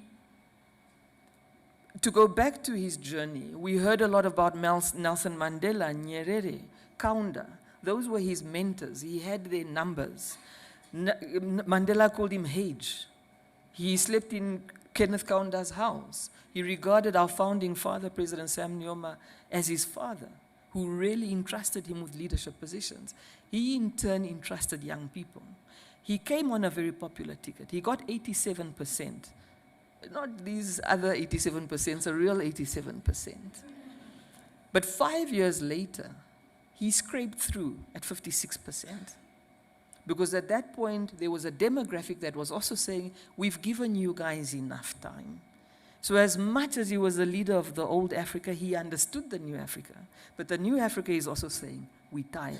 go back to his journey, we heard a lot about Nelson Mandela, Nyerere, Kaunda. Those were his mentors. He had their numbers. Mandela called him Hage. He slept in Kenneth Kaunda's house. He regarded our founding father, President Sam Nujoma, as his father, who really entrusted him with leadership positions. He, in turn, entrusted young people. He came on a very popular ticket. He got 87%. Not these other 87%, a real 87%. But 5 years later, he scraped through at 56%. Because at that point, there was a demographic that was also saying, we've given you guys enough time. So as much as he was a leader of the old Africa, he understood the new Africa. But the new Africa is also saying, we're tired.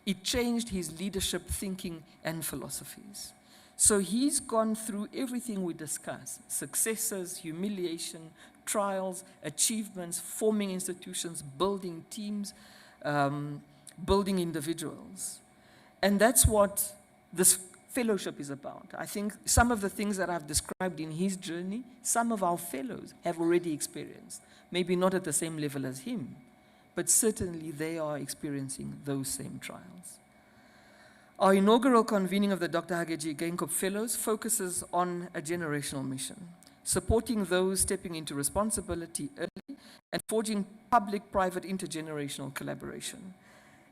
It changed his leadership thinking and philosophies. So he's gone through everything we discuss: successes, humiliation, trials, achievements, forming institutions, building teams, building individuals. And that's what this fellowship is about. I think some of the things that I've described in his journey, some of our fellows have already experienced. Maybe not at the same level as him, but certainly they are experiencing those same trials. Our inaugural convening of the Dr. Hage G Geingob Fellows focuses on a generational mission, supporting those stepping into responsibility early and forging public-private intergenerational collaboration.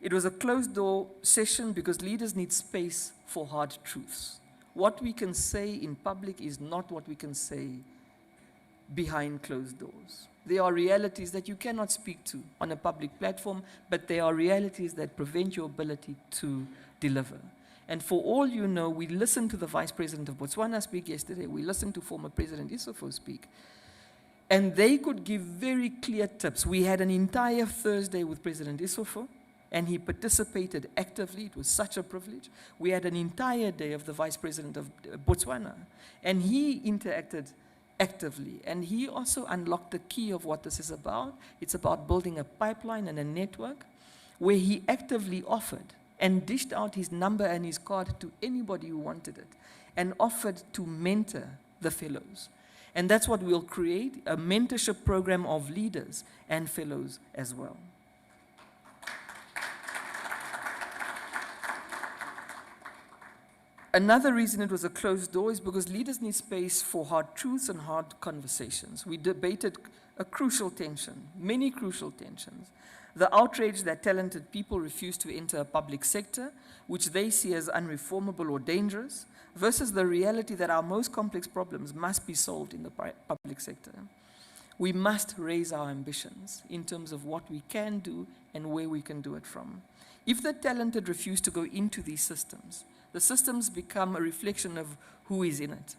It was a closed-door session because leaders need space for hard truths. What we can say in public is not what we can say behind closed doors. There are realities that you cannot speak to on a public platform, but there are realities that prevent your ability to deliver. And for all you know, we listened to the Vice President of Botswana speak yesterday. We listened to former President Issoufou speak. And they could give very clear tips. We had an entire Thursday with President Issoufou, and he participated actively. It was such a privilege. We had an entire day of the Vice President of Botswana, and he interacted actively. And he also unlocked the key of what this is about. It's about building a pipeline and a network where he actively offered and dished out his number and his card to anybody who wanted it, and offered to mentor the fellows. And that's what we'll create, a mentorship program of leaders and fellows as well. Another reason it was a closed door is because leaders need space for hard truths and hard conversations. We debated a crucial tension, many crucial tensions. The outrage that talented people refuse to enter a public sector, which they see as unreformable or dangerous. versus the reality that our most complex problems must be solved in the public sector. We must raise our ambitions in terms of what we can do and where we can do it from. If the talented refuse to go into these systems, the systems become a reflection of who is in it.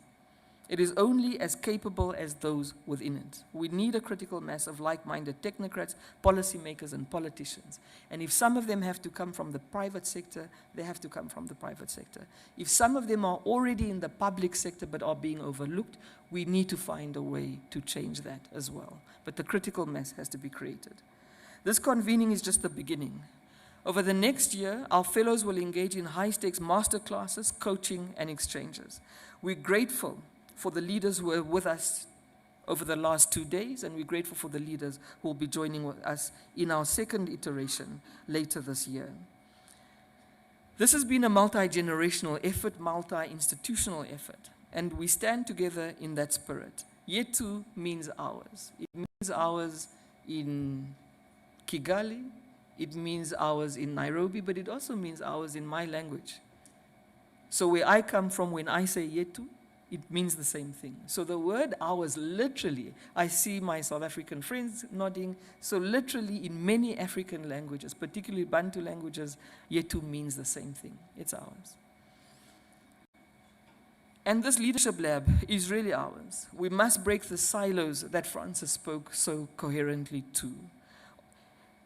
It is only as capable as those within it. We need a critical mass of like-minded technocrats, policymakers, and politicians. And if some of them have to come from the private sector, they have to come from the private sector. If some of them are already in the public sector but are being overlooked, we need to find a way to change that as well. But the critical mass has to be created. This convening is just the beginning. Over the next year, our fellows will engage in high-stakes masterclasses, coaching, and exchanges. We're grateful for the leaders who were with us over the last 2 days, and we're grateful for the leaders who will be joining with us in our second iteration later this year. This has been a multi-generational effort, multi-institutional effort, and we stand together in that spirit. Yetu means ours. It means ours in Kigali, it means ours in Nairobi, but it also means ours in my language. So where I come from, when I say Yetu, it means the same thing. So the word ours, literally, I see my South African friends nodding, so literally in many African languages, particularly Bantu languages, Yetu means the same thing. It's ours. And this leadership lab is really ours. We must break the silos that Francis spoke so coherently to.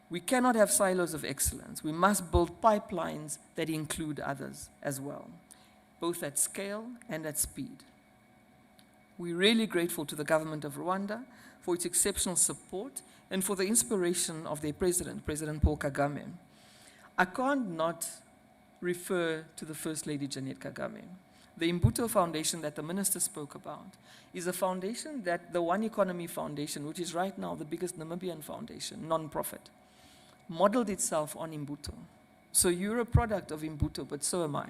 We cannot have silos of excellence. We must build pipelines that include others as well, both at scale and at speed. We're really grateful to the government of Rwanda for its exceptional support and for the inspiration of their president, President Paul Kagame. I can't not refer to the First Lady Janet Kagame. The Imbuto Foundation that the minister spoke about is a foundation that the One Economy Foundation, which is right now the biggest Namibian foundation, non-profit, modeled itself on Imbuto. So you're a product of Imbuto, but so am I.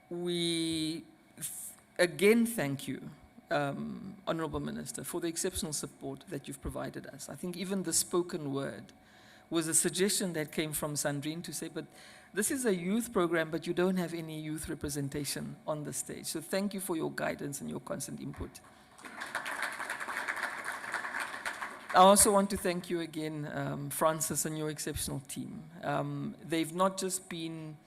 We again thank you, Honorable Minister, for the exceptional support that you've provided us. I think even the spoken word was a suggestion that came from Sandrine to say, but this is a youth program, but you don't have any youth representation on the stage. So thank you for your guidance and your constant input. I also want to thank you again, Francis, and your exceptional team. They've not just been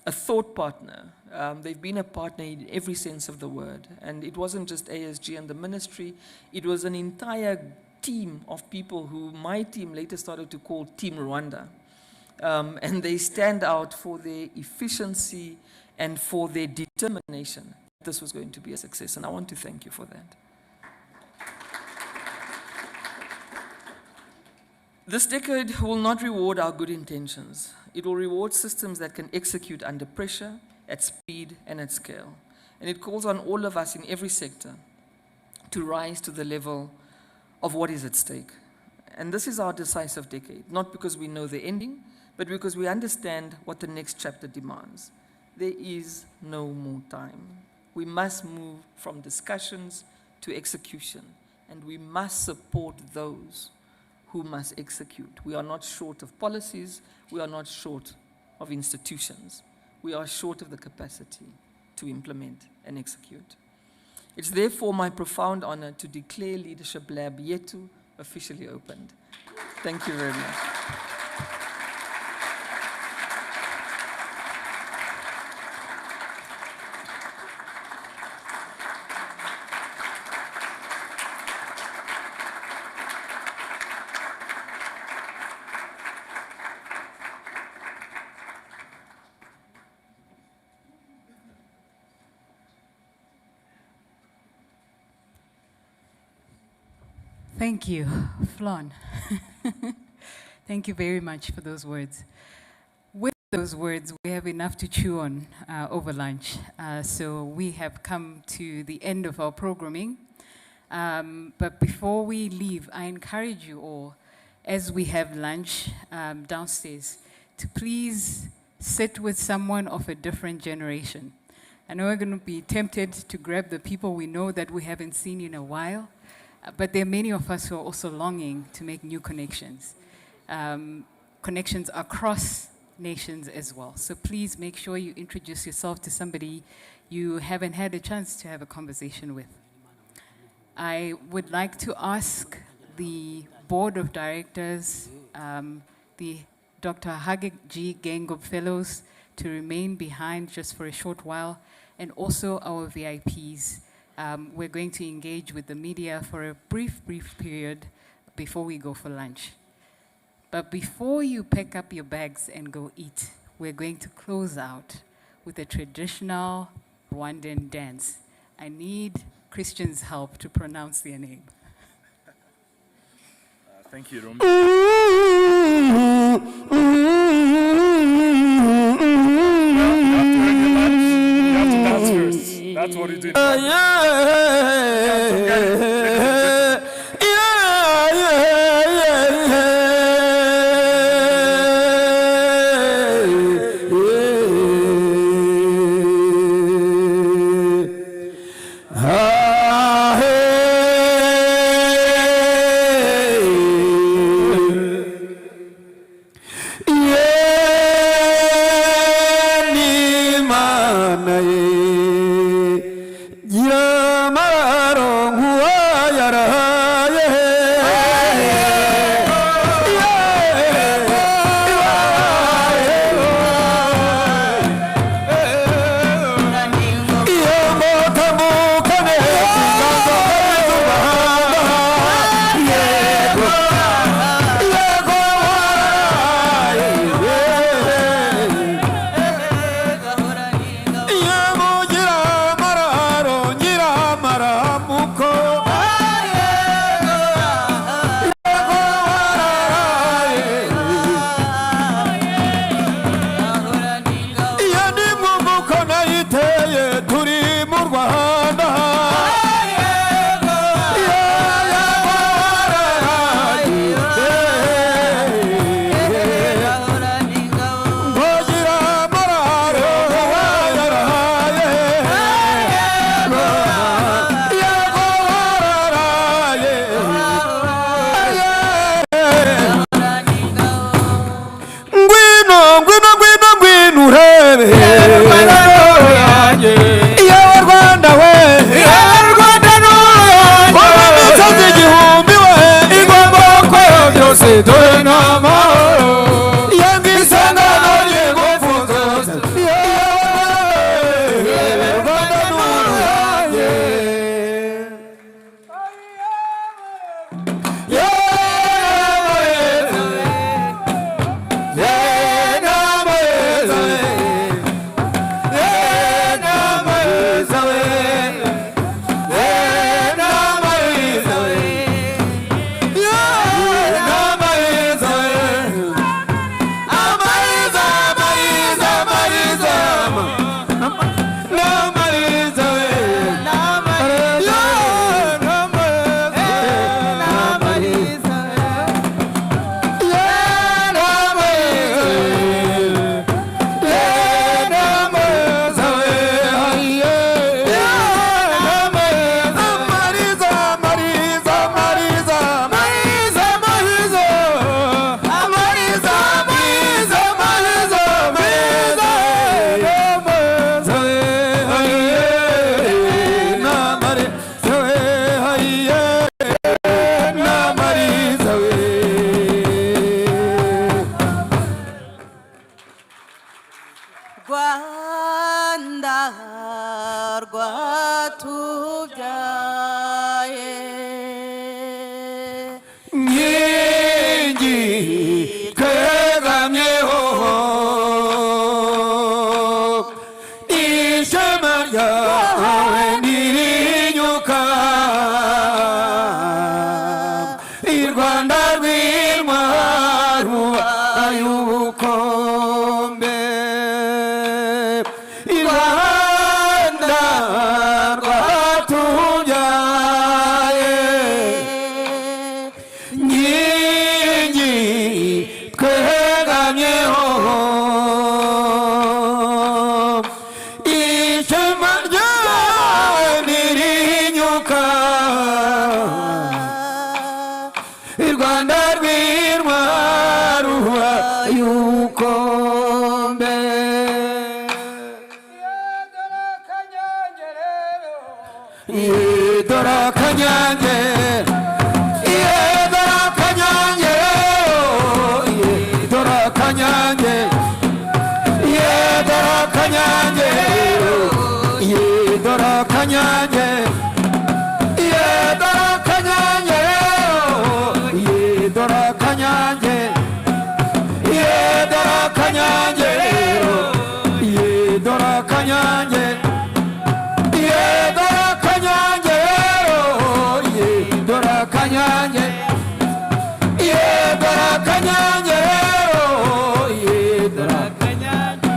a thought partner, they've been a partner in every sense of the word. And it wasn't just ASG and the ministry, it was an entire team of people who my team later started to call Team Rwanda. And they stand out for their efficiency and for their determination that this was going to be a success. And I want to thank you for that. This decade will not reward our good intentions. It will reward systems that can execute under pressure, at speed, and at scale. And it calls on all of us in every sector to rise to the level of what is at stake. And this is our decisive decade, not because we know the ending, but because we understand what the next chapter demands. There is no more time. We must move from discussions to execution, and we must support those who must execute. We are not short of policies, we are not short of institutions. We are short of the capacity to implement and execute. It's therefore my profound honor to declare Leadership Lab Yetu officially opened. Thank you very much. Thank you, Flon. Thank you very much for those words. With those words, we have enough to chew on over lunch. So we have come to the end of our programming. But before we leave, I encourage you all, as we have lunch downstairs, to please sit with someone of a different generation. I know we're going to be tempted to grab the people we know that we haven't seen in a while. But there are many of us who are also longing to make new connections. connections across nations as well. So please make sure you introduce yourself to somebody you haven't had a chance to have a conversation with. I would like to ask the board of directors, the Dr. Hage G. Geingob Fellows, to remain behind just for a short while, and also our VIPs. We're going to engage with the media for a brief period before we go for lunch. But before you pack up your bags and go eat, we're going to close out with a traditional Rwandan dance. I need Christian's help to pronounce their name. Thank you, Rumbi. You have to dance first. That's what you do. kanyanye, ye dora kanyanye, oh, ye dora kanyanye,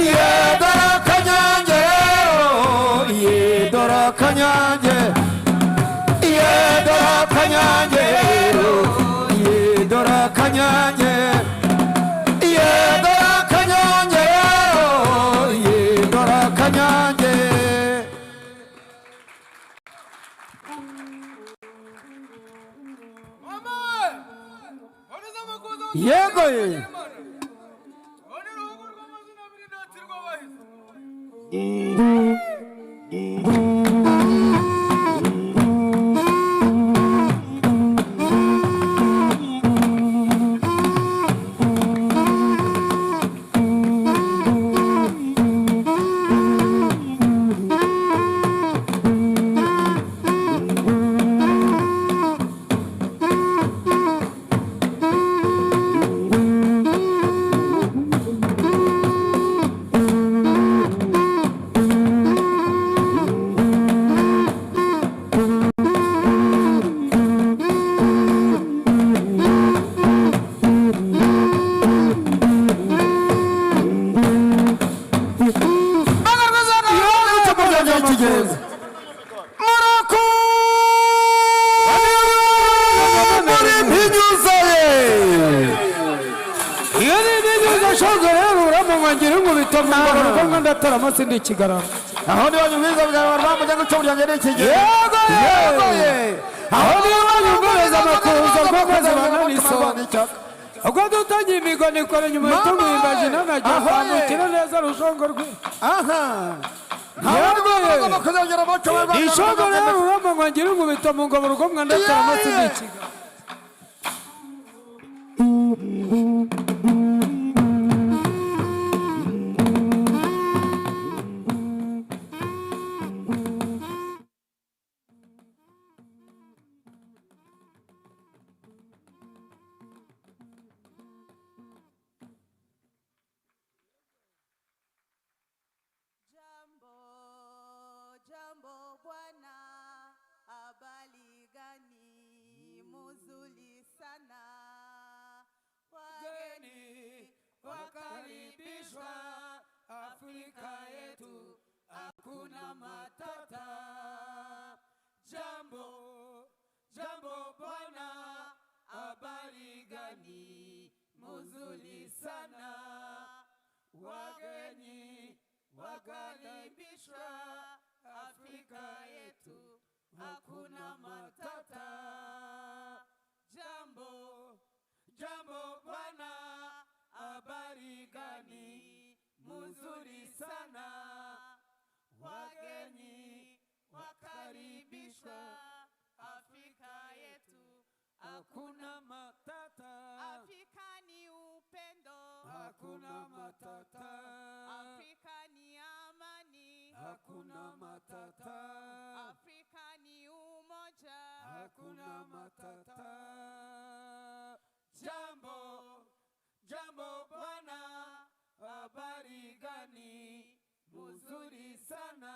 ye dora kanyanye, oh, ye dora kanyanye, ye dora kanyanye, oh, ye dora kanyanye, ye dora kanyanye, oh, ye dora kanyanye. Yego ye. Sindi kigarama aho ni wanyubiza bwa bamujya gucurya ngere kigero yego ye aho ni wanyubiza makuza kwa kaza bananiso ubwo dutangiye imigoni kore nyuma y'tumwimbaje nanajya kwamukira neza rushongo rwe aha yego bakazongera bato baba ishongo rero uramo ngwangira ngubita mu ngabo rugo mwandatara amasindi kigarama Wakaribishwa Afrika yetu, hakuna matata. Jambo, jambo bwana, habari gani? Muzuri sana. Wageni wakaribishwa Afrika yetu, hakuna matata. Jambo, jambo bwana, habari gani? Muzuri sana. Wageni wakaribishwa Afrika yetu, hakuna matata. Afrika ni upendo, hakuna matata. Afrika ni amani, hakuna matata. Afrika ni umoja, hakuna matata. Jambo, jambo bwana, habari gani? Muzuri sana.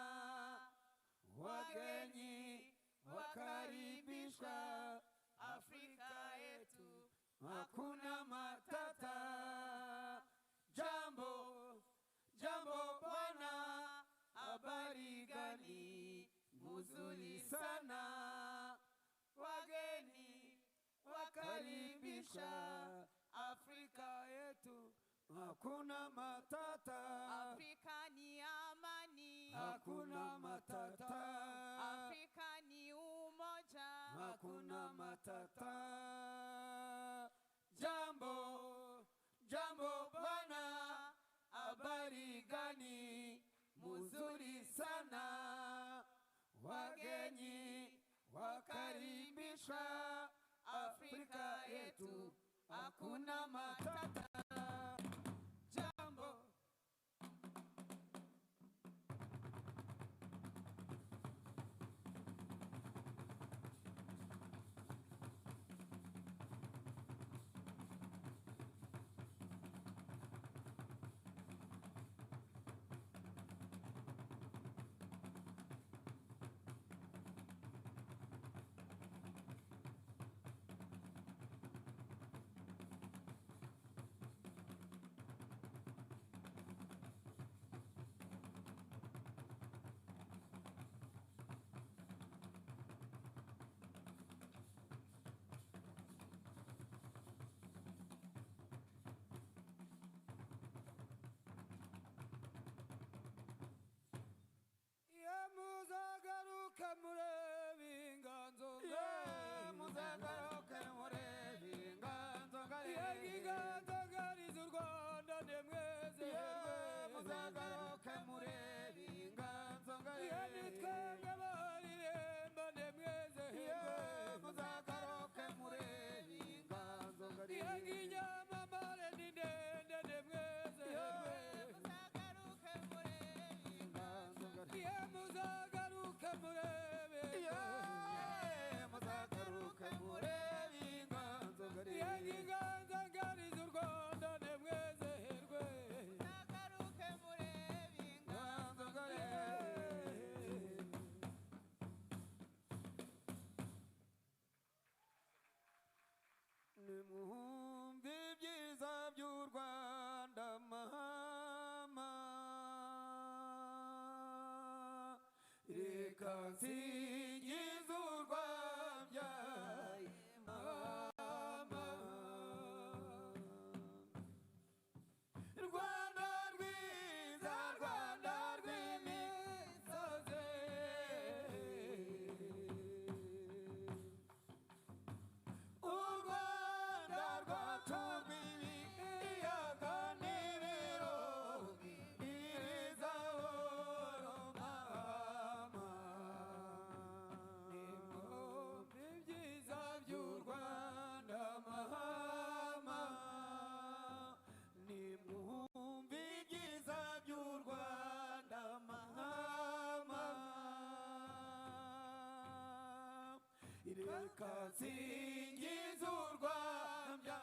Wageni wakaribishwa Afrika yetu, hakuna matata. Jambo, jambo bwana, habari gani? Muzuri sana. Wageni wakaribishwa Afrika yetu, hakuna matata. Afrika ni amani, hakuna matata. Afrika ni umoja, hakuna matata. Jambo, jambo bwana, habari gani? Muzuri sana. Wageni wakaribishwa Afrika yetu, hakuna matata. Jambo, nimwumve ibyiza by'u Rwanda mama reka nsingize urwabyaye mama Rwanda rwiza Rwanda rw'imisozi u Rwanda rwacu rw'ibiyaga n'ibirunga iriza horo mama nimwumve ibyiza by'u Rwanda mama nimwumve ibyiza by'u Rwanda mama reka nsingize u Rwanda